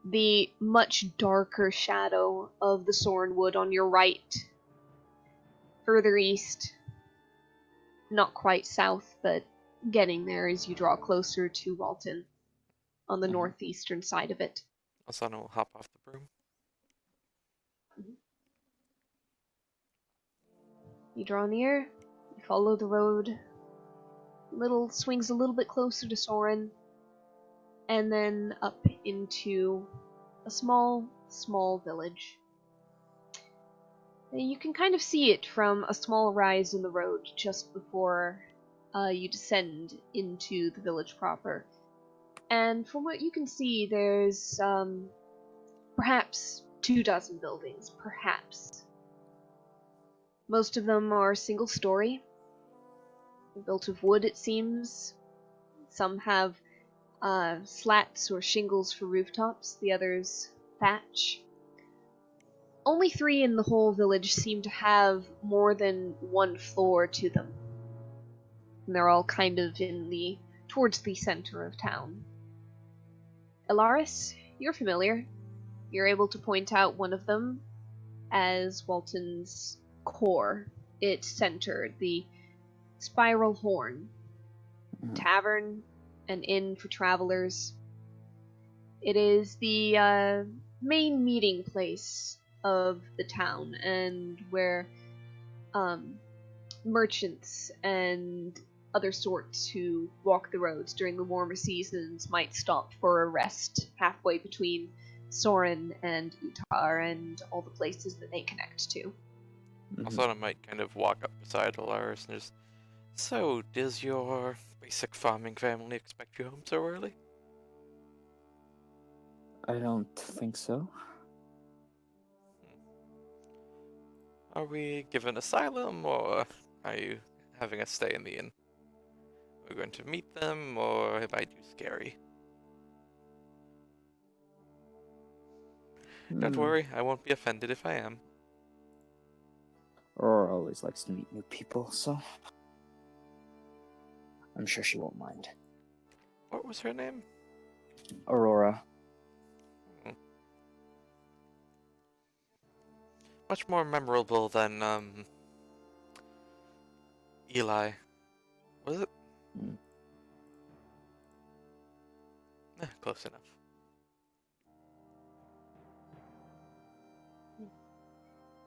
the much darker shadow of the Sorenwood on your right. Further east. Not quite south, but getting there as you draw closer to Walton. On the northeastern side of it. Asana will hop off the broom. You draw near, you follow the road, swings a little bit closer to Soren, and then up into a small village. You can kind of see it from a small rise in the road just before you descend into the village proper. And from what you can see, there's perhaps 24 buildings, perhaps. Most of them are single-story, built of wood, it seems. Some have slats or shingles for rooftops, the others thatch. Only 3 in the whole village seem to have more than 1 floor to them. And they're all kind of towards the center of town. Elaris, you're familiar. You're able to point out one of them as Walton's core. Its center, the Spiral Horn. Tavern, an inn for travelers. It is the main meeting place of the town, and where merchants and other sorts who walk the roads during the warmer seasons might stop for a rest halfway between Soren and Utar and all the places that they connect to. Asana might kind of walk up beside Alaris and just, so, does your basic farming family expect you home so early? I don't think so. Are we given asylum, or are you having us stay in the inn? Are we going to meet them, or am I too scary? Don't worry, I won't be offended if I am. Aurora always likes to meet new people, so I'm sure she won't mind. What was her name? Aurora. Much more memorable than, Eli. Was it? Close enough.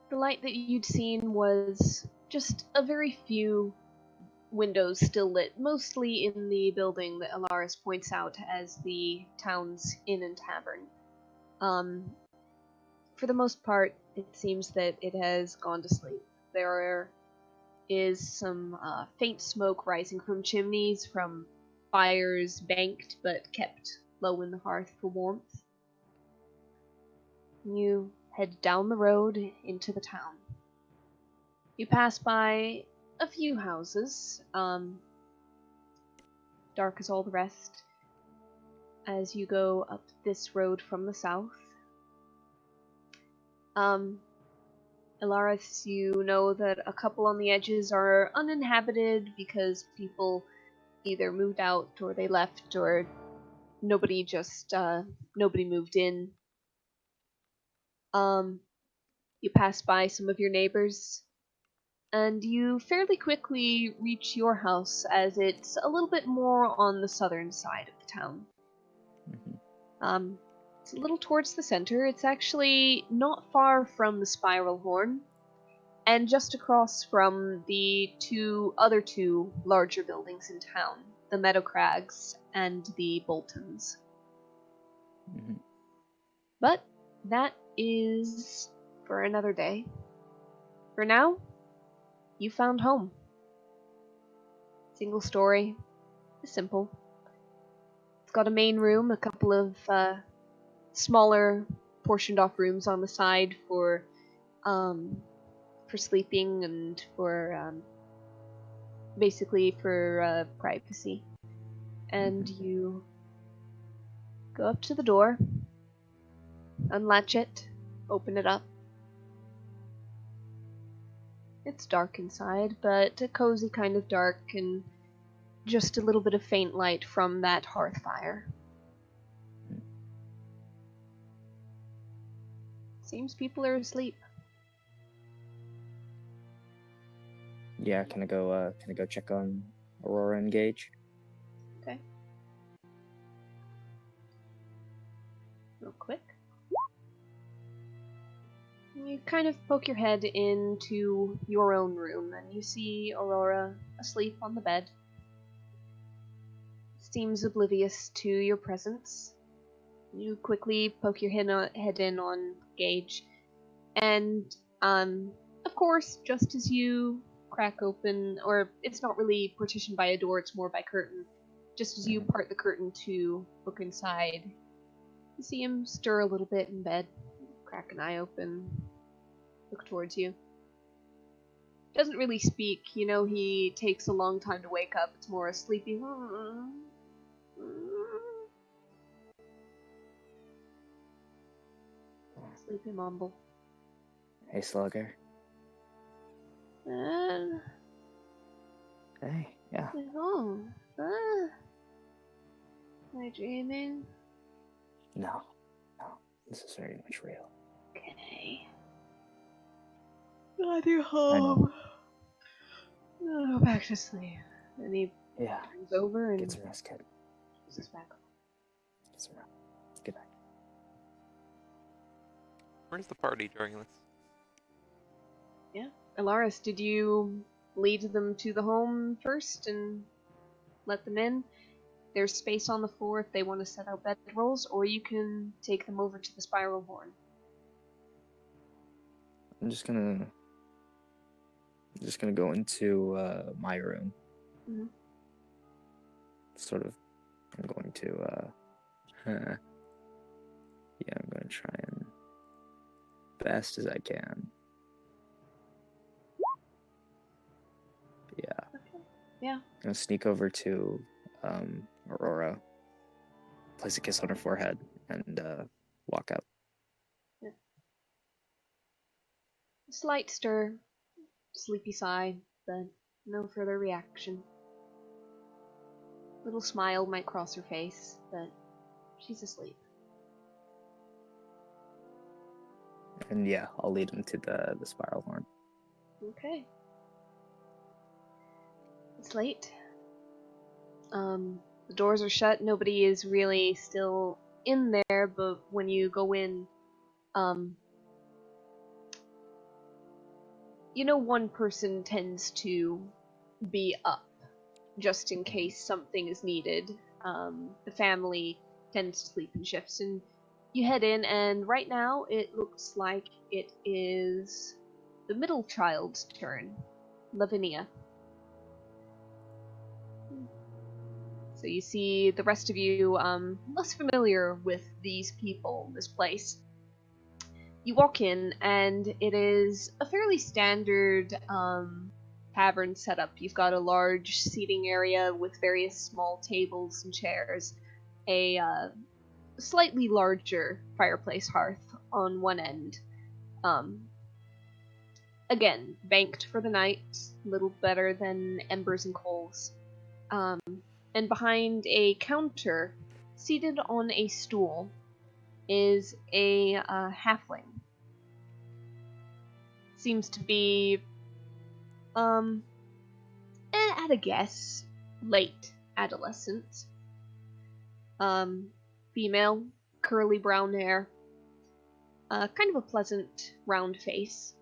The light that you'd seen was just a very few windows still lit, mostly in the building that Alaris points out as the town's inn and tavern. For the most part, it seems that it has gone to sleep. There is some faint smoke rising from chimneys from fires banked but kept low in the hearth for warmth. You head down the road into the town. You pass by a few houses, dark as all the rest, as you go up this road from the south. Ilaris, you know that a couple on the edges are uninhabited because people either moved out or they left or nobody moved in. You pass by some of your neighbors, and you fairly quickly reach your house as it's a little bit more on the southern side of the town. Mm-hmm. It's a little towards the center. It's actually not far from the Spiral Horn, and just across from the other two larger buildings in town, the Meadow Crags and the Boltons. Mm-hmm. But that is for another day. For now, you found home. Single story. Simple. It's got a main room, a couple of smaller portioned off rooms on the side for sleeping and for basically for privacy. And you go up to the door, unlatch it, open it up. It's dark inside, but a cozy kind of dark, and just a little bit of faint light from that hearth fire. Seems people are asleep. Yeah, can I go check on Aurora and Gage? Okay. Real quick. You kind of poke your head into your own room, and you see Aurora asleep on the bed. Seems oblivious to your presence. You quickly poke your head in on Gage, and of course, just as you crack open, or it's not really partitioned by a door, it's more by curtain. Just as you part the curtain to look inside, you see him stir a little bit in bed, crack an eye open, look towards you. Doesn't really speak, you know, he takes a long time to wake up. It's more a sleepy sleepy mumble. Hey, Slugger. Hey, yeah. Oh, am I dreaming? No, this is very much real. Okay. God, you're home. Go back to sleep. And he Yeah. turns over and Get some rest, kid. puts us back on. Get some rest. Good night. Where's the party during this? Yeah. Alaris, did you lead them to the home first and let them in? There's space on the floor if they want to set out bedrolls, or you can take them over to the Spiral Horn. I'm just gonna go into my room. Mm-hmm. Sort of. I'm going to yeah. I'm going to try and best as I can. Yeah. Okay. Yeah. I'm gonna sneak over to Aurora, place a kiss on her forehead, and walk out. Yeah. A slight stir, sleepy sigh, but no further reaction. Little smile might cross her face, but she's asleep. And yeah, I'll lead him to the Spiral Horn. Okay. It's late. The doors are shut. Nobody is really still in there, but when you go in, you know, one person tends to be up just in case something is needed. The family tends to sleep in shifts, and you head in, and right now it looks like it is the middle child's turn, Lavinia. So you see the rest of you less familiar with these people, this place. You walk in, and it is a fairly standard tavern setup. You've got a large seating area with various small tables and chairs, a slightly larger fireplace hearth on one end. Again, banked for the night, a little better than embers and coals. And behind a counter, seated on a stool, is a halfling. Seems to be, at a guess, late adolescent. Female, curly brown hair, kind of a pleasant round face.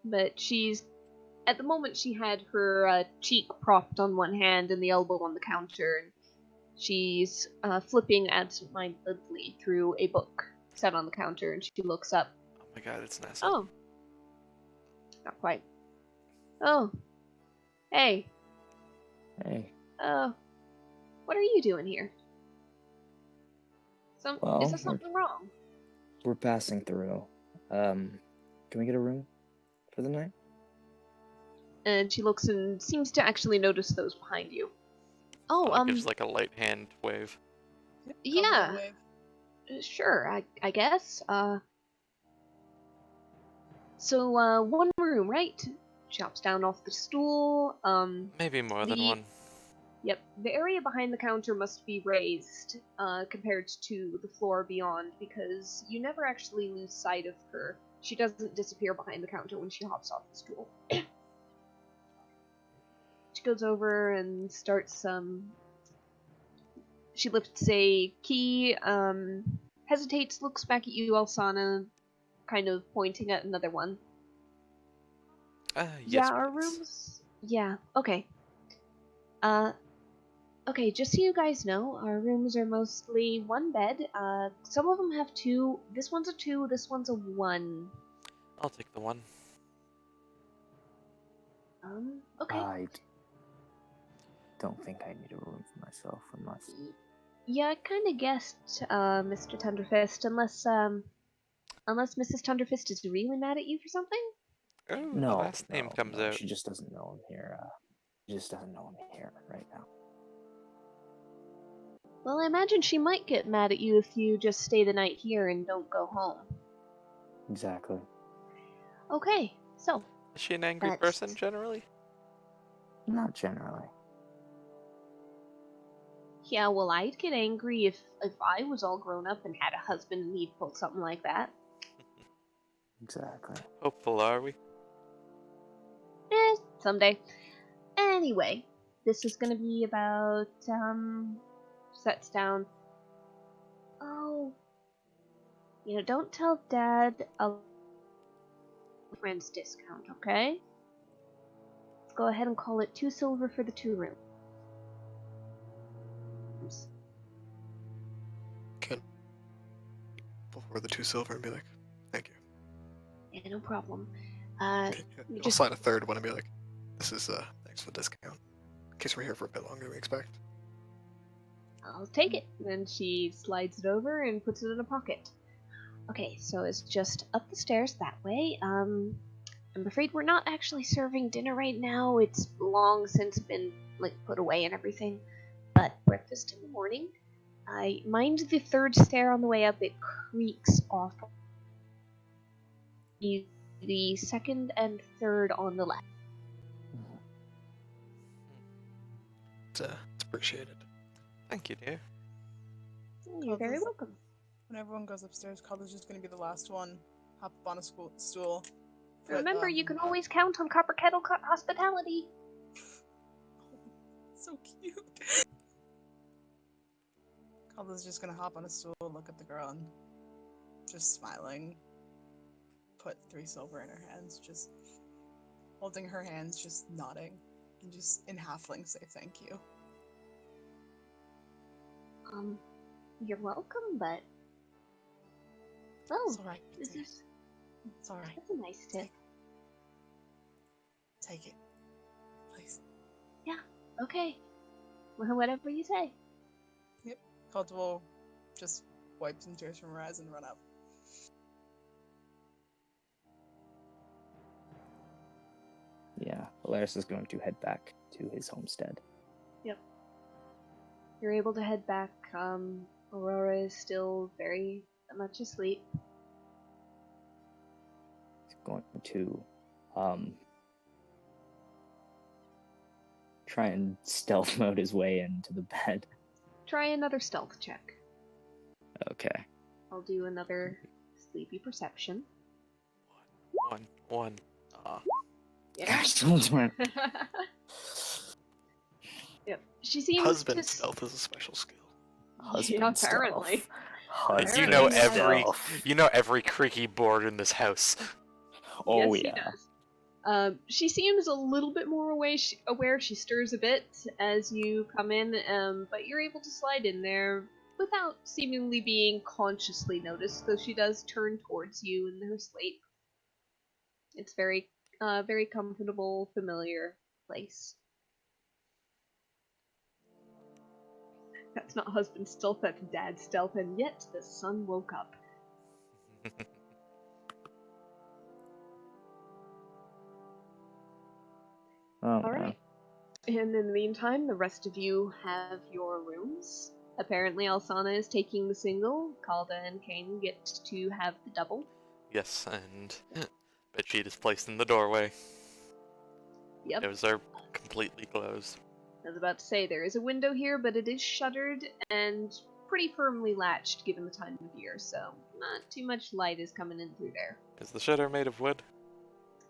But at the moment she had her cheek propped on one hand and the elbow on the counter, and she's flipping absentmindedly through a book set on the counter, and she looks up. Oh my god, it's Nessa. Oh. Not quite. Oh. Hey. Hey. What are you doing here? Well, is there something wrong? We're passing through. Can we get a room for the night? And she looks and seems to actually notice those behind you. Gives like a light hand wave. Yeah. Sure, I guess. So, one room, right? She hops down off the stool. Maybe more than one. Yep, the area behind the counter must be raised, compared to the floor beyond, because you never actually lose sight of her. She doesn't disappear behind the counter when she hops off the stool. She goes over and starts, she lifts a key, hesitates, looks back at you, Alsana, kind of pointing at another one. Yes, yeah, our please. rooms... Yeah, okay. Okay, just so you guys know, our rooms are mostly one bed. Some of them have two. This one's a 2, this one's a 1. I'll take the 1. Okay. I don't think I need a room for myself unless... Yeah, I kind of guessed, Mr. Tunderfist, unless Mrs. Tunderfist is really mad at you for something? Oh, No, the last name comes out. She just doesn't know I'm here. She just doesn't know I'm here right now. Well, I imagine she might get mad at you if you just stay the night here and don't go home. Exactly. Okay, so... Is she an angry person, generally? Not generally. Yeah, well, I'd get angry if I was all grown up and had a husband and he'd pull something like that. Exactly. Hopeful, are we? Someday. Anyway, this is gonna be about, sets down. Oh, don't tell Dad a friend's discount, okay? Let's go ahead and call it 2 silver for the 2 rooms. Can before the 2 silver and be like, thank you. Yeah, no problem. I'll just- slide a third one and be like, this is thanks for the discount. In case we're here for a bit longer than we expect. I'll take it. Then she slides it over and puts it in a pocket. Okay, so it's just up the stairs that way. I'm afraid we're not actually serving dinner right now. It's long since been, put away and everything. But breakfast in the morning. I mind the 3rd stair on the way up. It creaks off. The 2nd and 3rd on the left. It's appreciated. Thank you, dear. You're very welcome. When everyone goes upstairs, Cobble's just going to be the last one. Hop up on a stool. Remember, you can always count on Copper Kettle hospitality. So cute. Cobble's just going to hop on a stool, look at the girl, and just smiling. Put 3 silver in her hands, just holding her hands, just nodding, and just in halfling say thank you. You're welcome, but... Oh, It's alright. It's alright. That's a nice tip. Take it. Please. Okay. Well, whatever you say. Caldwell just wipe some tears from her eyes and run up. Yeah, Alaris is going to head back to his homestead. You're able to head back. Aurora is still very much asleep. He's going to try and stealth mode his way into the bed. Try another stealth check. Okay. I'll do another sleepy perception. One. Yeah. Someone's wearing. Yep. She seems Husband to stealth is a special skill. Husband Yeah, apparently. stealth. Husband You know stealth. every creaky board in this house. Oh Yes, he yeah. does. She seems a little bit more aware. She stirs a bit as you come in, but you're able to slide in there without seemingly being consciously noticed, though she does turn towards you in her sleep. It's very comfortable, familiar place. That's not husband stealth, that's dad stealth, and yet the sun woke up. Oh, Alright. And in the meantime, the rest of you have your rooms. Apparently, Alsana is taking the single. Calda and Kane get to have the double. Yes, and bedsheet is placed in the doorway. Yep. Windows are completely closed. I was about to say, there is a window here, but it is shuttered and pretty firmly latched given the time of year, so not too much light is coming in through there. Is the shutter made of wood?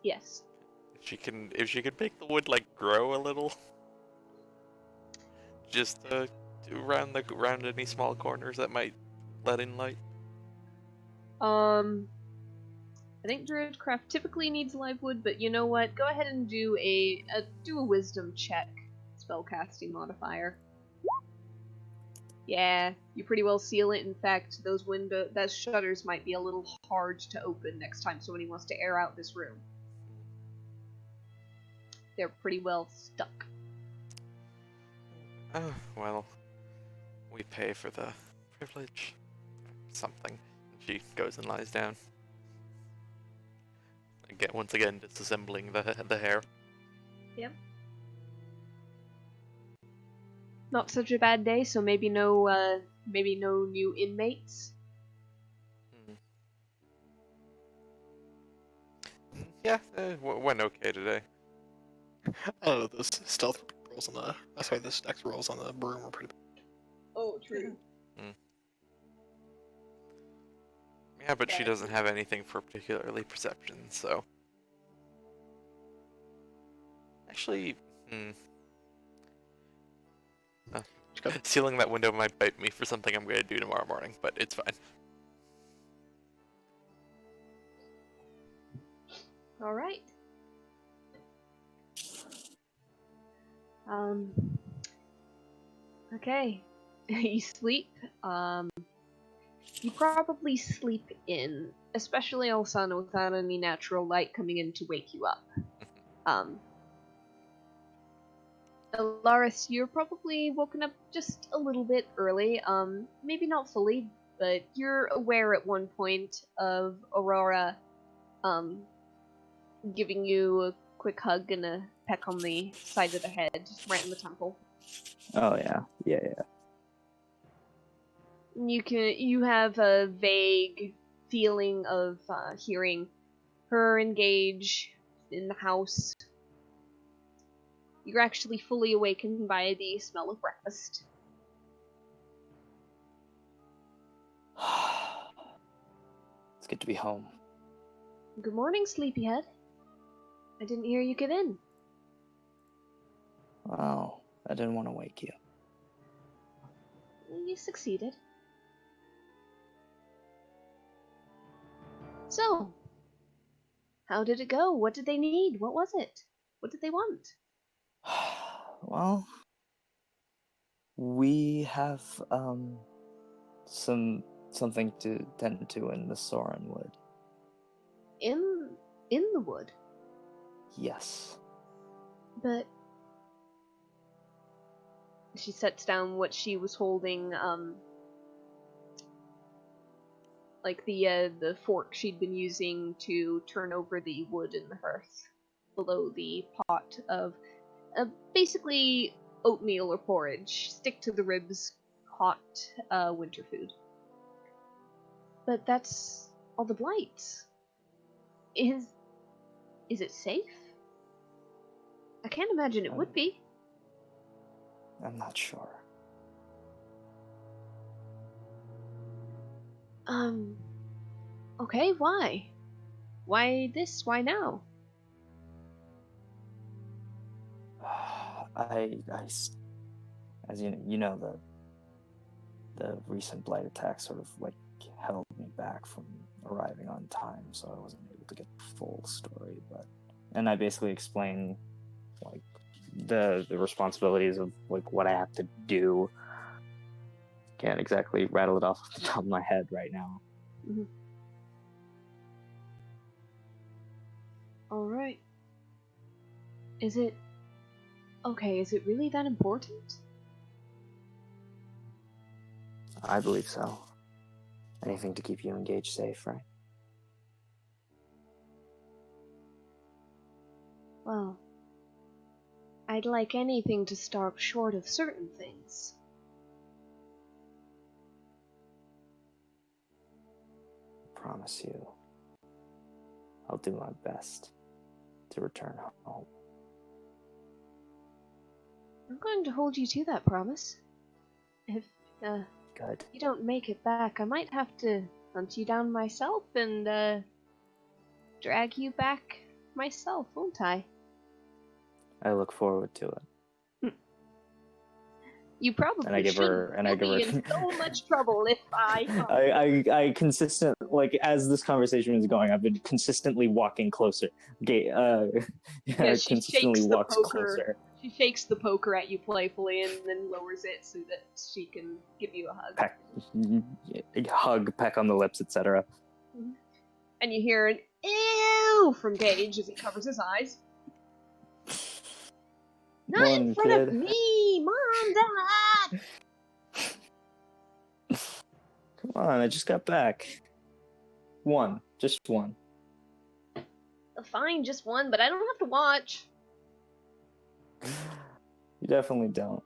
Yes. If she could make the wood like grow a little, just around any small corners that might let in light. I think Druidcraft typically needs live wood, but you know what? Go ahead and do a wisdom check. Spellcasting modifier. Yeah, you pretty well seal it. In fact, those shutters might be a little hard to open next time somebody wants to air out this room. They're pretty well stuck. Oh, well, we pay for the privilege. Something. She goes and lies down. Once again, disassembling the hair. Yep. Not such a bad day, so maybe no new inmates. Yeah, went okay today. I don't know, those stealth rolls on the dex rolls on the broom were pretty bad. Oh, true. Yeah, but she doesn't have anything for particularly perception, so. Actually, sealing that window might bite me for something I'm going to do tomorrow morning, but it's fine. Alright. Okay. You sleep. You probably sleep in, especially Alsana, without any natural light coming in to wake you up. Alaris, you're probably woken up just a little bit early. Maybe not fully, but you're aware at one point of Aurora, giving you a quick hug and a peck on the side of the head, right in the temple. Oh yeah. You have a vague feeling of hearing her engage in the house. You're actually fully awakened by the smell of breakfast. It's good to be home. Good morning, sleepyhead. I didn't hear you get in. Well, I didn't want to wake you. You succeeded. So, how did it go? What did they need? What was it? What did they want? Well, we have something to tend to in the Soren Wood. In the wood. Yes. But she sets down what she was holding, like the fork she'd been using to turn over the wood in the hearth below the pot of basically oatmeal or porridge. Stick to the ribs, hot winter food. But that's all the blights. Is it safe? I can't imagine it would be. I'm not sure. Okay, why? Why this? Why now? As you know, the recent blight attack sort of like held me back from arriving on time, so I wasn't able to get the full story. And I basically explain like the responsibilities of like what I have to do. Can't exactly rattle it off the top of my head right now. Mm-hmm. All right. Is it really that important? I believe so. Anything to keep you engaged safe, right? Well, I'd like anything to stop short of certain things. I promise you, I'll do my best to return home. I'm going to hold you to that promise. If Good. you don't make it back, I might have to hunt you down myself and drag you back myself, won't I? I look forward to it. You probably And I give should. her, and I You'll give her. be in so much trouble if I. I consistent, like, as this conversation is going, I've been consistently walking closer. Yeah, she consistently shakes the walks poker. closer. She shakes the poker at you playfully and then lowers it so that she can give you a hug. Hug, peck on the lips, etc. And you hear an ew from Gage as he covers his eyes. Not in front of me, Mom, Dad. Come on, I just got back. Just one. Fine, just one, but I don't have to watch. You definitely don't.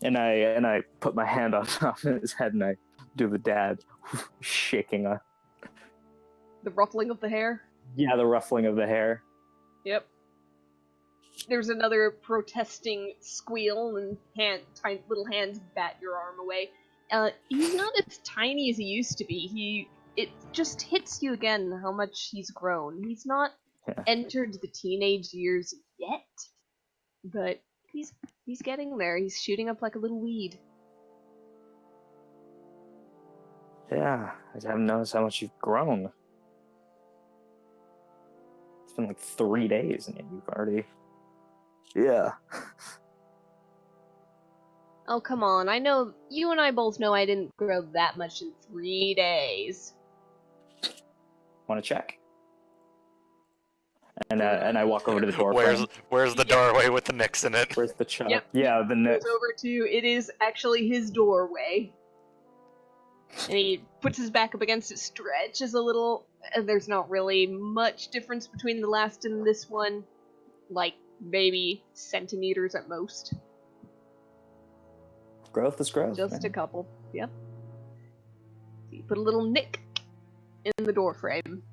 And I put my hand on top of his head and I do the dad shaking. The ruffling of the hair? Yeah, the ruffling of the hair. Yep. There's another protesting squeal and little hands bat your arm away. He's not as tiny as he used to be. It just hits you again how much he's grown. He's not entered the teenage years yet, but he's getting there. He's shooting up like a little weed. Yeah, I haven't noticed how much you've grown. It's been like 3 days and you've already... Yeah. Oh, come on. I know, you and I both know I didn't grow that much in 3 days. Want to check? And I walk over to the door Where's the doorway with the nicks in it? Where's the chuck? Yep. Yeah, the Goes over to, it is actually his doorway. And he puts his back up against it, stretches a little, and there's not really much difference between the last and this one. Like, maybe centimeters at most. Growth is growth. Just man. a couple, yep. So you put a little nick in the door frame.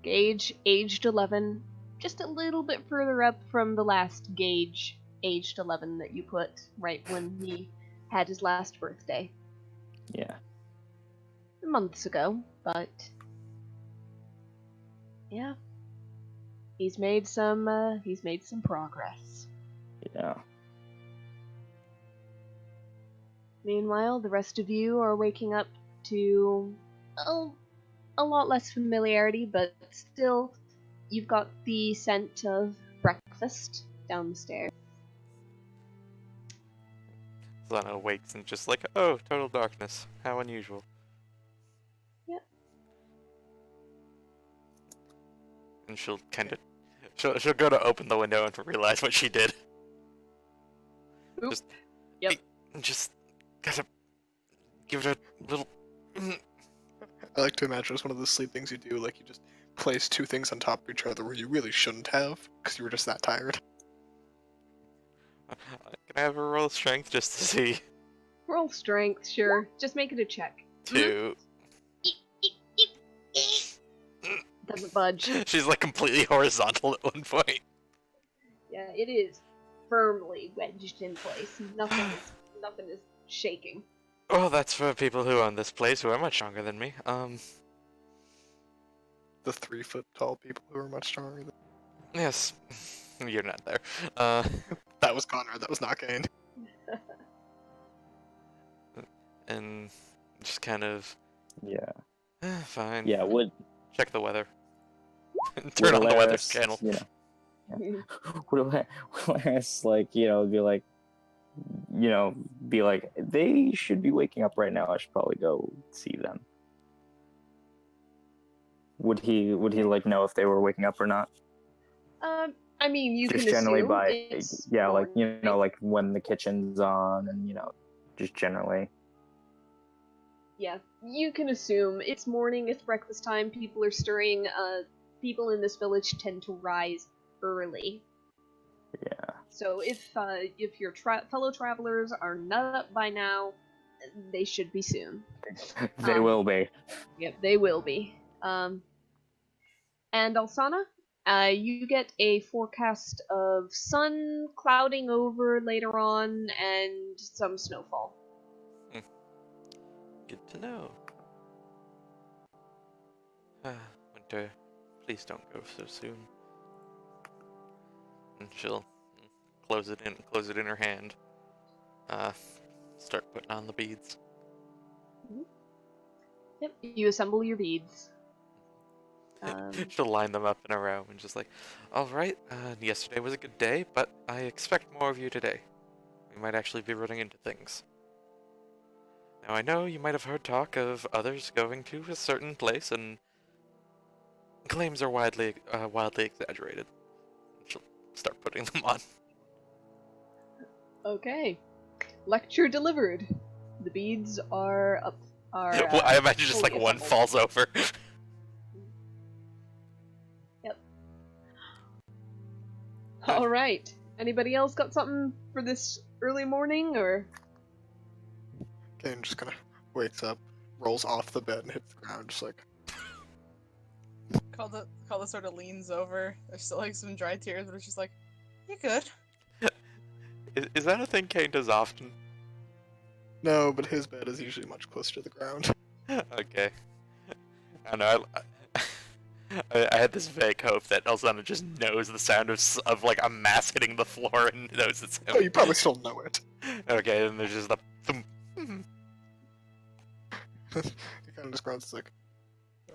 Gage, aged 11, just a little bit further up from the last Gage, aged 11 that you put right when he had his last birthday. Yeah. Months ago, but yeah, he's made some progress. Yeah. Meanwhile, the rest of you are waking up to a lot less familiarity, but still, you've got the scent of breakfast down the stairs. Lana awakes and just like, oh, total darkness. How unusual. And she'll kind of she'll go to open the window and realize what she did. Oop. Just Yep. just gotta give it a little. I like to imagine it's one of those sleep things you do, like you just place two things on top of each other where you really shouldn't have, because you were just that tired. Can I have a roll of strength just to see? Roll strength, sure. Just make it a check. 2. Doesn't budge. She's like completely horizontal at one point. Yeah, it is firmly wedged in place. Nothing is shaking. Well, that's for people who own this place who are much stronger than me. The 3-foot tall people who are much stronger than... Yes. You're not there. That was Conrad, that was not Kane. And just kind of... Yeah. Fine. Yeah, would Check the weather. Turn on the weather Alaris, channel. You know, would Alaris, like, you know, be like, they should be waking up right now. I should probably go see them. Would he like know if they were waking up or not? I mean, you Just can generally assume by it's like morning. like when the kitchen's on and just generally. Yeah, you can assume it's morning, it's breakfast time, people are stirring, people in this village tend to rise early. Yeah. So if your fellow travelers are not up by now, they should be soon. They will be. Yep, they will be. And Alsana, you get a forecast of sun clouding over later on and some snowfall. Good to know. Winter, please don't go so soon. And she'll close it in her hand. Start putting on the beads. Yep, you assemble your beads. She'll line them up in a row and just like, alright, yesterday was a good day, but I expect more of you today. We might actually be running into things. Now I know you might have heard talk of others going to a certain place, and claims are wildly exaggerated. She'll start putting them on. Okay. Lecture delivered. The beads are up. Well, I imagine just like fully one assembled. falls over. Yep. Alright. Anybody else got something for this early morning, or? Kane just kind of wakes up, rolls off the bed, and hits the ground, just like... Kala sort of leans over. There's still like some dry tears, but it's just like, you good? Is that a thing Kane does often? No, but his bed is usually much closer to the ground. Okay. I know. I had this vague hope that Elzana just knows the sound of like a mass hitting the floor and knows it's him. Oh, you probably still know it. Okay, then there's just the thump. He kind of just grunts like,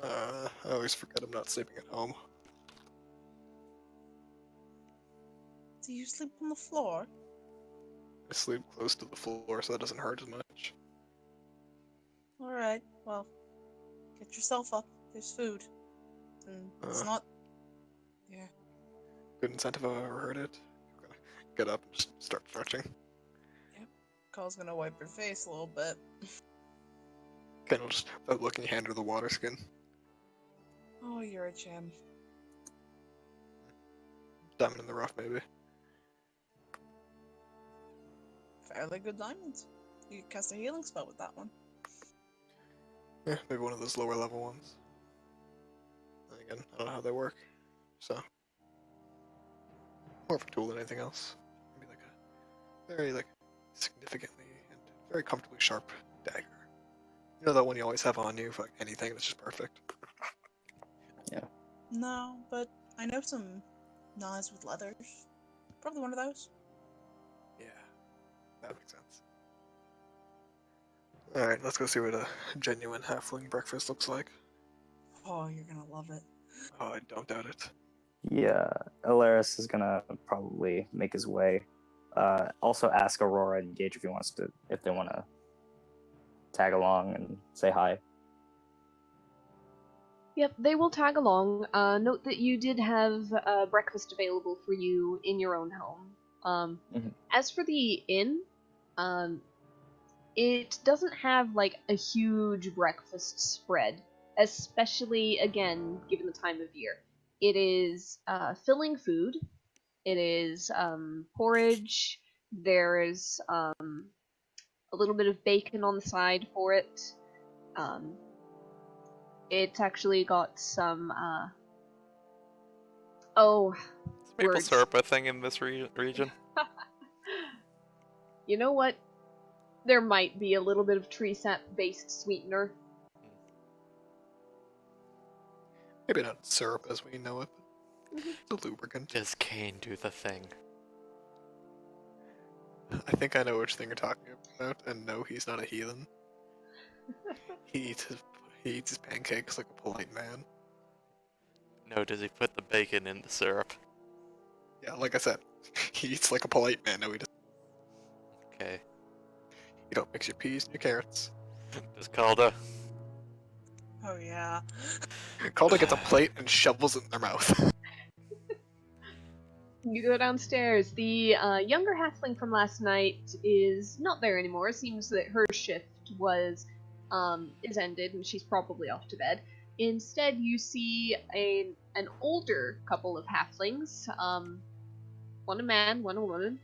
I always forget I'm not sleeping at home. Do you sleep on the floor? I sleep close to the floor so that doesn't hurt as much. Alright, well, get yourself up. There's food. And it's not... Yeah. Good incentive if I've ever heard it. I'm gonna get up and just start stretching. Kala's gonna wipe her face a little bit. Ken will just, without looking, hand her the water skin. Oh, you're a gem. Diamond in the rough, maybe. Fairly good diamonds. You could cast a healing spell with that one. Yeah, maybe one of those lower level ones. And again, I don't know how they work, so... More of a tool than anything else. Maybe like a very, significantly and very comfortably sharp dagger. You know that one you always have on you for anything that's just perfect? No, but I know some knives with leathers. Probably one of those. Yeah, that makes sense. Alright, let's go see what a genuine halfling breakfast looks like. Oh, you're gonna love it. Oh, I don't doubt it. Yeah, Alaris is gonna probably make his way. Also ask Aurora and Gage if they want to tag along and say hi. Yep, they will tag along. Note that you did have breakfast available for you in your own home. Mhm. As for the inn, it doesn't have like a huge breakfast spread, especially again given the time of year. It is filling food. It is porridge. There's a little bit of bacon on the side for it. Um, it's actually got some. Oh, Is maple words. syrup a thing in this region? You know what? There might be a little bit of tree sap based sweetener. Maybe not syrup as we know it, but it's a lubricant. Does Kane do the thing? I think I know which thing you're talking about, and no, he's not a heathen. He eats his pancakes like a polite man. No, does he put the bacon in the syrup? Yeah, like I said, he eats like a polite man. No, he doesn't. Okay. You don't mix your peas and your carrots. Does Calda? Oh yeah. Calder gets a plate and shovels it in their mouth. You go downstairs. The younger halfling from last night is not there anymore. It seems that her shift is ended and she's probably off to bed. Instead, you see an older couple of halflings, one a man, one a woman.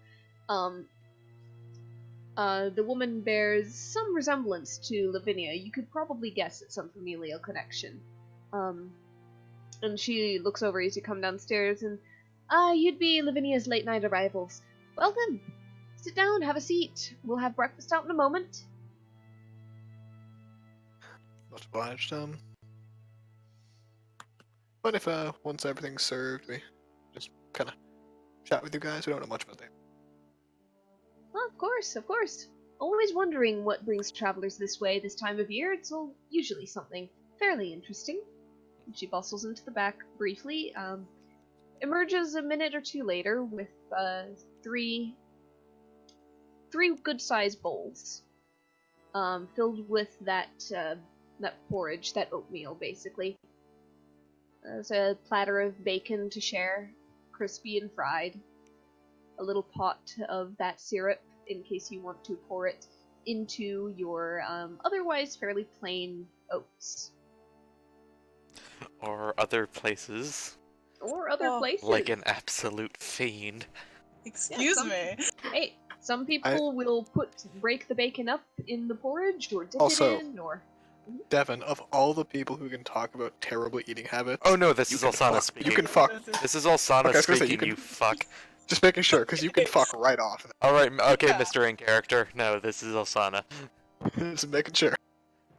The woman bears some resemblance to Lavinia. You could probably guess at some familial connection. And she looks over as you come downstairs and, you'd be Lavinia's late night arrivals. Welcome. Sit down, have a seat. We'll have breakfast out in a moment. Much obliged, But if, once everything's served, we just kind of chat with you guys. We don't know much about them. Well, of course, of course. Always wondering what brings travelers this way this time of year. It's all usually something fairly interesting. She bustles into the back briefly, emerges a minute or two later with three good-sized bowls, filled with that porridge, that oatmeal, basically. There's a platter of bacon to share, crispy and fried. A little pot of that syrup in case you want to pour it into your otherwise fairly plain oats. Or other places? Or other Oh. places. Like an absolute fiend. Excuse me. Hey, some people will break the bacon up in the porridge or dip Also- it in, or... Devin, of all the people who can talk about terrible eating habits, Oh no, this you is can Alsana fuck- speaking. You can fuck. This is Alsana Okay, I was gonna say, speaking, you you can- fuck. Just making sure, because you can fuck right off. Alright, okay, Yeah. Mr. In character. No, this is Alsana. Just making sure.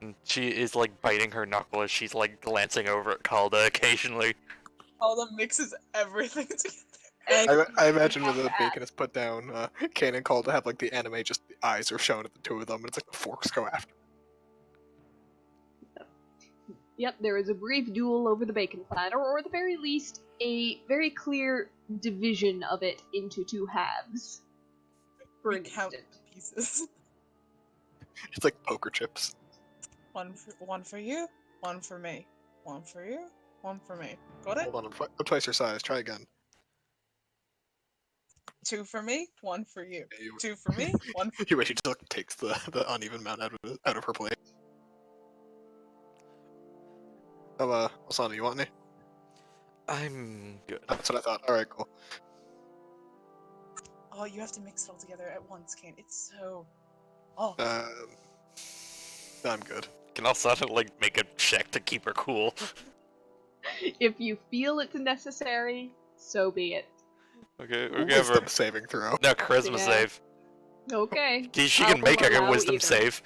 And she is like biting her knuckle as she's like glancing over at Calda occasionally. Alda mixes everything together. I imagine when the bacon is put down, Kane and Calder have like the anime, just the eyes are shown at the two of them, and it's like the forks go after. Yep, there is a brief duel over the bacon platter, or at the very least, a very clear division of it into two halves. For an Count instant. the pieces. It's like poker chips. One for you, one for me. One for you, one for me. Got it? Hold on, I'm twice your size. Try again. Two for me, one for you. Yeah, you- Two for me, one for You wait, she just like, takes the uneven amount out of her plate. Oh, Asana, you want any? I'm good. That's what I thought. Alright, cool. Oh, you have to mix it all together at once, Kane. It's so... Oh, I'm good. Can Alsana like make a check to keep her cool? If you feel it's necessary, so be it. Okay, we'll give her... Wisdom saving throw. No, charisma Yeah. save. Okay. She I'll can make a allow wisdom either. save.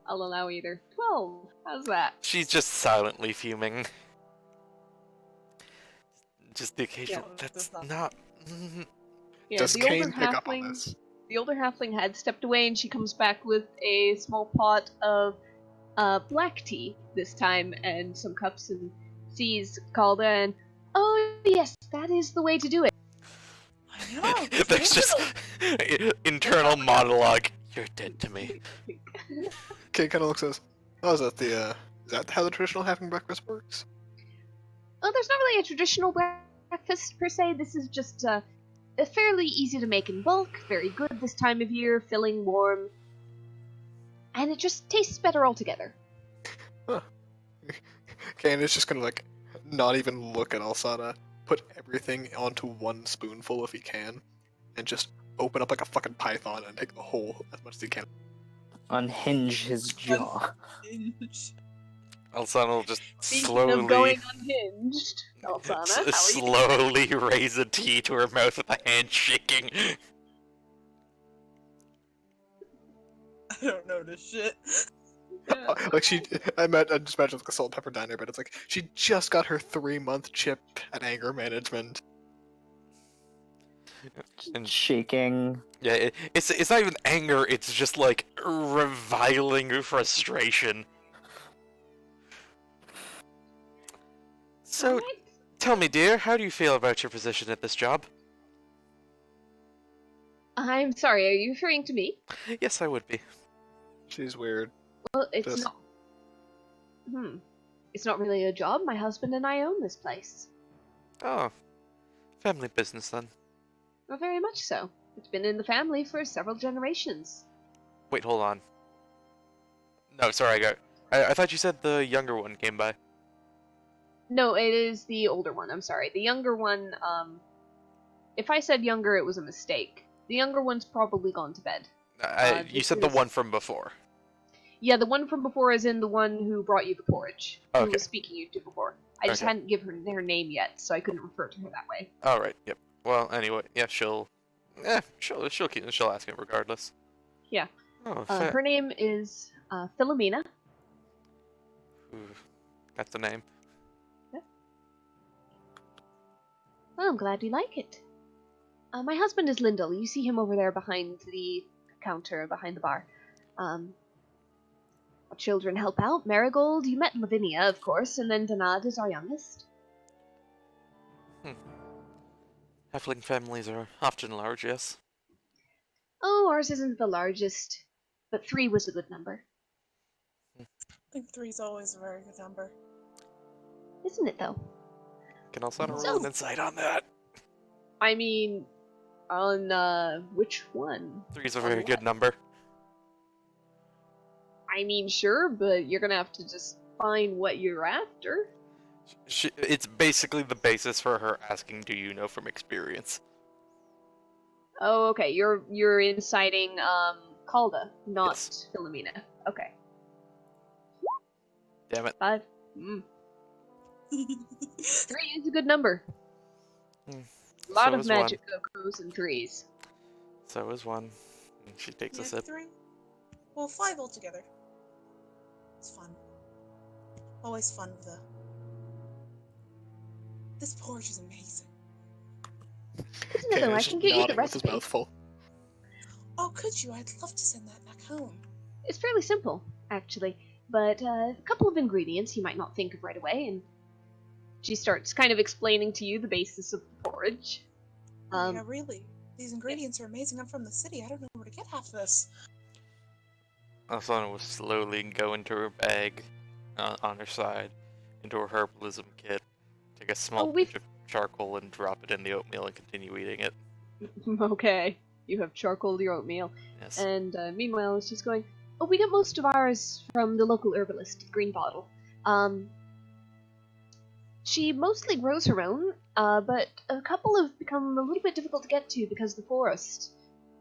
I'll allow either. 12. How's that? She's just silently fuming. Just the occasional. Yeah, That's does not. Yeah, Does the Kane older pick up on halfling. this? The older halfling had stepped away, and she comes back with a small pot of black tea this time, and some cups, and sees Calda, and oh yes, that is the way to do it. I know. There's just internal monologue. You're dead to me. Kane kind of looks at us. Oh, is that how the traditional having breakfast works? Oh, there's not really a traditional breakfast per se. This is just fairly easy to make in bulk, very good this time of year, filling, warm, and it just tastes better altogether. Huh. Kane is just gonna like not even look at Alsana, put everything onto one spoonful if he can, and just open up like a fucking python and take the whole as much as he can. Unhinge his jaw. Unhinged. Alsana will just Speaking of going unhinged, Alsana, how are you slowly raise a tea to her mouth with a hand shaking. I don't know this shit. Like I just imagine like a salt and pepper diner, but it's like she just got her 3-month chip at anger management. And Shaking. yeah, it's not even anger, it's just like reviling frustration. So, Alright. tell me, dear, how do you feel about your position at this job? I'm sorry, are you referring to me? Yes, I would be. She's weird. Well, it's Just- not. It's not really a job. My husband and I own this place. Oh, family business then. Well, very much so. It's been in the family for several generations. Wait, hold on. No, sorry, I thought you said the younger one came by. No, it is the older one. I'm sorry. The younger one, if I said younger, it was a mistake. The younger one's probably gone to bed. You this said the is- one from before. Yeah, the one from before is in the one who brought you the porridge. Who Okay. was speaking you to before. I just Okay. hadn't given her name yet, so I couldn't refer to her that way. Alright, yep. Well, anyway, yeah, she'll ask him regardless. Yeah. Oh, Her name is Philomena. That's the name. Well, I'm glad you like it. My husband is Lyndall. You see him over there behind the counter, behind the bar. Our children help out. Marigold, you met Lavinia, of course, and then Danad is our youngest. Halfling families are often large, yes. Oh, ours isn't the largest, but 3 was a good number. I think 3's always a very good number. Isn't it, though? Can Alsana roll So- an insight on that? I mean, on, which one? 3's a On very what? good number. I mean, sure, but you're gonna have to just find what you're after. It's basically the basis for her asking, do you know from experience? Oh, okay, you're inciting, Calda, not Yes. Philomena. Okay. Damn it. 5. 3 is a good number. Hmm. A lot So of is magic goes in 3s. So is 1. And she takes a Yeah, sip. 3. Well, 5 altogether. It's fun. Always fun with the. This porridge is amazing. Isn't it though? I is can just get you the nodding with his recipe. mouth full. Oh, could you? I'd love to send that back home. It's fairly simple, actually, but a couple of ingredients you might not think of right away, and she starts kind of explaining to you the basis of the porridge. Yeah, really. These ingredients are amazing. I'm from the city. I don't know where to get half this. Alsana will slowly go into her bag on her side, into her herbalism kit, take a small Oh, we've- pinch of charcoal and drop it in the oatmeal and continue eating it. Okay, you have charcoal your oatmeal, Yes. and meanwhile she's going, oh, we get most of ours from the local herbalist, Green Bottle. She mostly grows her own, but a couple have become a little bit difficult to get to because of the forest.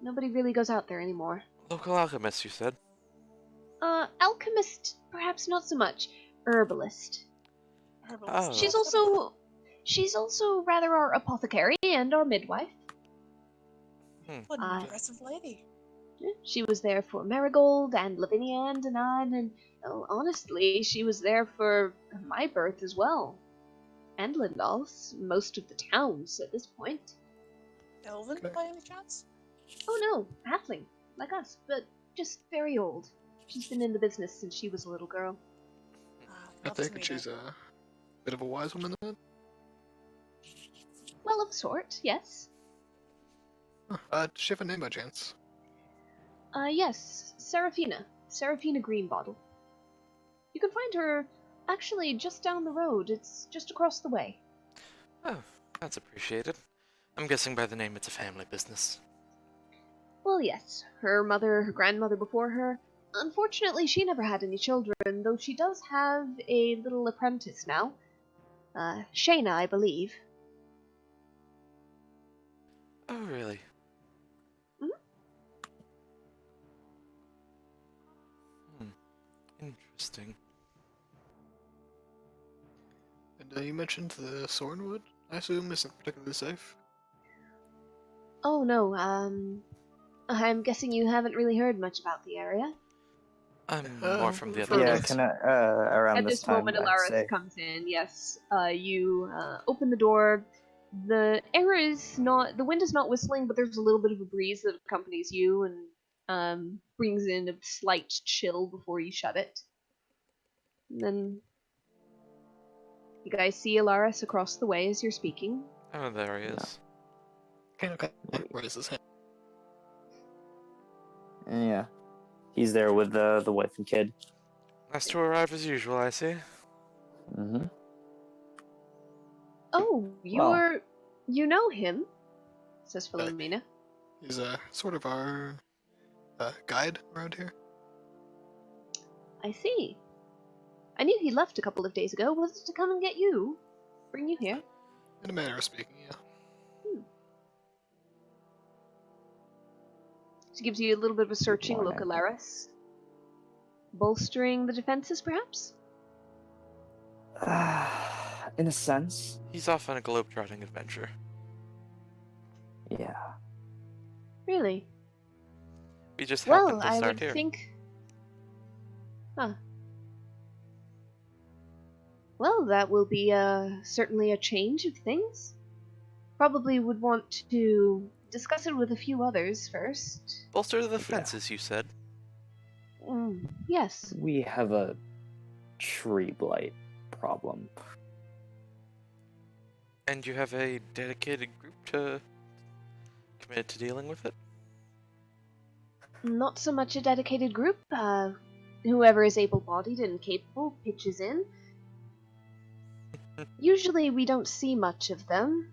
Nobody really goes out there anymore. Local alchemist, you said? Alchemist, perhaps not so much. Herbalist. Oh. She's also rather our apothecary and our midwife. What Uh, an impressive lady. She was there for Marigold and Lavinia and Danad, and honestly, she was there for my birth as well. And Lindal's, most of the towns at this point. Elven, Okay. by any chance? Oh no, halfling, like us, but just very old. She's been in the business since she was a little girl. I Love to think meet she's her. a bit of a wise woman then. Well, of a sort, yes. Does she have a name by chance? Yes, Seraphina. Seraphina Greenbottle. You can find her Actually, just down the road. It's just across the way. Oh, that's appreciated. I'm guessing by the name it's a family business. Well, yes. Her mother, her grandmother before her. Unfortunately, she never had any children, though she does have a little apprentice now. Shayna, I believe. Oh, really? Interesting. And you mentioned the Sornwood, I assume, isn't particularly safe? Oh, no, I'm guessing you haven't really heard much about the area. I'm more from the we've other heard Yeah, of place. can I, around At this this time, moment, I'd Alaris say. comes in, yes. You open the door. The air is not, the wind is not whistling, but there's a little bit of a breeze that accompanies you and brings in a slight chill before you shut it. And then you guys see Alaris across the way as you're speaking. Oh, there he Yeah. is. Okay. Raise his hand. Yeah. He's there with the wife and kid. Nice to arrive as usual, I see. Mm-hmm. Oh, Well. you know him, says Philomena. He's sort of our guide around here. I see. I knew he left a couple of days ago. Was it to come and get you? Bring you here? In a manner of speaking, yeah. She gives you a little bit of a searching look, Morning. Alaris. Bolstering the defenses, perhaps? In a sense, He's off on a globe-trotting adventure. yeah. Really? We just Well, happened to I start would here. think... Huh. Well, that will be certainly a change of things. Probably would want to discuss it with a few others first. Bolster the Yeah. defenses, you said. Yes. We have a tree blight problem. And you have a dedicated group committed to dealing with it? Not so much a dedicated group. Whoever is able-bodied and capable pitches in. Usually we don't see much of them.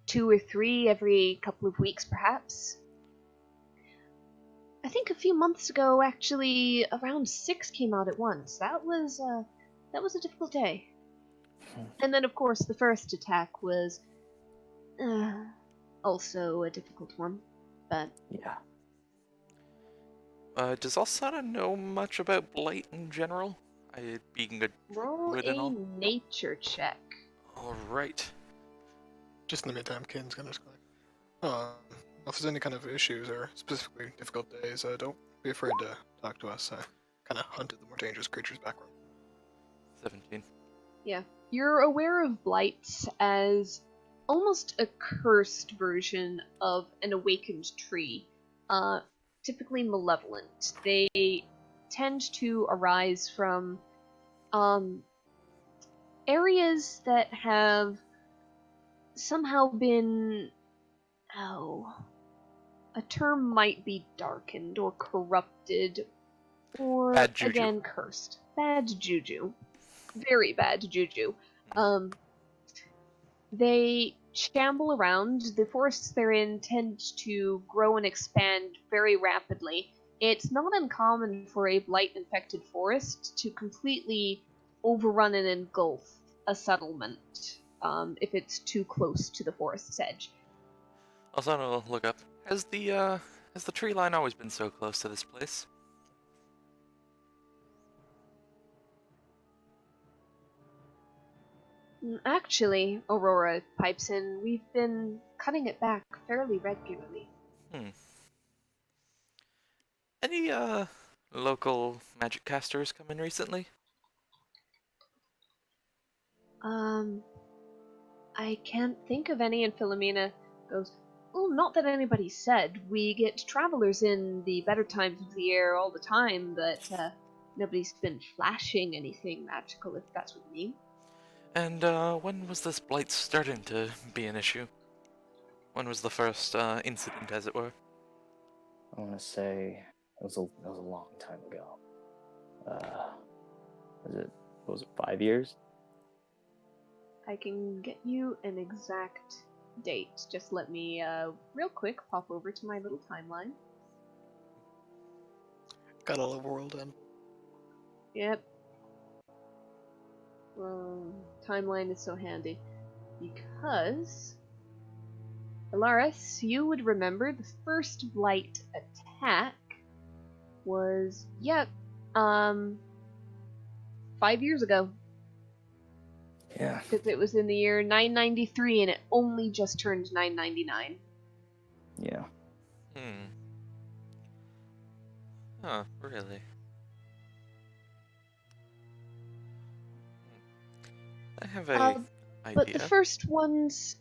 2 or 3 every couple of weeks, perhaps. I think a few months ago, actually, around 6 came out at once. That was a difficult day. And then, of course, the first attack was also a difficult one. But Yeah. Does Alsana know much about Blight in general? Being a roll druid and a all? nature check. Alright. Just in the meantime, Ken's gonna just go like, if there's any kind of issues or specifically difficult days, don't be afraid to talk to us. I kind of hunted the more dangerous creatures background. 17. Yeah. You're aware of blights as almost a cursed version of an awakened tree. Typically malevolent. They tend to arise from areas that have somehow been a term might be darkened or corrupted or Bad juju. again cursed. Bad juju. Very bad juju. They shamble around. The forests they're in tend to grow and expand very rapidly. It's not uncommon for a blight-infected forest to completely overrun and engulf a settlement if it's too close to the forest's edge. Alsana will look up. Has the tree line always been so close to this place? Actually, Aurora pipes in, we've been cutting it back fairly regularly. Any local magic casters come in recently? I can't think of any, and Philomena goes, well, not that anybody said. We get travelers in the better times of the year all the time, but nobody's been flashing anything magical, if that's what you mean. And when was this blight starting to be an issue? When was the first incident, as it were? I want to say it was a long time ago. Was it what was it, 5 years? I can get you an exact date. Just let me, real quick, pop over to my little timeline. Got all the world in. Yep. Timeline is so handy. Because... Alaris, you would remember the first Blight attack was, 5 years ago. Yeah. Because it was in the year 993 and it only just turned 999. Yeah. Huh, really? I have a But the idea. first ones,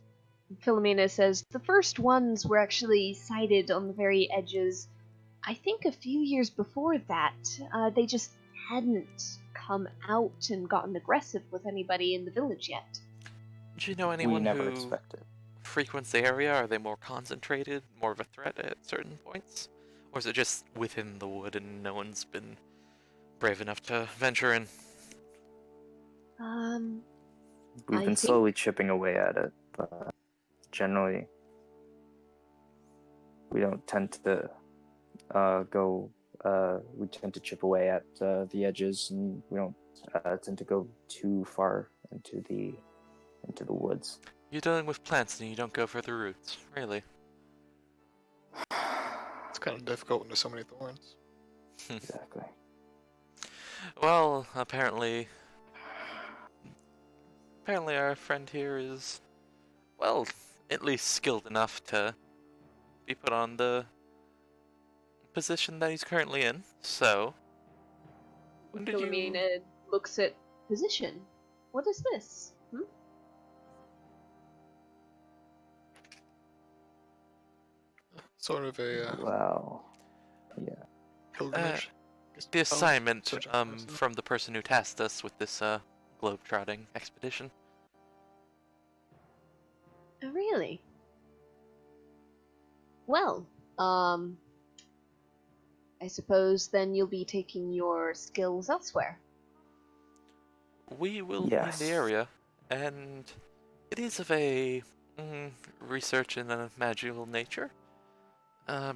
Philomena says, the first ones were actually sighted on the very edges. I think a few years before that, they just hadn't come out and gotten aggressive with anybody in the village yet. Do you know We anyone never who expected. frequents the area? Are they more concentrated, more of a threat at certain points? Or is it just within the wood and no one's been brave enough to venture in? We've I been think- slowly chipping away at it, but generally we don't tend to we tend to chip away at the edges, and we don't tend to go too far into the woods. You're dealing with plants and you don't go for the roots, really. It's kind of difficult when there's so many thorns. Exactly. Well, apparently our friend here is, well, at least skilled enough to be put on the position that he's currently in, so... When did you... Philomena looks at position. What is this? Sort of a Well, yeah. pilgrimage. The assignment search for person. from the person who tasked us with this globe-trotting expedition. Oh, really? Well, I suppose then you'll be taking your skills elsewhere. We will be in Yes. the area, and it is of a research in a magical nature.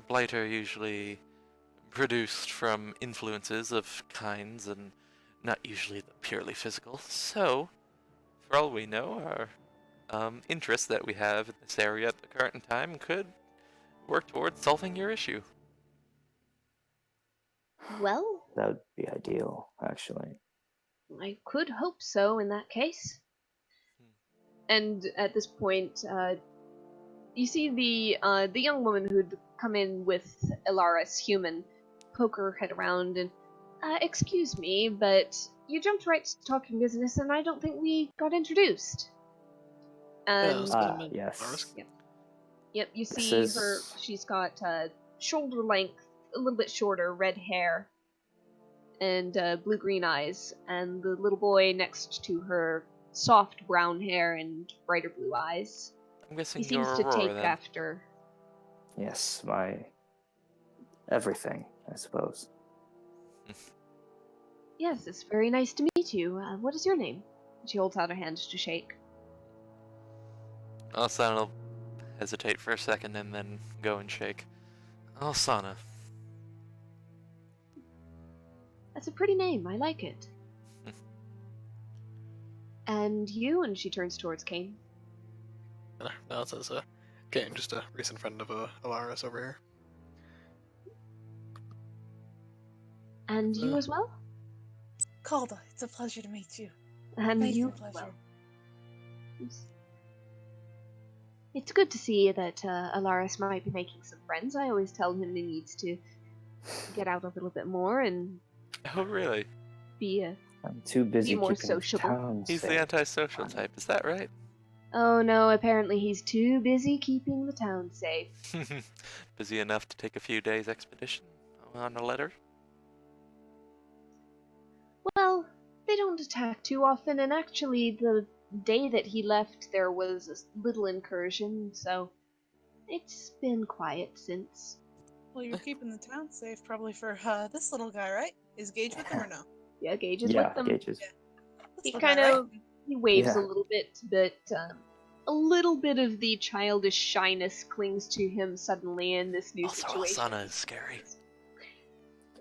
Blight are usually produced from influences of kinds and not usually the purely physical. So, for all we know, our interest that we have in this area at the current time could work towards solving your issue. Well, That would be ideal, actually. I could hope so in that case. And at this point, you see the young woman who'd come in with Ilaris human poke her head around and, excuse me, but you jumped right to talking business and I don't think we got introduced. And it's gonna be Yes. Lars. yep, you This see is- her, she's got shoulder length, a little bit shorter, red hair, and blue-green eyes, and the little boy next to her, soft brown hair and brighter blue eyes. I'm guessing He seems you're to Aurora take then. after. Yes, my everything, I suppose. Yes, it's very nice to meet you. What is your name? She holds out her hand to shake. Alsana will hesitate for a second and then go and shake. Alsana. That's a pretty name. I like it. And you? And she turns towards Kane. Now it says, Kane, just a recent friend of Alaris over here. And you as well? Calda, it's a pleasure to meet you. And Amazing you pleasure. as well. It's good to see that Alaris might be making some friends. I always tell him he needs to get out a little bit more and Oh, really? be I'm too busy more keeping the sociable. town He's safe. the antisocial type, is that right? Oh no, apparently he's too busy keeping the town safe. Busy enough to take a few days expedition on a letter? Well, they don't attack too often, and actually the day that he left there was a little incursion, so it's been quiet since. Well, you're keeping the town safe probably for this little guy, right? Is Gage with him or no? Yeah, Gage is Yeah, with them. Gauges. He That's kind about of he waves Yeah. a little bit, but a little bit of the childish shyness clings to him suddenly in this new Also, situation. Asana is scary.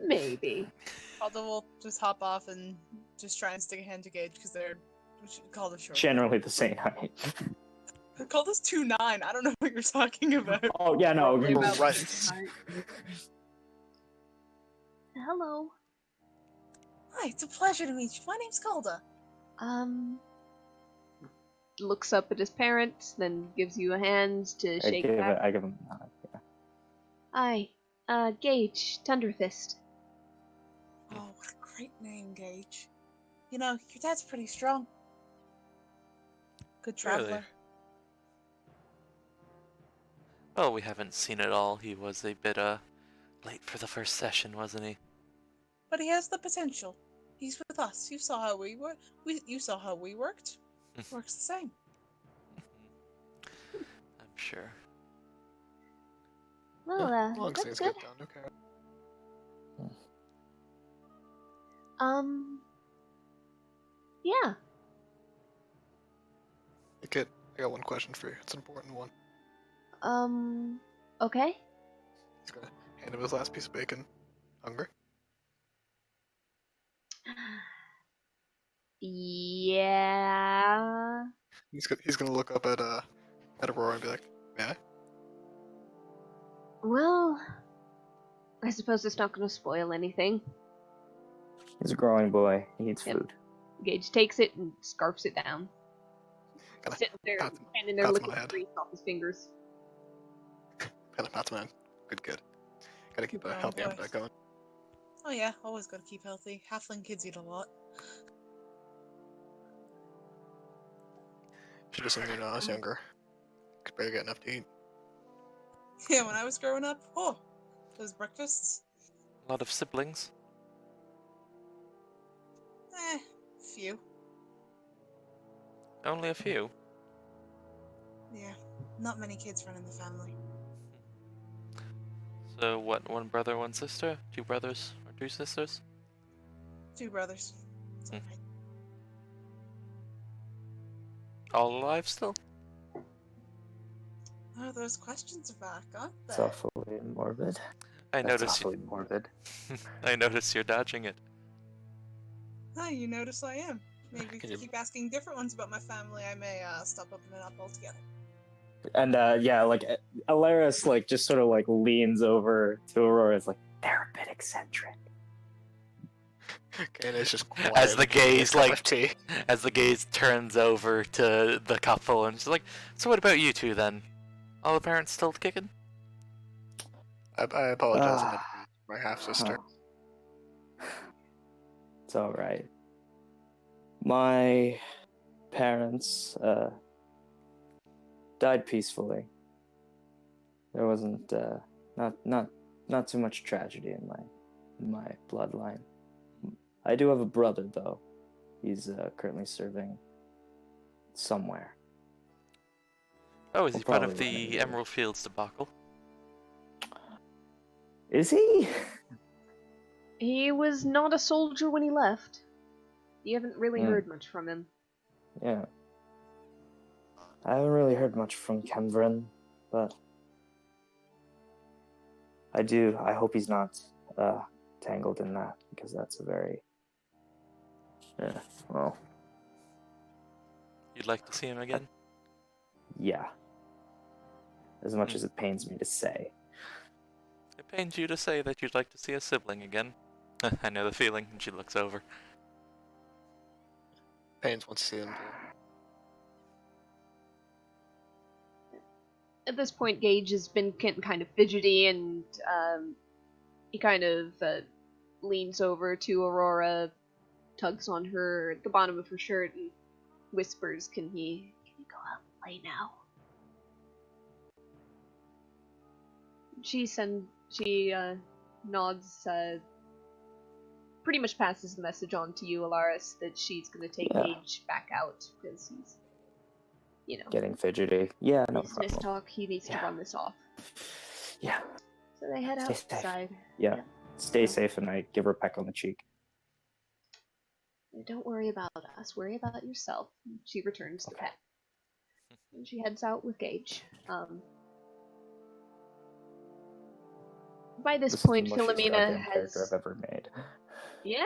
Maybe. Calder will just hop off and just try and stick a hand to Gage because they're Calder's short. Generally the same height. Calder's 2'9". I don't know what you're talking about. Oh yeah, no. Probably about the Right. same height. Hello. Hi, it's a pleasure to meet you. My name's Calder. Looks up at his parents, then gives you a hand to shake back. I give him a nod. Yeah. Hi, Gage, Tenderfist. Oh, what a great name, Gage. You know, your dad's pretty strong. Good traveler. Really? Well, we haven't seen it all. He was a bit late for the first session, wasn't he? But he has the potential. He's with us. You saw how we were. You saw how we worked. Works the same. I'm sure. Well, Long as that's things good. get done, okay. Yeah. Hey, kid, I got one question for you. It's an important one. Okay. He's gonna hand him his last piece of bacon. Hungry? Yeah. He's gonna look up at Aurora and be like, "May I?" Well, I suppose it's not going to spoil anything. He's a growing boy. He needs Yep. food. Gage takes it and scarfs it down. Kinda Sitting there, pats standing there him licking on the head. grease off his fingers. Kinda pats him on. Good. Gotta keep a Growing healthy boy. appetite going. Oh yeah, always gotta keep healthy. Halfling kids eat a lot. Should have seen me when I was younger. Could barely get enough to eat. Yeah, when I was growing up, those breakfasts. A lot of siblings. Few. Only a few. Yeah, not many kids run in the family. So what, one brother, one sister? Two brothers or two sisters? 2 brothers. It's alright. All alive still? Oh, those questions are back, aren't they? It's awfully morbid. I That's notice awfully morbid. I notice you're dodging it. Oh, you notice I am. Maybe if Can you you- keep asking different ones about my family, I may stop opening up altogether. And yeah, like Alaris like just sort of like leans over to Aurora. It's like they're a bit eccentric. Okay, and it's just quiet. As the gaze, cup like- of tea. As the gaze turns over to the couple and she's like, so what about you two then? All the parents still kicking? I apologize in advance, my half sister. It's all right. My parents died peacefully. There wasn't not too much tragedy in my bloodline. I do have a brother though. He's currently serving somewhere. Oh, is We'll he part of probably run into the it. Emerald Fields debacle? Is he? He was not a soldier when he left. You haven't really Hmm. heard much from him. Yeah. I haven't really heard much from Kemvrin, but I hope he's not tangled in that, because that's a very well, You'd like to see him again? yeah. As much as it pains me to say. It pains you to say that you'd like to see a sibling again. I know the feeling, and she looks over. Pains wants to see them too. At this point, Gage has been getting kind of fidgety, and he kind of leans over to Aurora, tugs on the bottom of her shirt, and whispers, "Can he go out and play now?" She nods, pretty much passes the message on to you, Alaris, that she's going to take Yeah. Gage back out because he's, Getting fidgety. Yeah, no business problem. talk. He needs to Yeah. run this off. Yeah. So they head Stay safe. outside. Yeah. Stay safe, and I give her a peck on the cheek. Don't worry about us. Worry about yourself. She returns the pet. And she heads out with Gage. By this This is the point, mushiest Philomena goddamn character has... I've ever made. Yeah?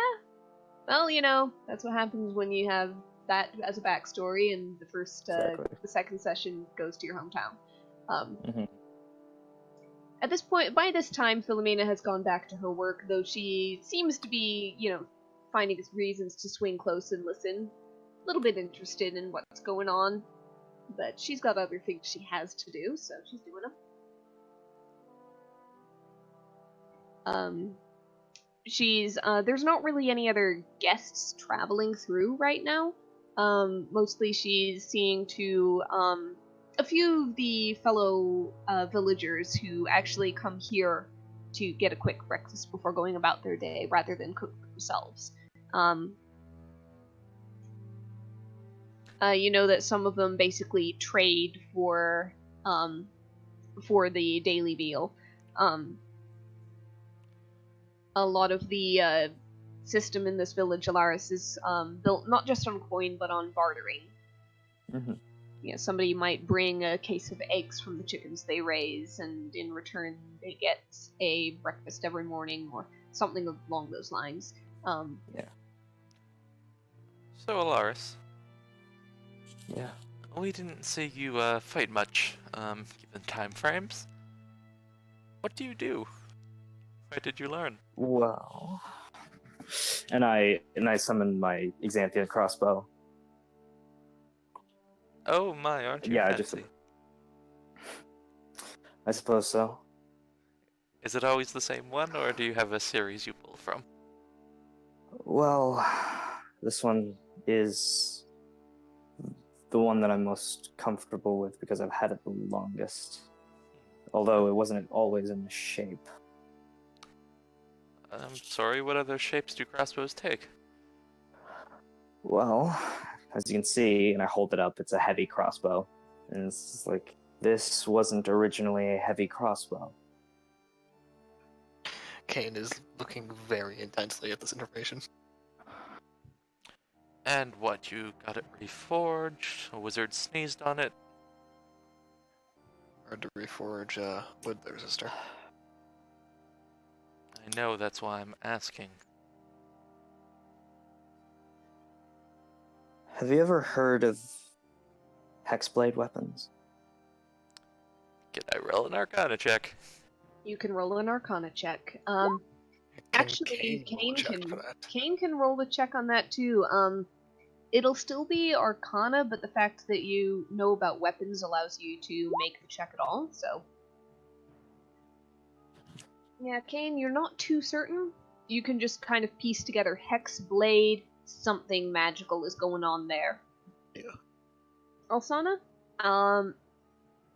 Well, you know, that's what happens when you have that as a backstory, and Exactly. the second session goes to your hometown. Mhm. At this point, by this time, Philomena has gone back to her work, though she seems to be, finding reasons to swing close and listen. A little bit interested in what's going on, but she's got other things she has to do, so she's doing them. There's not really any other guests traveling through right now. Mostly she's seeing to, a few of the fellow, villagers who actually come here to get a quick breakfast before going about their day, rather than cook for themselves. You know that some of them basically trade for the daily meal. A lot of the system in this village, Alaris, is built not just on coin, but on bartering. Mhm. Somebody might bring a case of eggs from the chickens they raise, and in return they get a breakfast every morning, or something along those lines. Yeah. So, Alaris, Yeah. we didn't see you fight much, given time frames. What do you do? Where did you learn? Well, and I summon my Exanthian crossbow. Oh my, aren't you Yeah, fancy? I suppose so. Is it always the same one, or do you have a series you pull from? Well, this one is the one that I'm most comfortable with because I've had it the longest. Although it wasn't always in this shape. I'm sorry, what other shapes do crossbows take? Well, as you can see, and I hold it up, it's a heavy crossbow. And it's like, this wasn't originally a heavy crossbow. Kane is looking very intensely at this information. And what, you got it reforged? A wizard sneezed on it? Hard to reforge wood there, sister. I know, that's why I'm asking. Have you ever heard of hexblade weapons? Can I roll an arcana check? You can roll an Arcana check. Actually, Kane roll a check for that? Kane can roll a check on that too. It'll still be Arcana, but the fact that you know about weapons allows you to make the check at all, so... Yeah, Kane, you're not too certain. You can just kind of piece together Hex Blade, something magical is going on there. Yeah. Alsana,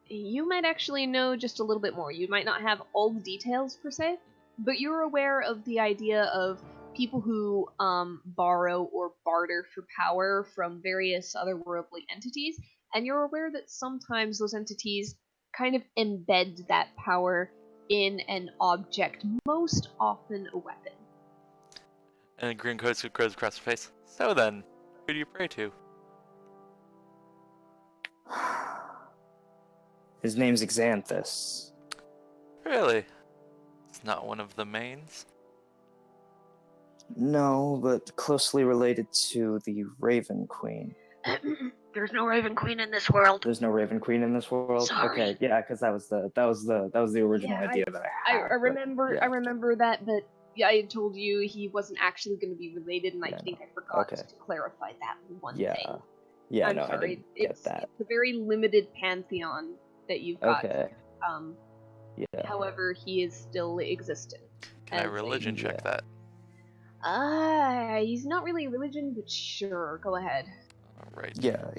you might actually know just a little bit more. You might not have all the details, per se, but you're aware of the idea of people who borrow or barter for power from various otherworldly entities, and you're aware that sometimes those entities kind of embed that power in an object, most often a weapon. And a green coat goes across her face. So then, who do you pray to? His name's Xanthus. Really? It's not one of the mains? No, but closely related to the Raven Queen. There's no Raven Queen in this world. There's no Raven Queen in this world. Sorry. Okay, yeah, because that was the original Yeah, idea that I had. I remember but, yeah. I remember that, but yeah, I had told you he wasn't actually going to be related, and I Yeah, think I forgot Okay. to clarify that one Yeah. thing. Yeah, I'm no, sorry. I didn't get It's that. a very limited pantheon that you've got. Okay. Yeah. However, he is still existent. Can I as a- religion check Yeah. that? He's not really a religion, but sure, go ahead. Alright. Yeah,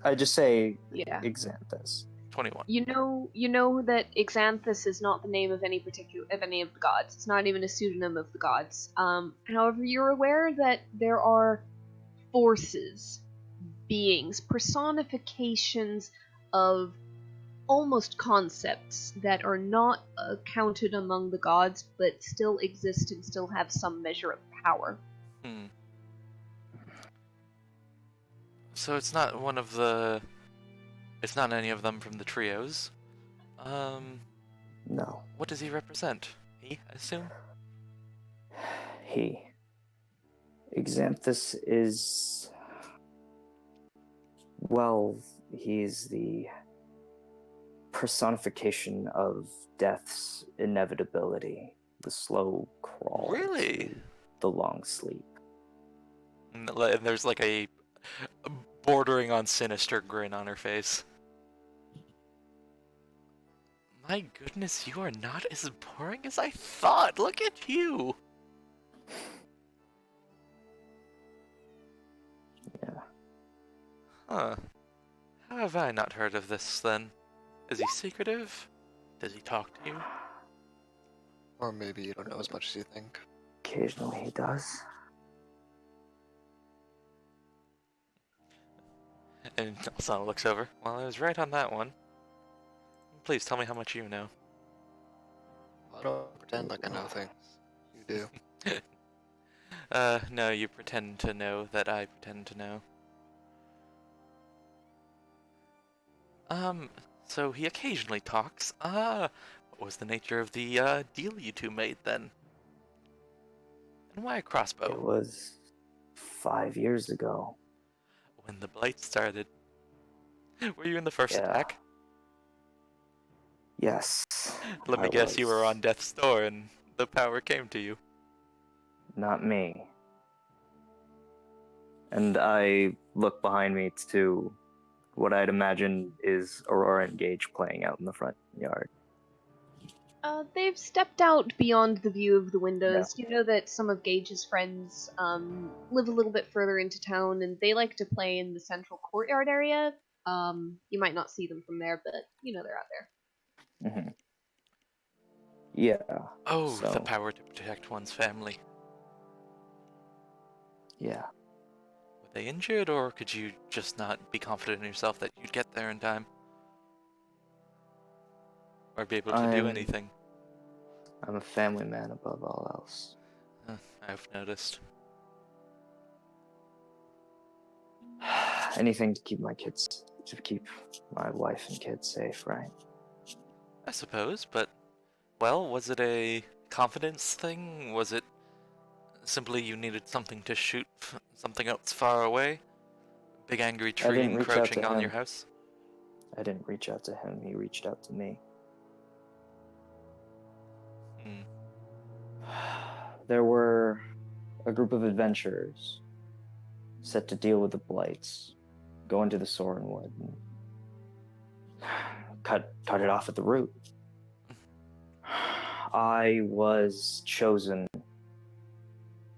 I just say Yeah. Xanthus. 21. You know that Xanthus is not the name of any of the gods. It's not even a pseudonym of the gods. However, you're aware that there are forces, beings, personifications of almost concepts that are not counted among the gods, but still exist and still have some measure of power. So it's not one of the... It's not any of them from the trios. No. What does he represent? He, I assume? He. Xanthus is... Well, he's the personification of death's inevitability, the slow crawl Really? to the long sleep. And there's like a bordering on sinister grin on her face. My goodness, you are not as boring as I thought. Look at you. Yeah. Huh. How have I not heard of this then? Is he secretive? Does he talk to you? Or maybe you don't know as much as you think. Occasionally he does. And Asana looks over. Well, I was right on that one. Please tell me how much you know. I don't pretend like I know things. You do. No, you pretend to know that I pretend to know. So he occasionally talks. What was the nature of the, deal you two made then? And why a It crossbow? was 5 years ago. When the Blight started. Were you in the first Yeah. attack? Yes. Let me I guess, you were was. on death's door and the power came to you. Not me. And I look behind me to what I'd imagine is Aurora and Gage playing out in the front yard. They've stepped out beyond the view of the windows. You know that some of Gage's friends live a little bit further into town, and they like to play in the central courtyard area. You might not see them from there, but you know they're out there. Mm-hmm. Yeah. Oh, the So, power to protect one's family. yeah. Were they injured, or could you just not be confident in yourself that you'd get there in time? Or be able to do anything? I'm a family man above all else. I've noticed. Anything to keep my wife and kids safe, right? I suppose, but, well, was it a confidence thing? Was it simply you needed something to shoot something else far away? Big angry tree didn't reach out encroaching to on him. your house? I didn't reach out to him, he reached out to me. There were a group of adventurers set to deal with the Blights, go into the Sorenwood and cut it off at the root. I was chosen.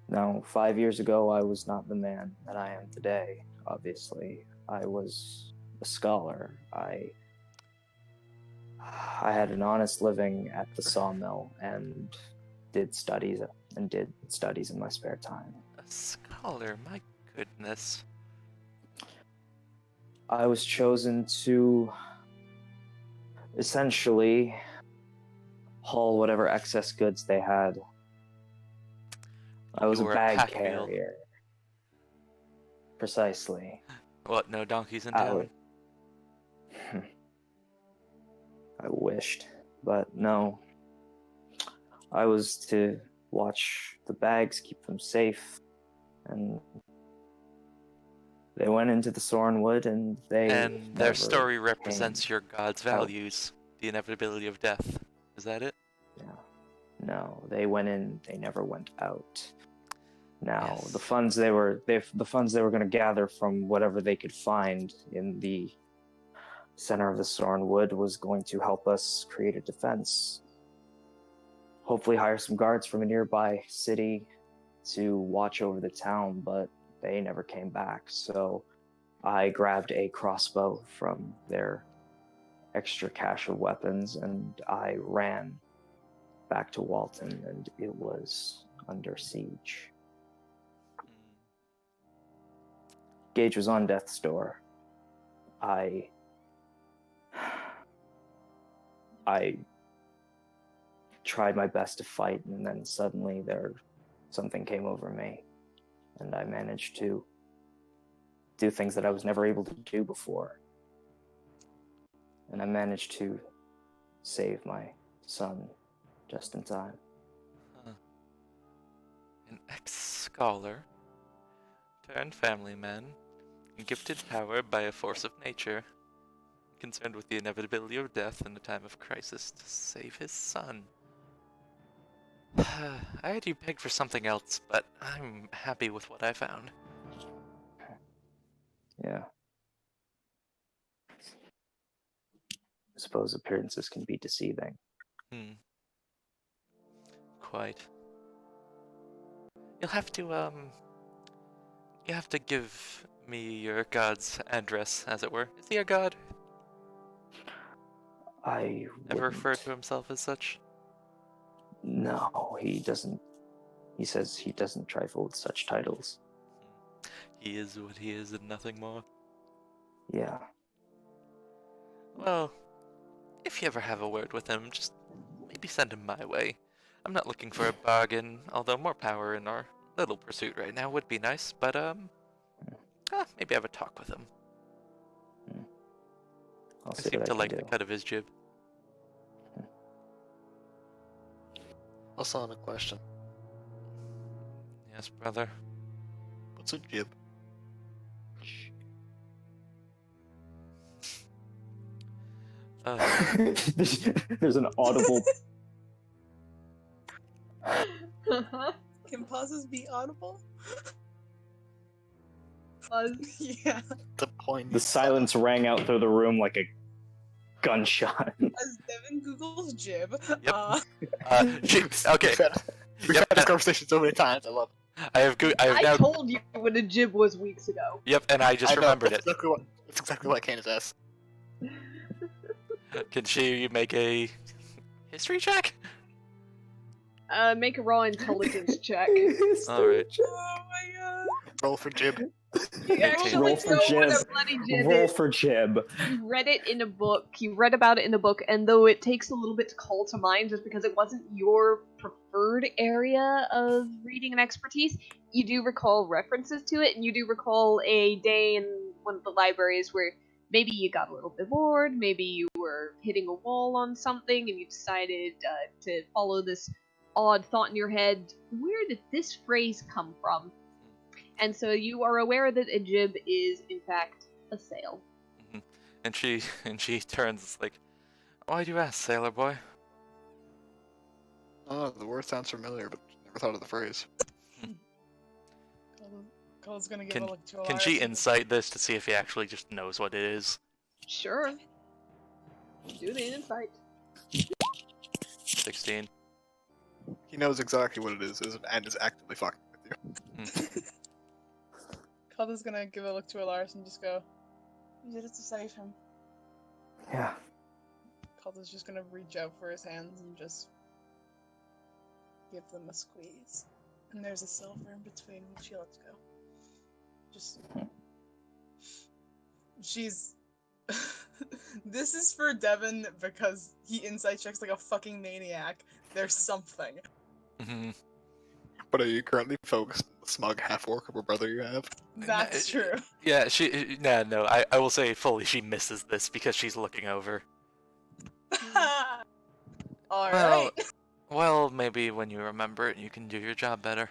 Now, 5 years ago, I was not the man that I am today, obviously. I was a scholar. I had an honest living at the sawmill and did studies in my spare time. A scholar, my goodness. I was chosen to essentially haul whatever excess goods they had. I was You a were a bag pack mule. carrier. Precisely. What, no donkeys in I town? would- I wished, but no. I was to watch the bags, keep them safe, and they went into the Sorenwood and they And their never story represents came your god's out. values, the inevitability of death. Is that it? No, they went in, they never went out. Now, Yes. the funds they were going to gather from whatever they could find in the center of the Sorenwood was going to help us create a defense. Hopefully hire some guards from a nearby city to watch over the town, but they never came back. So I grabbed a crossbow from their extra cache of weapons and I ran back to Walton, and it was under siege. Gage was on death's door. I tried my best to fight, and then suddenly something came over me, and I managed to do things that I was never able to do before. And I managed to save my son just in time. Huh. An ex-scholar, turned family man, gifted power by a force of nature, concerned with the inevitability of death in a time of crisis to save his son. I had you pegged for something else, but I'm happy with what I found. Yeah. I suppose appearances can be deceiving. Quite. You'll have to give me your god's address, as it were. Is he a god? I Ever refer wouldn't. to himself as such? No, he doesn't. He says he doesn't trifle with such titles. He is what he is and nothing more. Yeah. Well, if you ever have a word with him, just maybe send him my way. I'm not looking for a bargain, although more power in our little pursuit right now would be nice, but maybe have a talk with him. I'll I see seem what to I like can the do. cut of his jib. Also on a question. Yes, brother. What's a jib? There's an audible. Can pauses be audible? Buzz. Yeah. The point. The silence rang out through the room like a gunshot. As Devin Googles jib, Yep. Okay. Okay. We've had this conversation so many times. I love it. I have I now. told you what a jib was weeks ago. Yep, and I just I know, remembered it. That's exactly what Kane is asked. Can she make a history check? Make a raw intelligence check. Alright. oh my god. Roll for jib. You Okay. actually Roll for know what jib. a bloody jib Roll is. for jib. You read it in a book. You read about it in a book, and though it takes a little bit to call to mind, just because it wasn't your preferred area of reading and expertise, you do recall references to it, and you do recall a day in one of the libraries where maybe you got a little bit bored, maybe you were hitting a wall on something, and you decided to follow this odd thought in your head. Where did this phrase come from? And so you are aware that a jib is, in fact, a sail. And she turns like, why do you ask, sailor boy? Oh, the word sounds familiar, but never thought of the phrase. Cole's gonna give Can a look to can Alaris she and insight this to see if he actually just knows what it is? Sure. Do the insight. 16. He knows exactly what it is and is actively fucking with you. Calder's gonna give a look to Alaris and just go, you did it to save him. Yeah. Calder's just gonna reach out for his hands and just give them a squeeze. And there's a silver in between which she lets go. Just... She's... This is for Devin because he insight checks like a fucking maniac. There's something. Mhm. But are you currently focused on the smug half-orc of a brother you have? That's true. Yeah, no, I will say fully she misses this because she's looking over. Alright. Well, maybe when you remember it, you can do your job better.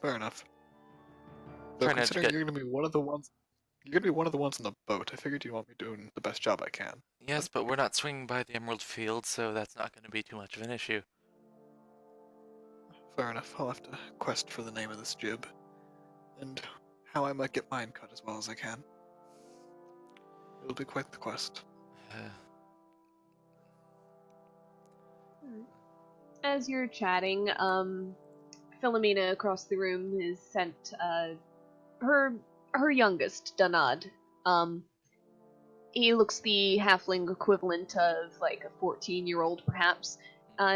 Fair enough. Though Trying to considering get... you're gonna be one of the ones on the boat, I figured you want me doing the best job I can. Yes, but we're not swinging by the Emerald Field, so that's not going to be too much of an issue. Fair enough. I'll have to quest for the name of this jib, and how I might get mine cut as well as I can. It'll be quite the quest. As you're chatting, Philomena across the room has sent her youngest, Danad. He looks the halfling equivalent of like a 14-year-old, perhaps.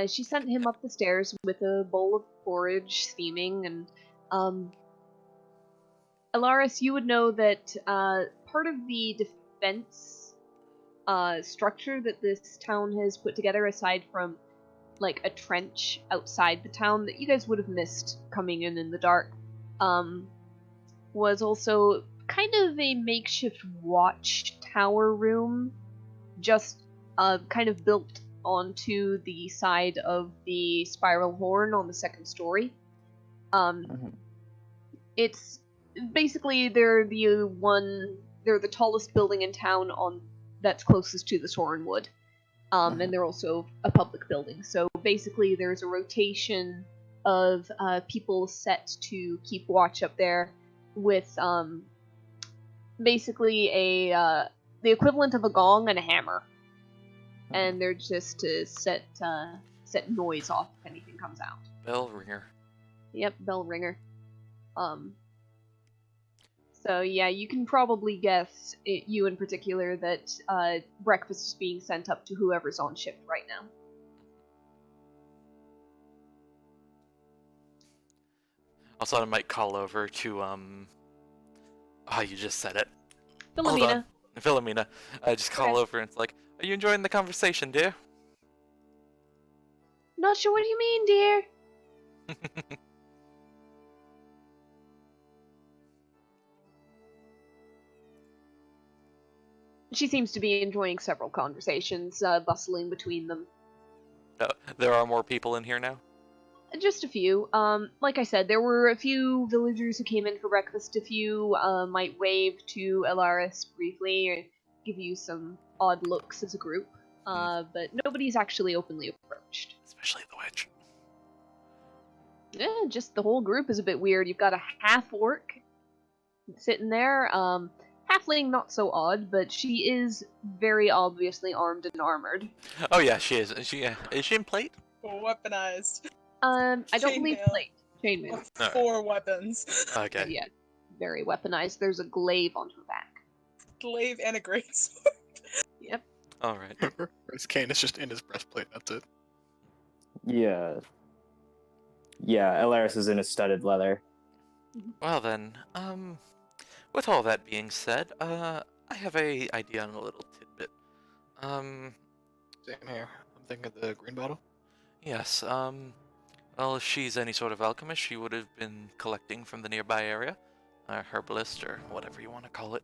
She sent him up the stairs with a bowl of porridge steaming, and Alaris, you would know that part of the defense structure that this town has put together, aside from like a trench outside the town that you guys would have missed coming in the dark, was also kind of a makeshift watch tower room, just kind of built onto the side of the spiral horn on the second story. It's basically they're the tallest building in town on that's closest to the Sorenwood. And they're also a public building. So basically there's a rotation of people set to keep watch up there with basically the equivalent of a gong and a hammer. And they're just to set noise off if anything comes out. Bell ringer. Yep, bell ringer. So yeah, you can probably guess, you in particular, that breakfast is being sent up to whoever's on shift right now. Also, I might call over to you just said it. Hold Philomena. on. Philomena. I just call Okay. over and it's like, are you enjoying the conversation, dear? Not sure what you mean, dear. She seems to be enjoying several conversations, bustling between them. There are more people in here now? Just a few. Like I said, there were a few villagers who came in for breakfast. A few might wave to Elaris briefly or give you some odd looks as a group. But nobody's actually openly approached. Especially the witch. Yeah, just the whole group is a bit weird. You've got a half-orc sitting there. Halfling, not so odd, but she is very obviously armed and armored. Oh yeah, she is. Is she in plate? Weaponized. I don't believe Chainmail. plate. Chainmail. Alright. 4 weapons. Okay. Yeah, very weaponized. There's a glaive on her back. Glaive and a greatsword. Yep. Alright. His cane is just in his breastplate. That's it. Yeah. Yeah, Elaris is in a studded leather. Well then, with all that being said, I have a idea on a little tidbit. Same here. I'm thinking the green bottle. Yes, well, if she's any sort of alchemist, she would have been collecting from the nearby area, herbalist, or whatever you want to call it.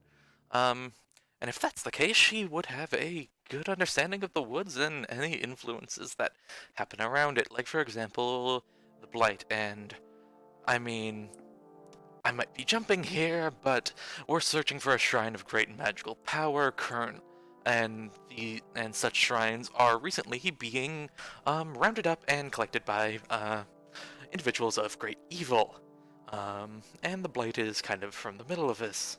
And if that's the case, she would have a good understanding of the woods and any influences that happen around it. Like, for example, the Blight, and, I mean, I might be jumping here, but we're searching for a shrine of great magical power, and such shrines are recently being rounded up and collected by individuals of great evil. And the Blight is kind of from the middle of this,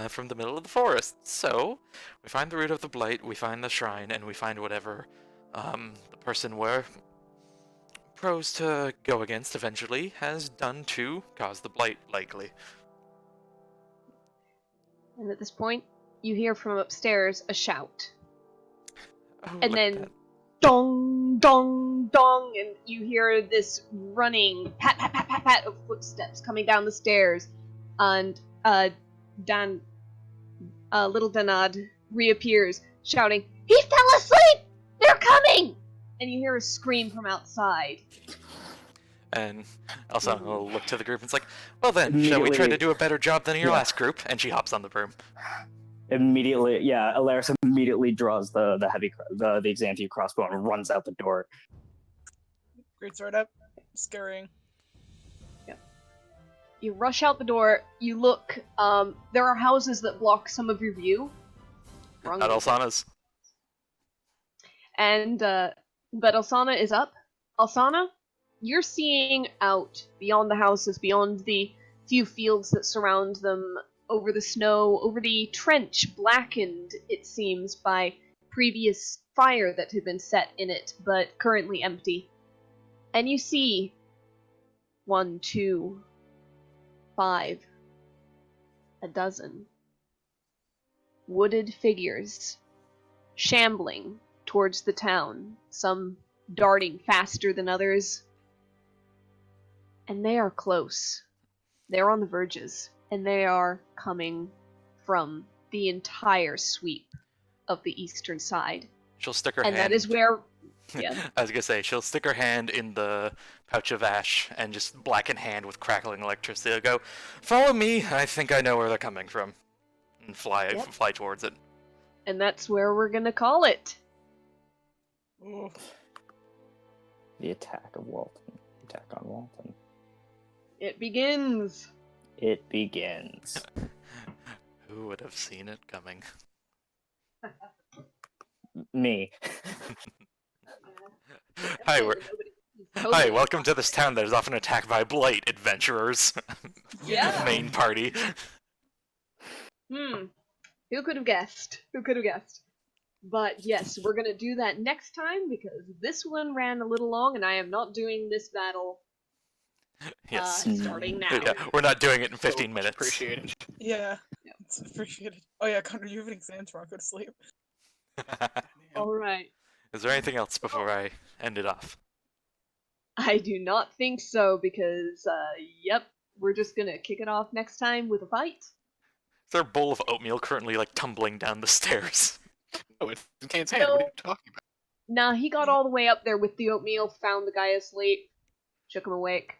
from the middle of the forest. So we find the root of the Blight, we find the shrine, and we find whatever the person we're pros to go against eventually has done to cause the Blight, likely. And at this point, you hear from upstairs a shout. Oh, And look at then, that. dong, dong, dong, and you hear this running pat, pat, pat, pat, pat of footsteps coming down the stairs. And little Danad reappears, shouting, "He fell asleep! They're coming!" And you hear a scream from outside. And Elsa will look to the group and it's like, well then, shall we try to do a better job than your Yeah. last group? And she hops on the broom. Immediately, yeah, Elaris immediately draws the Exantia crossbow and runs out the door. Greatsword up. Scurrying. You rush out the door, you look, there are houses that block some of your view. Wrong Not way. Elsana's. And, but Alsana is up. Alsana, you're seeing out beyond the houses, beyond the few fields that surround them, over the snow, over the trench, blackened, it seems, by previous fire that had been set in it, but currently empty. And you see 1, 2, 5, a dozen wooded figures shambling towards the town, some darting faster than others. And they are close. They're on the verges, and they are coming from the entire sweep of the eastern side. She'll stick her And hand. that is where Yeah. I was gonna say, she'll stick her hand in the pouch of ash and just blacken hand with crackling electricity. They'll go, follow me, I think I know where they're coming from. And Yep. fly towards it. And that's where we're gonna call it. Ooh. The attack of Walton. Attack on Walton. It begins. It begins. Who would have seen it coming? Me. Hi, Totally. welcome to this town that is often attacked by Blight adventurers. Yeah. Main party. Who could have guessed? Who could have guessed? But yes, we're gonna do that next time because this one ran a little long, and I am not doing this battle Yes. starting now. Yeah, we're not doing it in 15 much minutes. Appreciated. Yeah, it's appreciated. Oh yeah, Connor, you have an exam tomorrow. Go to sleep. All right. Is there anything else before I end it off? I do not think so because, yep, we're just gonna kick it off next time with a fight. Is there a bowl of oatmeal currently like tumbling down the stairs? Oh, it's in Kane's hand. What are you talking about? Nah, he got all the way up there with the oatmeal, found the guy asleep, shook him awake.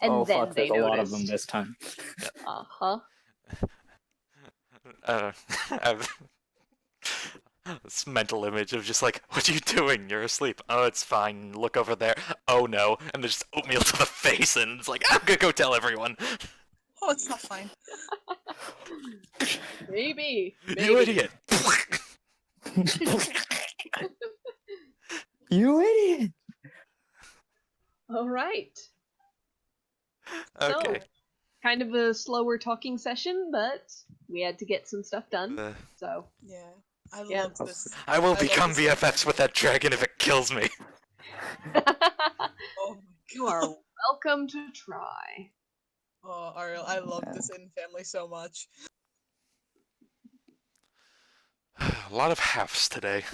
And oh then fuck, they there's a lot noticed. of them this time. Uh-huh. This mental image of just like, what are you doing? You're asleep. Oh, it's fine. Look over there. Oh no. And there's just oatmeal to the face, and it's like, I'm gonna go tell everyone. Oh, it's not fine. Maybe. You idiot. You idiot! All right. Okay. So, kind of a slower talking session, but we had to get some stuff done. So, Yeah, I Yeah. love this. I will love become this. VFX with that dragon if it kills me. Oh my you are welcome to try. Oh, Ariel, I love this in family so much. A lot of halves today.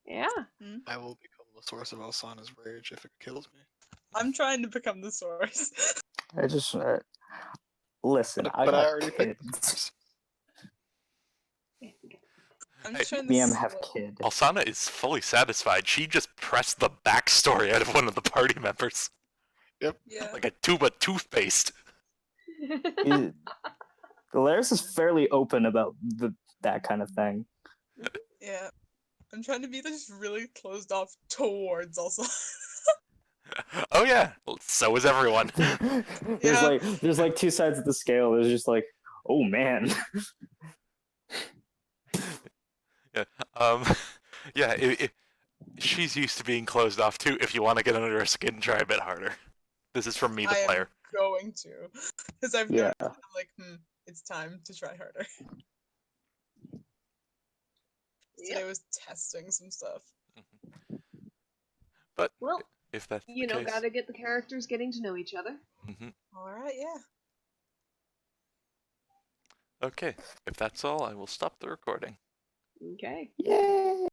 Yeah. I will become the source of Alsana's rage if it kills me. I'm trying to become the source. I just listen. But I I got already picked kids. I'm Hey, trying Me, to. I'm have kid. Alsana is fully satisfied. She just pressed the backstory out of one of the party members. Yeah. Like a tube of toothpaste. Galaris is fairly open about that kind of thing. Yeah. I'm trying to be just really closed off towards also. Oh yeah, well, so is everyone. Yeah. There's like two sides of the scale. There's just like, oh man. Yeah. Yeah. She's used to being closed off too. If you want to get under her skin, try a bit harder. This is from me, the I am player. going to. Because I've Yeah. noticed, I'm like, it's time to try harder. Today I was testing some stuff. But Well, if that's you the know, case, gotta get the characters getting to know each other. Alright, yeah. okay. If that's all, I will stop the recording. Okay. Yay!